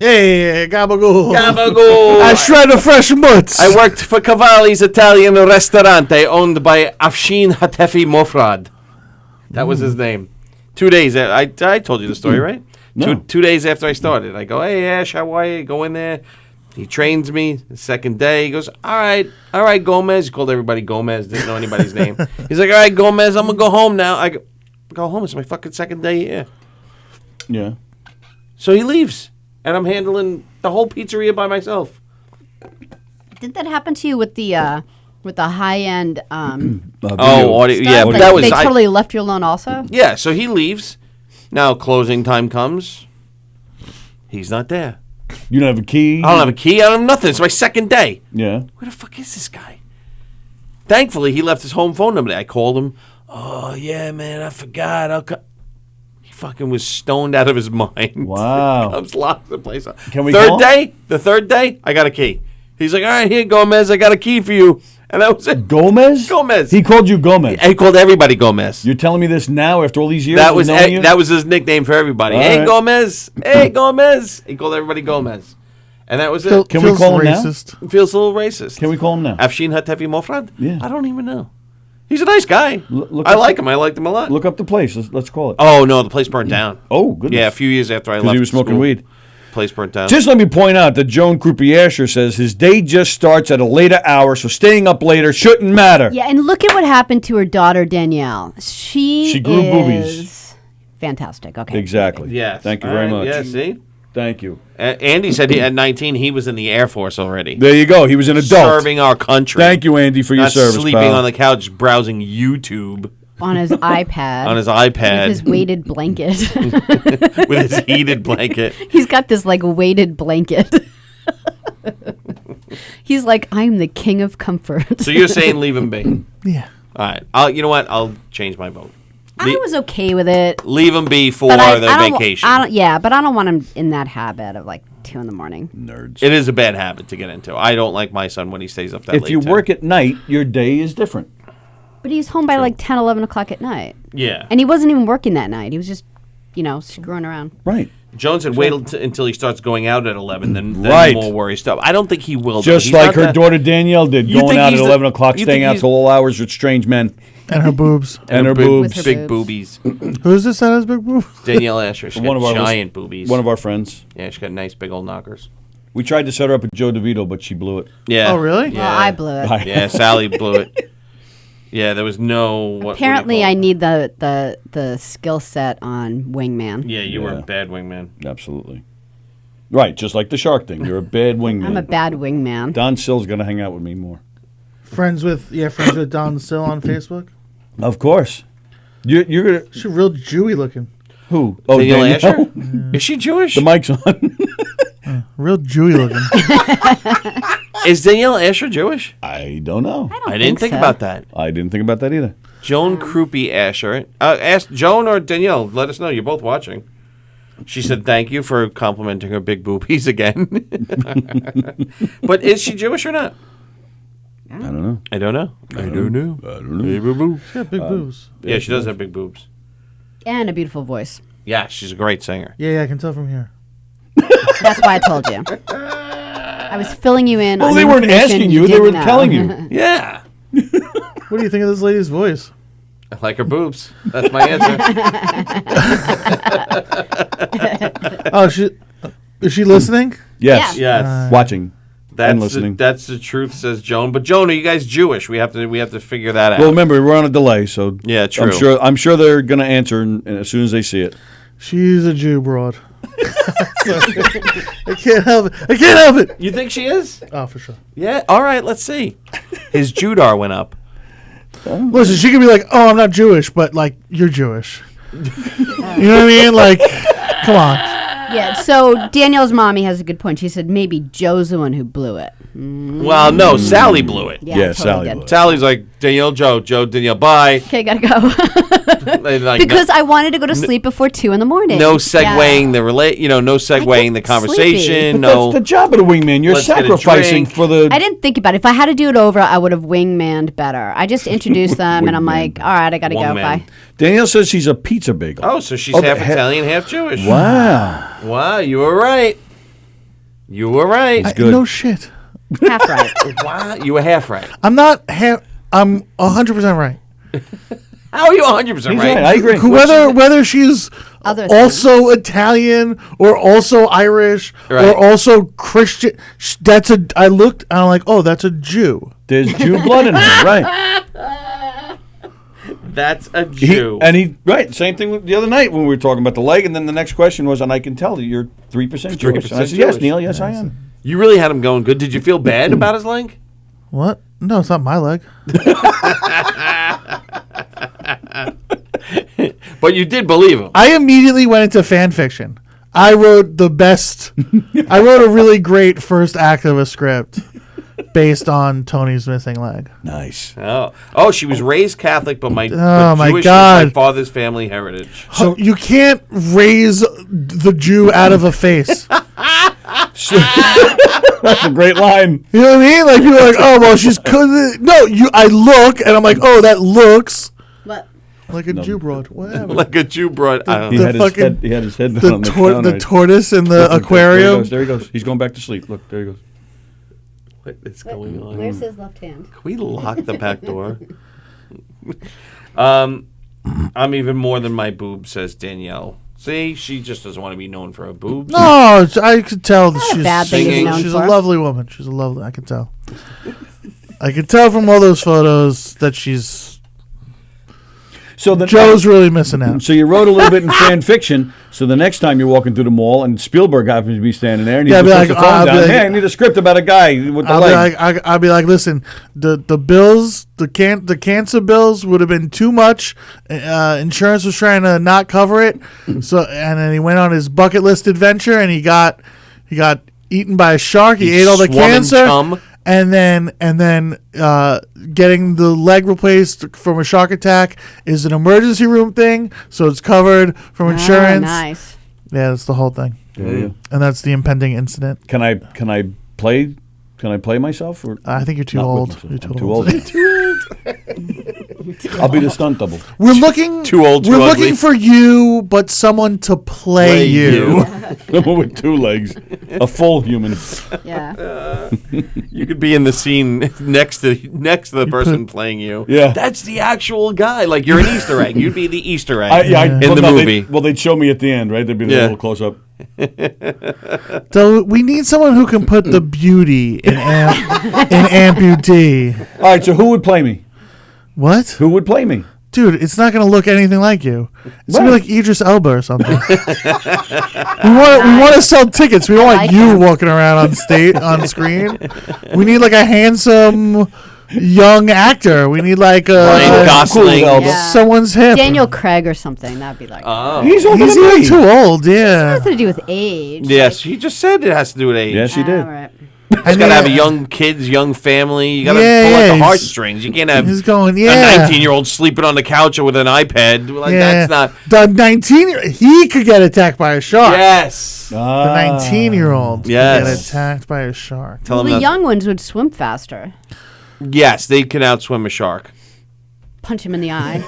Hey, gabagool. Gabagool. I shred the fresh mutts. I worked for Cavalli's Italian Ristorante, owned by Afshin Hatefi Mofrad. That was his name. 2 days. I told you the story, right? No. Two days after I started, I go, "Hey Ash, how are you?" Go in there. He trains me. The second day, he goes, all right, Gomez." He called everybody Gomez. Didn't know anybody's name. He's like, "All right, Gomez, I'm gonna go home now." I go home. It's my fucking second day here. Yeah. So he leaves, and I'm handling the whole pizzeria by myself. Did that happen to you with the high end Audio, yeah, stuff? but Like, that was they totally left you alone also? yeah. So he leaves. Now closing time comes. He's not there. You don't have a key? I don't have a key. I don't have nothing. It's my second day. Yeah. Where the fuck is this guy? Thankfully, he left his home phone number. I called him. "Oh yeah, man, I forgot. He fucking was stoned out of his mind. Wow. Comes locked the place up. Can we Third call? the third day, I got a key. He's like, "All right, here, Gomez, I got a key for you," and that was it. Gomez? Gomez. He called you Gomez. He called everybody Gomez. You're telling me this now after all these years? That of was knowing you? that was his nickname for everybody. All Hey right. Gomez, hey Gomez. He called everybody Gomez, and that was it. Can we Feels call him now? racist. It feels a little racist. Can we call him now? Afshin Hatefi Mofrad? Yeah. I don't even know. He's a nice guy. Look I up like the- him. I liked him a lot. Look up the place. Let's call it. Oh no, the place burned down. Oh, goodness. Yeah, a few years after I left. Because he was smoking school, weed. Place burnt down. Just let me point out that Joan Croupier says his day just starts at a later hour, so staying up later shouldn't matter. Yeah, and look at what happened to her daughter Danielle. She grew is boobies. fantastic. Okay. Exactly. Yes. Thank you All very right, much. Yeah, see? Thank you. Andy said at 19 he was in the Air Force already. There you go. He was an adult. Serving our country. Thank you, Andy, for your Not service, sleeping pal. on the couch browsing YouTube On his iPad. on his with iPad his weighted blanket. with his heated blanket. He's got this like weighted blanket. He's like, I'm the king of comfort. So you're saying leave him be. Yeah. All right. You know what? I'll change my vote. I was okay with it. Leave him be for But the I don't, vacation. but I don't want him in that habit of like 2 in the morning. Nerds. It is a bad habit to get into. I don't like my son when he stays up that late. If you too. work at night, your day is different. But he's home by like 10, 11 o'clock at night. Yeah. And he wasn't even working that night. He was just, screwing around. Right. Jones said wait until he starts going out at 11, then Right. more worry stuff. I don't think he will. though. Just He's like not her that- daughter Danielle did, You going think out at he's the- 11 o'clock, you staying think out he's- till all hours with strange men. And her boobs. And her boobs. With her Big boobies. Who's this that has big boobs? Danielle Asher. She's One got of our giant boobies. One of our friends. Yeah, she's got nice big old knockers. We tried to set her up with Joe DeVito, but she blew it. Yeah. Oh, really? Yeah. Well, I blew it. Yeah, Sally blew it. Yeah, there was no. Apparently, I need the skill set on wingman. Yeah, you were Yeah. a bad wingman. Absolutely. Right, just like the shark thing. You're a bad wingman. I'm a bad wingman. Don Sill's going to hang out with me more. Friends with Don still on Facebook. Of course. You're gonna She's real Jewy looking. who? Oh, Danielle Danielle? Asher? Is she Jewish? The mic's on. Real Jewy looking. Is Danielle Asher Jewish? I don't know. I didn't think so. about that. I didn't think about that either. Joan Krupe Asher. Ask Joan or Danielle. Let us know. You're both watching. She said thank you for complimenting her big boobies again. But is she Jewish or not? I don't know. I don't know. I don't know. Hey, boo-boo. She got big boobs. Yeah, she does have big boobs. And a beautiful voice. Yeah, she's a great singer. Yeah, I can tell from here. That's why I told you. I was filling you in. Well, on they weren't information asking you; they were didn't know. telling you. Yeah. What do you think of this lady's voice? I like her boobs. That's my answer. Oh, is she listening? Yes. Yes. Watching and That's listening. that's the truth, says Joan. But Joan, are you guys Jewish? We have to figure that out. Well, remember we're on a delay, so Yeah, true. I'm sure they're going to answer and as soon as they see it. She's a Jew broad. Sorry. I can't help it. I can't help it. You think she is? Oh, for sure. Yeah. All right. Let's see. His Judar went up. Listen, she could be like, "Oh, I'm not Jewish," but like, you're Jewish. You know what I mean? Like, come on. Yeah, so Danielle's mommy has a good point. She said maybe Joe's the one who blew it. Well, no, Sally blew it. Yeah, Yeah, totally Sally did. blew it. Sally's like Danielle, Joe, Danielle, bye. Okay, gotta go. Like, Because I wanted to go to sleep before 2 in the morning. no segueing Yeah. no segueing the get conversation. sleepy. No. That's the job of the wingman. You're Let's get a sacrificing drink. for the. I didn't think about it. If I had to do it over, I would have wingmanned better. I just introduced them, and I'm like, all right, I gotta go. Wingman. Bye. Danielle says she's a pizza bagel. Oh, so she's Oh, half the he- Italian, half Jewish. Wow. Wow, you were right. You were right. good. No shit. Half right. Wow, you were half right. I'm not half. I'm 100% right. How are you 100% He's right? right. I agree. Whether she's Other also Italian or also Irish Right. or also Christian, I looked and I'm like, oh, that's a Jew. There's Jew blood in her, right? That's a Jew. Right. Same thing with the other night when we were talking about the leg, and then the next question was, and I can tell that you're 3% Jewish. And I said, yes, Jewish. Neil, yes, I am. You really had him going good. Did you feel bad about his leg? What? No, it's not my leg. But you did believe him. I immediately went into fan fiction. I wrote the best. I wrote a really great first act of a script based on Tony's missing leg. Nice. Oh, she was raised Catholic, but my my Jewish God. is my father's family heritage. So you can't raise the Jew out of a face. That's a great line. You know what I mean? Like people are like, oh well, she's no. I look and I'm like, oh, that looks What? like a Jew broad. Whatever. Like a Jew brought. I don't He know. had, fucking- he had his head the down on the counter. the tortoise in the Look, aquarium. There he goes. He's going back to sleep. Look, there he goes. What is going on? Where's his left hand? Can we lock the back door? I'm even more than my boobs, says Danielle. See, she just doesn't want to be known for her boobs. No, I could tell that a bad thing to be singing. known she's for. a lovely woman. She's a lovely. I can tell. I can tell from all those photos that she's. So Joe's really missing out. So you wrote a little bit in fan fiction. So the next time you're walking through the mall and Spielberg happens to be standing there and he Yeah, I'd be puts like, the phone I'll be down. like- Hey, I need a script about a guy with the I'll be leg. like, I'll be like, listen, the bills, the cancer bills would have been too much. Insurance was trying to not cover it. So and then he went on his bucket list adventure and he got eaten by a shark. He ate all the swum in cancer. chum. And then getting the leg replaced from a shark attack is an emergency room thing, so it's covered from insurance. Ah, nice. Yeah, that's the whole thing. Yeah. And that's the impending incident. Can I play myself? Or I think you're too not with old. myself? You're I'm too old. I'll be the stunt double. We're looking Too old, too We're ugly. looking for you, but someone to play you. Someone with 2 legs, a full human. Yeah. You could be in the scene next to the person playing you. Yeah. That's the actual guy. Like you're an Easter egg. You'd be the Easter egg in well, the no, movie. They'd show me at the end, right? There'd be a Yeah. little close up. So we need someone who can put the beauty in amputee. All right, so who would play me? What? Who would play me? Dude, it's not going to look anything like you. It's going to be like Idris Elba or something. we want to sell tickets. We don't want like you him. walking around on screen. We need like a handsome young actor. We need like Ryan Gosling. Yeah. someone's hip. Daniel Craig or something. That'd be like. Oh. He's older He's than even me. too old. Yeah. Nothing to do with age. Yes, he just said it has to do with age. Yes, he did. All right. You gotta have a young kids, young family. You gotta Yeah, pull out the he's- heartstrings. You can't have He's going. a Yeah. 19-year-old sleeping on the couch with an iPad. Like Yeah. that's not. The 19. He could get attacked by a shark. Yes. The 19-year-old Yes. could get attacked by a shark. Tell Well, him the that. young ones would swim faster. Yes, they can outswim a shark. Punch him in the eye.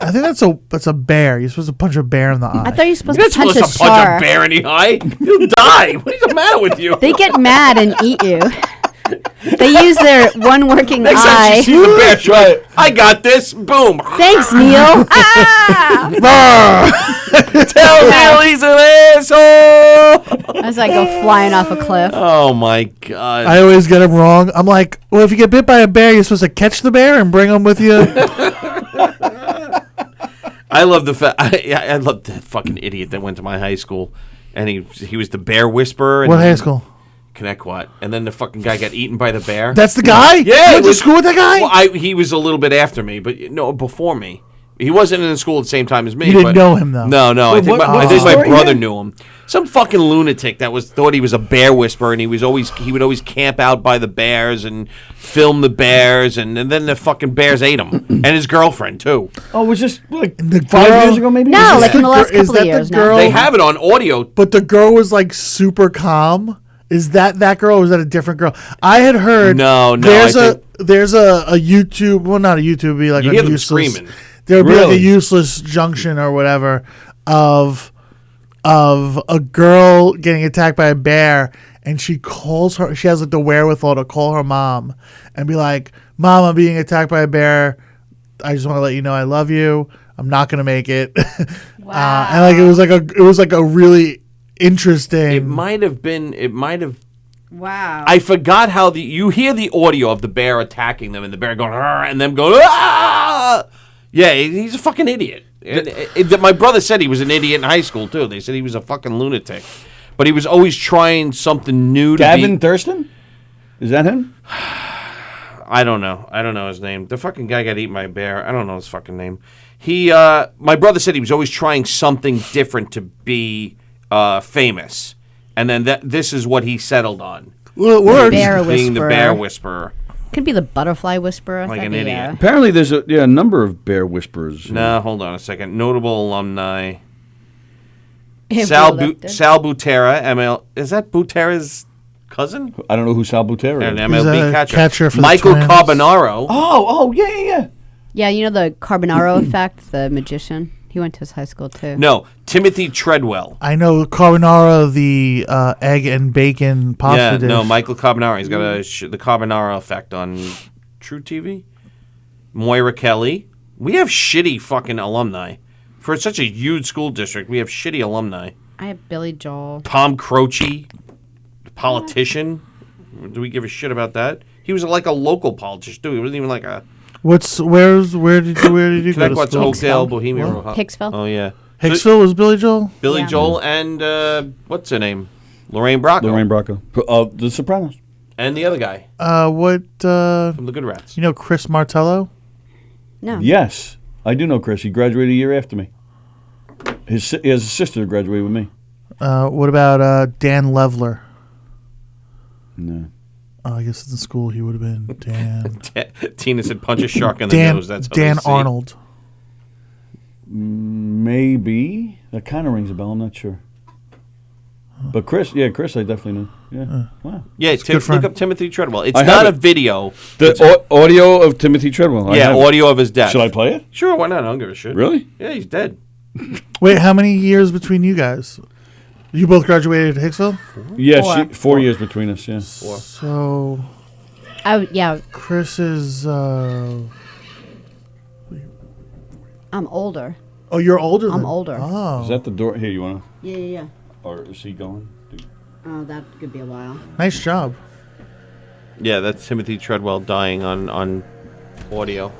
I think that's a bear. You're supposed to punch a bear in the eye. I thought you were supposed You're to not punch supposed a to punch a shark. bear in the eye. You'll die. What is the matter with you? They get mad and eat you. They use their one working Next time eye. she sees the bear, she'll be like, I got this. Boom. Thanks, Neil. Ah! Tell Neil he's an asshole. As I go flying off a cliff. Oh my god. I always get him wrong. I'm like, well, if you get bit by a bear, you're supposed to catch the bear and bring him with you. I love the I love the fucking idiot that went to my high school, and he was the bear whisperer. And What high school? Connecticut, and then the fucking guy got eaten by the bear. That's the guy? Yeah, You it went to was- school with that guy? Well, he was a little bit after me, but no, before me. He wasn't in the school at the same time as me. You didn't but- know him, though? No. I think what's my the story brother again? knew him. Some fucking lunatic that thought he was a bear whisperer, and he would always camp out by the bears and film the bears, and then the fucking bears ate him and his girlfriend too. Oh, was this like The 5 girl- years ago, maybe? No, Is like that in the last gir- is couple that of the years now. girl- They have it on audio. But the girl was like super calm. Is that girl or was that a different girl? I had heard No, there's I a there's a YouTube, well, not a YouTube, it'd be like You a hear them useless, screaming. there would be like a Really? useless junction or whatever of a girl getting attacked by a bear, and she has like the wherewithal to call her mom and be like, Mom, I'm being attacked by a bear. I just want to let you know I love you. I'm not gonna make it. Wow. And like it was like a really interesting. It might have. Wow. I forgot how you hear the audio of the bear attacking them and the bear going "Arr," and them going ah. Yeah, he's a fucking idiot. My brother said he was an idiot in high school too. They said he was a fucking lunatic, but he was always trying something new. Gavin Thurston? Is that him? I don't know his name. The fucking guy got eaten by a bear. I don't know his fucking name. My brother said he was always trying something different to be famous, and then this is what he settled on. Well, it works. Bear Being the whisperer. bear whisperer. Could be the butterfly whisperer. Like That'd an be, idiot. Apparently, there's a number of bear whisperers. No, hold on a second. Notable alumni. If Sal we looked at- Butera, ML. Is that Butera's cousin? I don't know who Sal Butera An is. MLB a catcher. catcher for the Michael Twins. Carbonaro. Oh, yeah. Yeah, you know the Carbonaro effect, the magician? He went to his high school too. No, Timothy Treadwell. I know carbonara, the egg and bacon pasta Yeah, dish. no, Michael Carbonaro. He's got the Carbonaro effect on True TV. Moira Kelly. We have shitty fucking alumni. For such a huge school district, we have shitty alumni. I have Billy Joel. Tom Croce, politician. Do we give a shit about that? He was like a local politician too. He wasn't even like a Where did you go to Connecticut, school? Oakdale, Bohemia. Hicksville. Oh yeah, Hicksville was Billy Joel? Billy Yeah. Joel and what's her name? Lorraine Bracco. Lorraine Bracco. The Sopranos. And the other guy What from The Good Rats. you know Chris Martello? No. Yes, I do know Chris. He graduated a year after me. He has a sister who graduated with me. What about Dan Levler? No. Oh, I guess in school he would have been Dan. Tina said, "Punch a shark in the Dan nose." That's how Dan they see. Arnold. Maybe. That kind of rings a bell. I'm not sure. But Chris, I definitely know. Yeah. Wow. Yeah, good friend. look up Timothy Treadwell. It's I not a have it. video. The audio of Timothy Treadwell. I Yeah, have it. audio of his death. Should I play it? Sure, why not? I don't give a shit. Really? Yeah, he's dead. Wait, how many years between you guys? You both graduated at Hicksville? Yeah, 4 years between us. Yeah. So Oh, yeah. Chris is. I'm older. Oh, you're older. I'm than- older. Oh, Is that the door? Here, you want Yeah, yeah, yeah. to? Or is he going? Oh, that could be a while. nice job. Yeah, that's Timothy Treadwell dying on audio.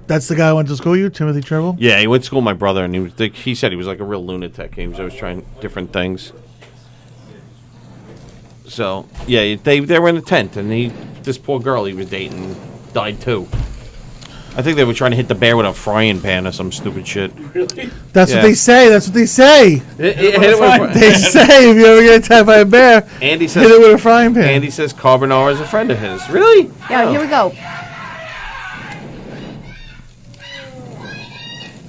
That's the guy who went to school with you, Timothy Treble? Yeah, he went to school with my brother, and he said he was like a real lunatic. He was always trying different things. So yeah, they were in a tent, and this poor girl he was dating died too. I think they were trying to hit the bear with a frying pan or some stupid shit. Really? That's Yeah. what they say. That's what they say. Hit it with a They say if you ever get attacked by a bear, Andy hit it says with a frying pan. Andy says carbonara is a friend of his. Really? Yeah, here we go.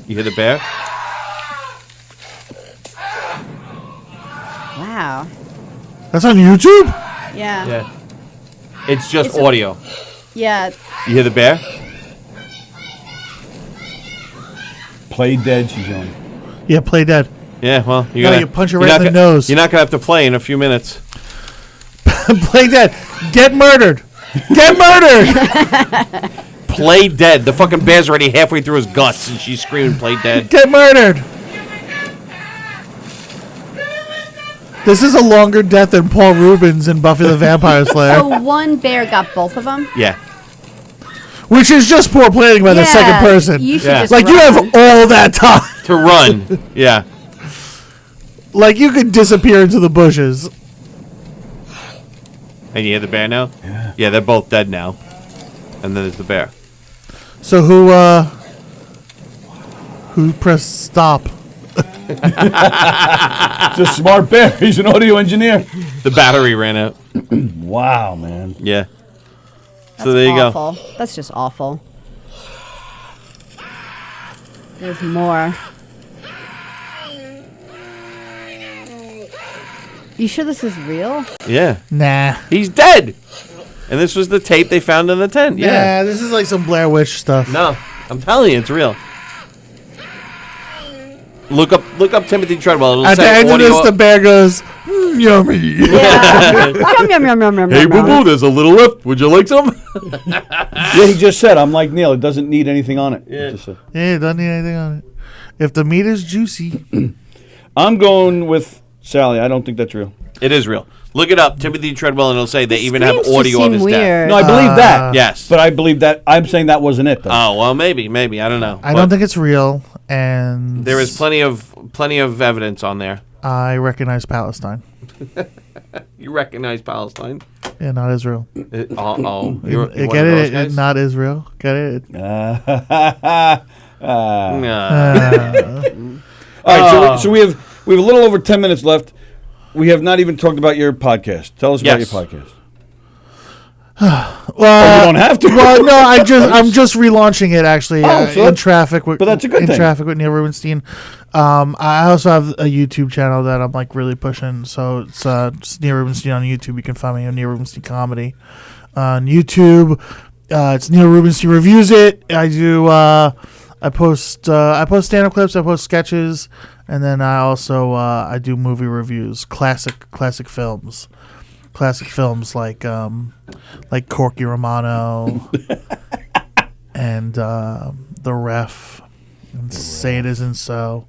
You hear the bear? Wow. That's on YouTube? Yeah. Yeah. It's just It's a- audio. Yeah. You hear the bear? Play dead, she's yelling. Yeah, play dead. Yeah. Well, you No, gotta you punch it you're right not in the gonna- nose. You're not gonna have to play in a few minutes. Play dead. Get murdered. Get murdered. Play dead. The fucking bear's already halfway through his guts, and she's screaming, "Play dead." Get murdered. This is a longer death than Paul Rubens in Buffy the Vampire Slayer, So one bear got both of them. Yeah. which is just poor planning by the second person. You should Yeah. just Like, you have run. all that time. To run. Yeah. Like, you could disappear into the bushes. And you hear the bear now? Yeah, they're both dead now. And then there's the bear. So who pressed stop? It's a smart bear. He's an audio engineer. The battery ran out. Wow, man. Yeah. That's So there you go. awful. That's just awful. There's more. You sure this is real? Yeah. Nah. He's dead. And this was the tape they found in the tent. Yeah. Yeah, this is like some Blair Witch stuff. No, I'm telling you, it's real. Look up Timothy Treadwell. It'll At the say end of audio. this, the bear goes, yummy. Yeah. Yum, yum, yum, yum, yum, Hey, yum, boo yum. boo, there's a little left. Would you like some? Yeah, he just said, I'm like Neil. It doesn't need anything on it. Yeah. Just a- Yeah, it doesn't need anything on it. If the meat is juicy. I'm going with Sally. I don't think that's real. It is real. Look it up, Timothy Treadwell, and it'll say they even have Screams just audio of seem his death. weird. No, I believe that. Yes. But I believe that. I'm saying that wasn't it, though. Oh well, maybe. I don't know. I But don't think it's real, and there is plenty of evidence on there. I recognize Palestine. You recognize Palestine? Yeah, not Israel. You Get one of those it? guys? Not Israel. Get it? Nah. All right, so we have a little over 10 minutes left. We have not even talked about your podcast. Tell us about your Yes. podcast. Well, you don't have to. Well, no, I'm just relaunching it actually. So in traffic with, but that's a good in thing. traffic with Neil Rubenstein. I also have a YouTube channel that I'm like really pushing. So it's just Neil Rubenstein on YouTube. You can find me on Neil Rubenstein Comedy on YouTube. It's Neil Rubenstein Reviews It. I do. I post stand-up clips. I post sketches, and then I also I do movie reviews, classic films. Classic films like Corky Romano and The Ref and Say It Isn't So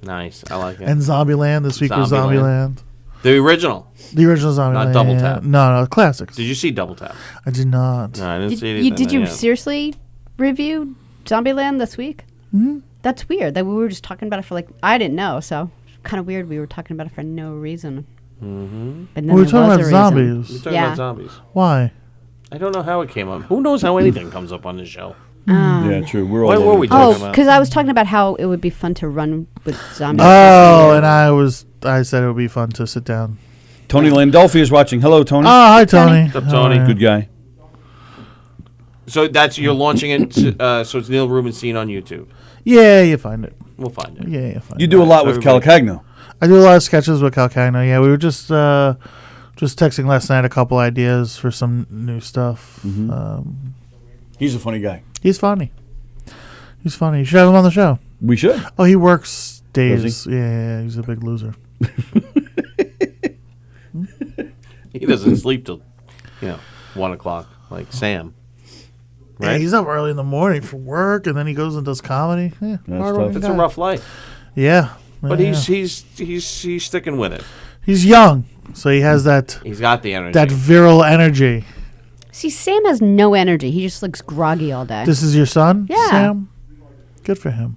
Nice. I like it. and Zombieland. This week was Zombieland. Zombieland. The original. The original Zombieland. Not Double Tap. No, classics. Did you see Double Tap? I did not. No, I didn't see Did anything. you, did you yet. seriously review Zombieland this week? Mm-hmm. That's weird. That we were just talking about it for I didn't know. So kind of weird. We were talking about it for no reason. Mm-hmm. But then We're there talking was about a reason. zombies. We're talking Yeah. about zombies. Why? I don't know how it came up. Who knows how anything comes up on this show? Yeah, true. We're all What were over we the place. talking Oh, about? because I was talking about how it would be fun to run with zombies. Oh, and I said it would be fun to sit down. Tony Landolfi is watching. Hello, Tony. Oh, hi, Tony. What's up, Tony? How are Good you? guy. So you're launching it. So it's Neil Rubenstein on YouTube. Yeah, you find it. We'll find it. Yeah, you find You it. do a lot So with everybody- Calcagno. I do a lot of sketches with Calcagno. Yeah, we were just texting last night a couple ideas for some new stuff. He's a funny guy. He's funny. He's funny. You should have him on the show. We should. Oh, he works days. Does Yeah, he's a big loser. He doesn't sleep till 1 o'clock like Sam. Yeah, Right? he's up early in the morning for work, and then he goes and does comedy. Yeah, That's hard-working tough. It's guy. a rough life, Yeah, but yeah. he's sticking with it. he's young, so he has that He's got the energy. virile energy. See, Sam has no energy. He just looks groggy all day. This is your son, Yeah. Sam? Good for him.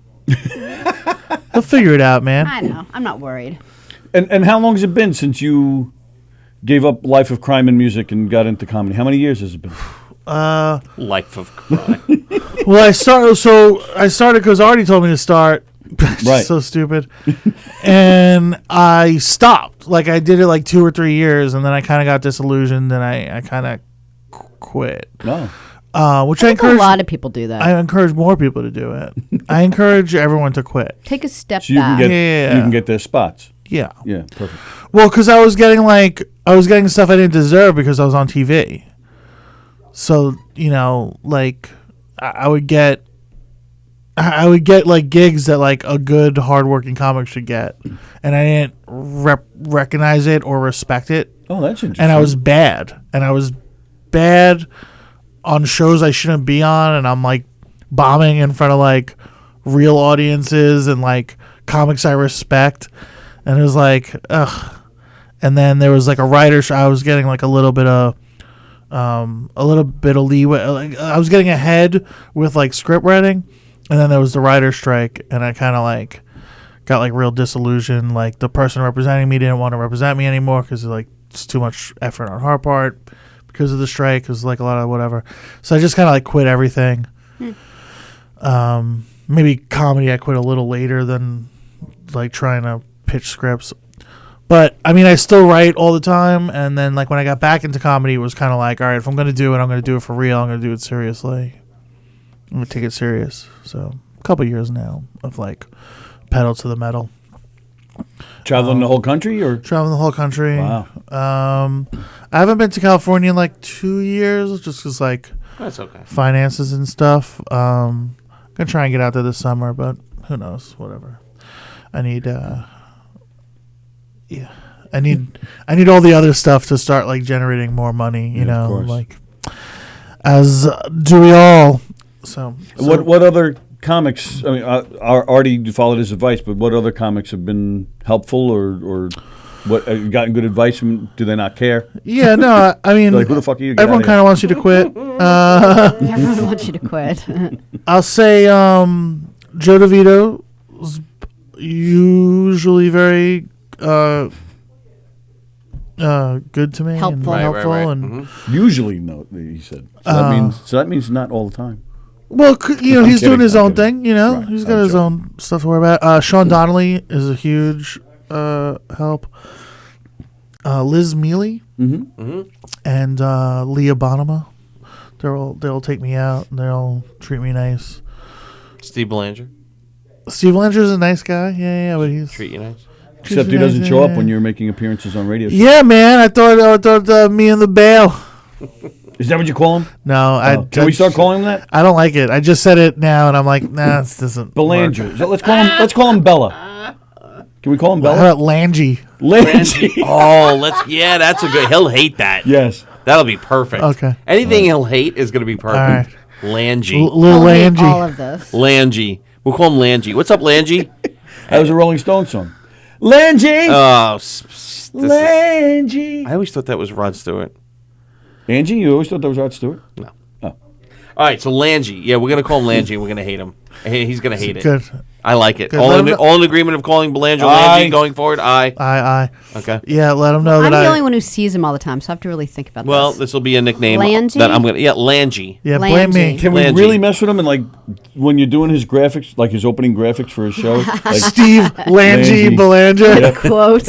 He'll figure it out, man. I know. I'm not worried. And how long has it been since you gave up life of crime and music and got into comedy? How many years has it been? Life of crime. Well, I started because Artie told me to start. Right. So stupid. And I stopped. Like, I did it like 2 or 3 years, and then I kind of got disillusioned, and I kind of quit. No. Which I I think a encourage. lot of people do that. I encourage more people to do it. I encourage everyone to quit. Take a step So you can back. get you can get their spots. Yeah. Yeah, perfect. Well, because I was getting stuff I didn't deserve because I was on TV. So, like, I would get like gigs that like a good hardworking comic should get, and I didn't recognize it or respect it, Oh, that's interesting. and I was bad on shows I shouldn't be on, and I'm like bombing in front of like real audiences and like comics I respect, and it was like ugh. And then there was like a writer I was getting like a little bit of leeway. Like, I was getting ahead with like script writing, and then there was the writer strike, and I kind of like got like real disillusioned. Like, the person representing me didn't want to represent me anymore because like it's too much effort on her part because of the strike. Because like a lot of whatever. So I just kind of like quit everything. Maybe comedy I quit a little later than like trying to pitch scripts. But, I mean, I still write all the time, and then, like, when I got back into comedy, it was kind of like, all right, if I'm going to do it, I'm going to do it for real. I'm going to do it seriously. I'm going to take it serious. So, a couple years now of, like, pedal to the metal. Traveling the whole country, or Traveling the whole country. wow? I haven't been to California in, like, 2 years, just because, like, That's okay. finances and stuff. I'm going to try and get out there this summer, but who knows, whatever. I need I need all the other stuff to start like generating more money, you Yeah, of know, course. like as do we all. So What other comics? I mean, Artie followed his advice, but what other comics have been helpful, or what have you gotten good advice from? Do they not care? yeah, no, I mean, Like, who the fuck are you? Get everyone outta kind of wants you to quit. Everyone wants you to quit. I'll say Joe DeVito is usually very good to me Helpful. and Right, helpful right. and here? Usually, no. He said. So that means not all the time. well, he's kidding, doing his I'm own kidding. thing, you know. Right, He's I'm got his joking. own stuff to worry about. Sean Donnelly is a huge help. Liz Mealy and Leah Bonema, they'll take me out and they'll treat me nice. Steve Belanger, Steve Langer's a nice guy, yeah, but he's treat you nice. Except he doesn't show up when you're making appearances on radio. yeah, man. I thought me and the Bale. Is that what you call him? No, Can we start calling him that? I don't like it. I just said it now, and I'm like, nah, this doesn't. Belanger. work. So let's call him Bella. Can we call him How Bella? about Langy? Langy. Oh, that's a good. He'll hate that. Yes. That'll be perfect. Okay. Anything he'll hate is going to be perfect. Langy. Little I'll hate Langy. all of this. Langy. We'll call him Langy. What's up, Langy? That was a Rolling Stone song. Langy. Oh, Langy. I always thought that was Rod Stewart. Angie, you always thought that was Rod Stewart? No. Oh. All right, so Langy. Yeah, we're going to call him Langy, and we're going to hate him. He's going to hate it. Good. I like it. Good. All Let in, him know- all in agreement of calling Belanger Aye. Langy going forward? Aye. I. Okay. Yeah, let him know I'm that the I. only one who sees him all the time, so I have to really think about Well, this. this will be a nickname Langy? that I'm going to... Yeah, Langy. Yeah, blame me. Langy. Can we Langy. really mess with him? And like when you're doing his graphics, like his opening graphics for his show, like Steve Langy Langy. Belanger. Yeah. Quote.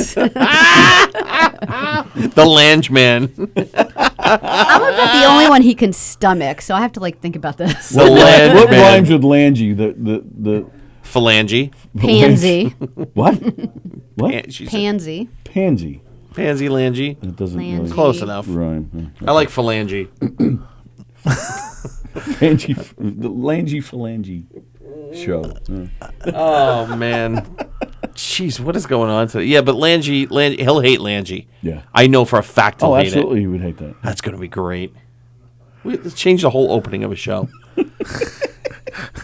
The Lange Man. I'm about the only one he can stomach, so I have to like think about this. The Lange what Man. rhymes with Langy? The Phalange. Pansy. what? What? She said Pansy. Pansy. Pansy Langy. That doesn't Langy. really Close enough. rhyme. I like Phalange. Langy, the Langy Phalange show. Oh, man. Jeez, what is going on today? Yeah, but Langy, he'll hate Langy. Yeah. I know for a fact he'll Oh, hate absolutely, you would hate that. it. That's going to be great. Let's change the whole opening of a show.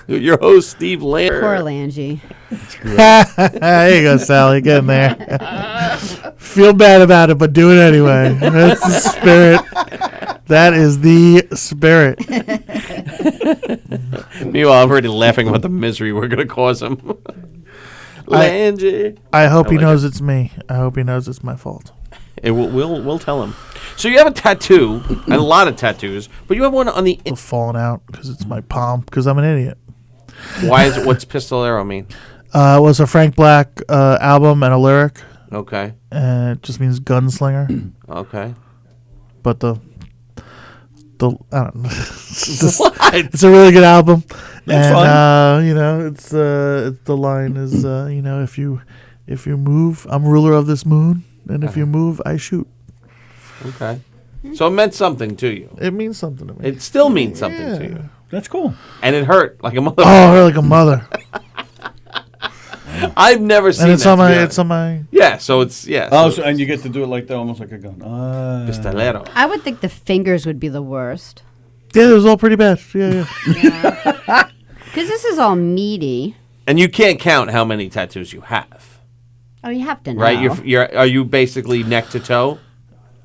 Your host, Steve Lander. Poor Langy. There you go, Sally. Get in there. Feel bad about it, but do it anyway. That's the spirit. That is the spirit. Meanwhile, I'm already laughing about the misery we're going to cause him. Langy. I hope he like knows it's me. I hope he knows it's my fault. We'll tell him. So you have a tattoo, and a lot of tattoos, but you have one on the. Falling out because it's my palm because I'm an idiot. Why is it? What's Pistolero mean? It was a Frank Black album and a lyric. Okay. And it just means gunslinger. Okay. But the I don't know. What? It's a really good album. That's and fine. it's the line is if you move, I'm ruler of this moon, and if you move, I shoot. Okay. So it meant something to you. It means something to me. It still means something to you. That's cool. And it hurt like a mother. Oh, I like a mother. I've never seen And it's that, on to be my honest. it's on my Yeah, so it's Oh, so, and you get to do it like that, almost like a gun. Pistolero. I would think the fingers would be the worst. yeah, it was all pretty bad. Yeah. Because this is all meaty. And you can't count how many tattoos you have, Oh, you have to know. right? Are you basically neck to toe?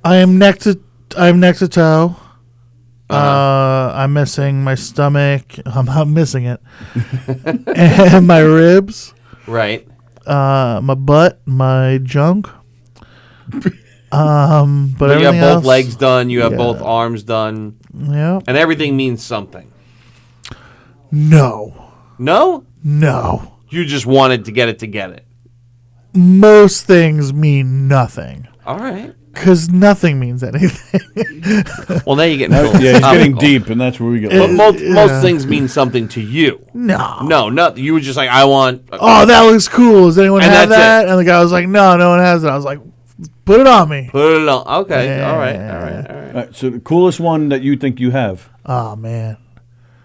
I'm neck to toe. I'm missing my stomach. I'm missing it. And my ribs. Right. My butt, my junk. But You have everything both else, legs done. You have yeah. both arms done, Yeah. and everything means something. No. No, You you just wanted to get it. Most things mean nothing. All right. Because nothing means anything. Well, now you're getting Yeah, he's getting philosophical. deep, and that's where we get. But most Yeah. things mean something to you. No. No, you were just like, I want. Oh, that looks cool. Does anyone And have that's that? And the guy was like, no one has it. I was like, put it on me. Put it on. Okay. Yeah. All right. All right, so the coolest one that you think you have, Oh, man.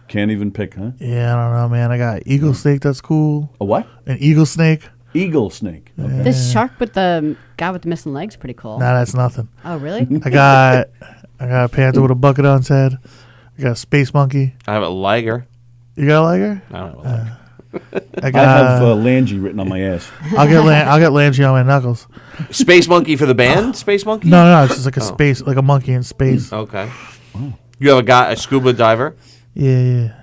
can't even pick, huh? Yeah, I don't know, man. I got eagle snake. That's cool. A what? An eagle snake. Eagle snake. Okay. The shark with the guy with the missing legs, pretty cool. Nah, that's nothing. Oh, really? I got a panther with a bucket on its head. I got a space monkey. I have a liger. You got a liger? I don't have a liger. I I got. have Langy written on my ass. I'll get Langy on my knuckles. Space Monkey for the band? Space Monkey? No, it's just like a space, like a monkey in space. Okay. You have a scuba diver? Yeah.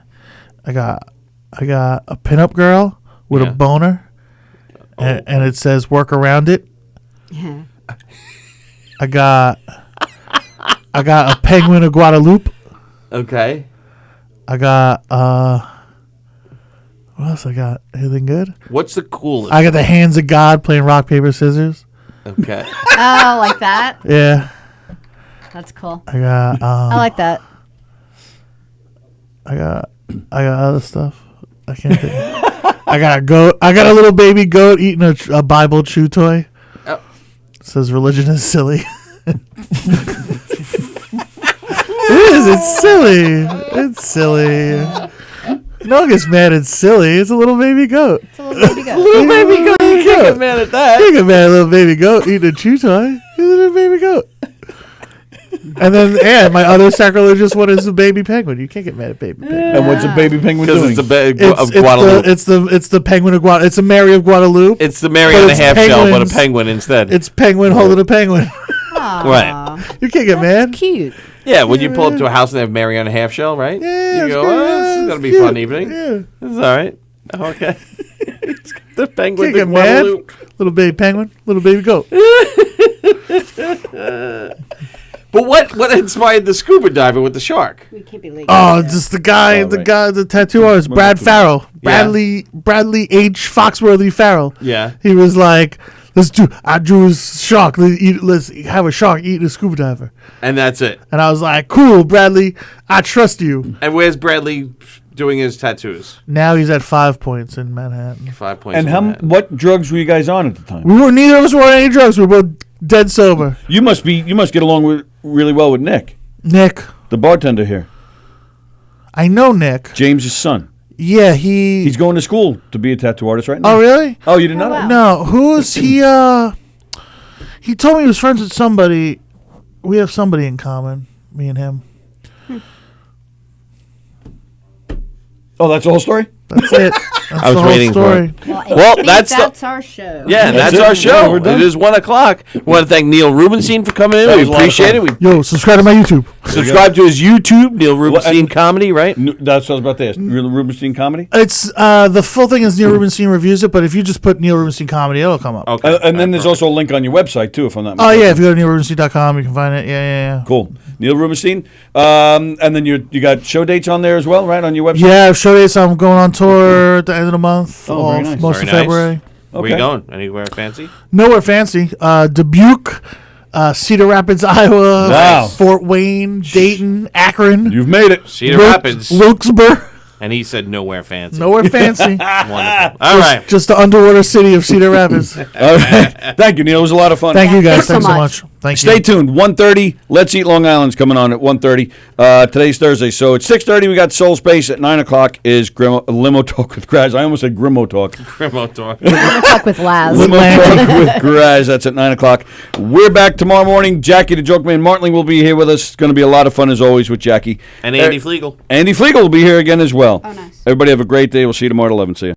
I got a pinup girl with Yeah. a boner, and it says "work around it." Yeah. I got a penguin of Guadalupe. Okay. I got what else I got? Anything good? What's the coolest? I got the hands of God playing rock paper scissors. Okay. Oh, like that? Yeah. That's cool. I got I like that. I got other stuff. I can't think. I got a goat. I got a little baby goat eating a Bible chew toy. Oh. It says religion is silly. It is. It's silly. It's silly. No one gets mad. It's silly. It's a little baby goat. It's a little baby goat. Little baby goat. You can't Get mad at that. You get mad at a little baby goat eating a chew toy. It's a little baby goat. And then, my other sacrilegious one is the baby penguin. You can't get mad at baby penguin. And what's a baby penguin Because doing? it's a bag It's, of it's Guadalupe. it's the penguin of Guadalupe. It's a Mary of Guadalupe. It's the Mary But and a it's half shell, but a penguins. penguin instead. It's penguin holding a penguin. Aw. Right. You can't get mad. That's cute. Yeah, when you pull up to a house and they have Mary on a half shell, right? Yeah, you it's go, good. oh, this is going to be a Cute. fun evening. Yeah. This is all right. Okay. It's got the penguin, Can't the get mad. Guadalupe. Little baby penguin, little baby goat. But what inspired the scuba diver with the shark? We can't be legal. Oh, just the guy, Oh, right. the tattoo artist, Brad Farrell, Yeah. Bradley H. Foxworthy Farrell. Yeah. He was like, I drew a shark. Let's have a shark eating a scuba diver. And that's it. And I was like, cool, Bradley, I trust you. And where's Bradley doing his tattoos? Now he's at 5 points in Manhattan. 5 points. And on that. what drugs were you guys on at the time? Neither of us were on any drugs. We were both dead sober. You must get along really well with Nick, Nick, the bartender here, I know Nick. James's son. Yeah, he's. He's going to school to be a tattoo artist right now. Oh, really? Oh, you didn't know Oh, that? wow. No, who is he? He told me he was friends with somebody. We have somebody in common, me and him. Oh, that's the whole story? That's it. I was the whole waiting story. for it. Well, that's our show. Yeah, That's that's it. our Yeah, show. we're done. It is 1 o'clock. We want to thank Neil Rubenstein for coming in. That We was a lot of appreciate fun. it. We Yo, subscribe to my YouTube. subscribe to his YouTube, Neil Rubenstein and- Comedy, right? That's what I was about to ask. Rubenstein Comedy? It's the full thing is Neil Rubenstein reviews it, but if you just put Neil Rubenstein comedy, it'll come up. Okay. And then there's also a link on your website, too, if I'm not Oh mistaken. yeah, if you go to neilrubenstein.com, you can find it. Yeah. Cool. Neil Rubenstein. And then you got show dates on there as well, right, on your website? Yeah, show dates. I'm going on tour at the end of the month. Oh, very nice. Most Very of nice. February. Where Okay. you going? Anywhere fancy? Nowhere fancy. Dubuque, Cedar Rapids, Iowa, Wow. Fort Wayne, Dayton, Akron, You've made it. Cedar Rapids. Wilkes-Barre. And he said nowhere fancy. Nowhere fancy. Wonderful. All right. Just the underwater city of Cedar Rapids. All right. Thank you, Neil. It was a lot of fun. Thank you guys. Thanks Thanks so so much. much. Thank Stay you. tuned. 1:30. Let's Eat Long Island's coming on at 1:30. Today's Thursday, so at 6:30 we got Soul Space. At 9 o'clock is Limo Talk with Graz. I almost said Grimo Talk. Remote talk. I'm gonna talk with Laz. Limo Talk with Graz. That's at 9 o'clock. We're back tomorrow morning. Jackie the Joke Man Martling will be here with us. It's going to be a lot of fun as always with Jackie. And Andy Flegel. Andy Flegel will be here again as well. Oh, nice. Everybody have a great day. We'll see you tomorrow at 11. See you.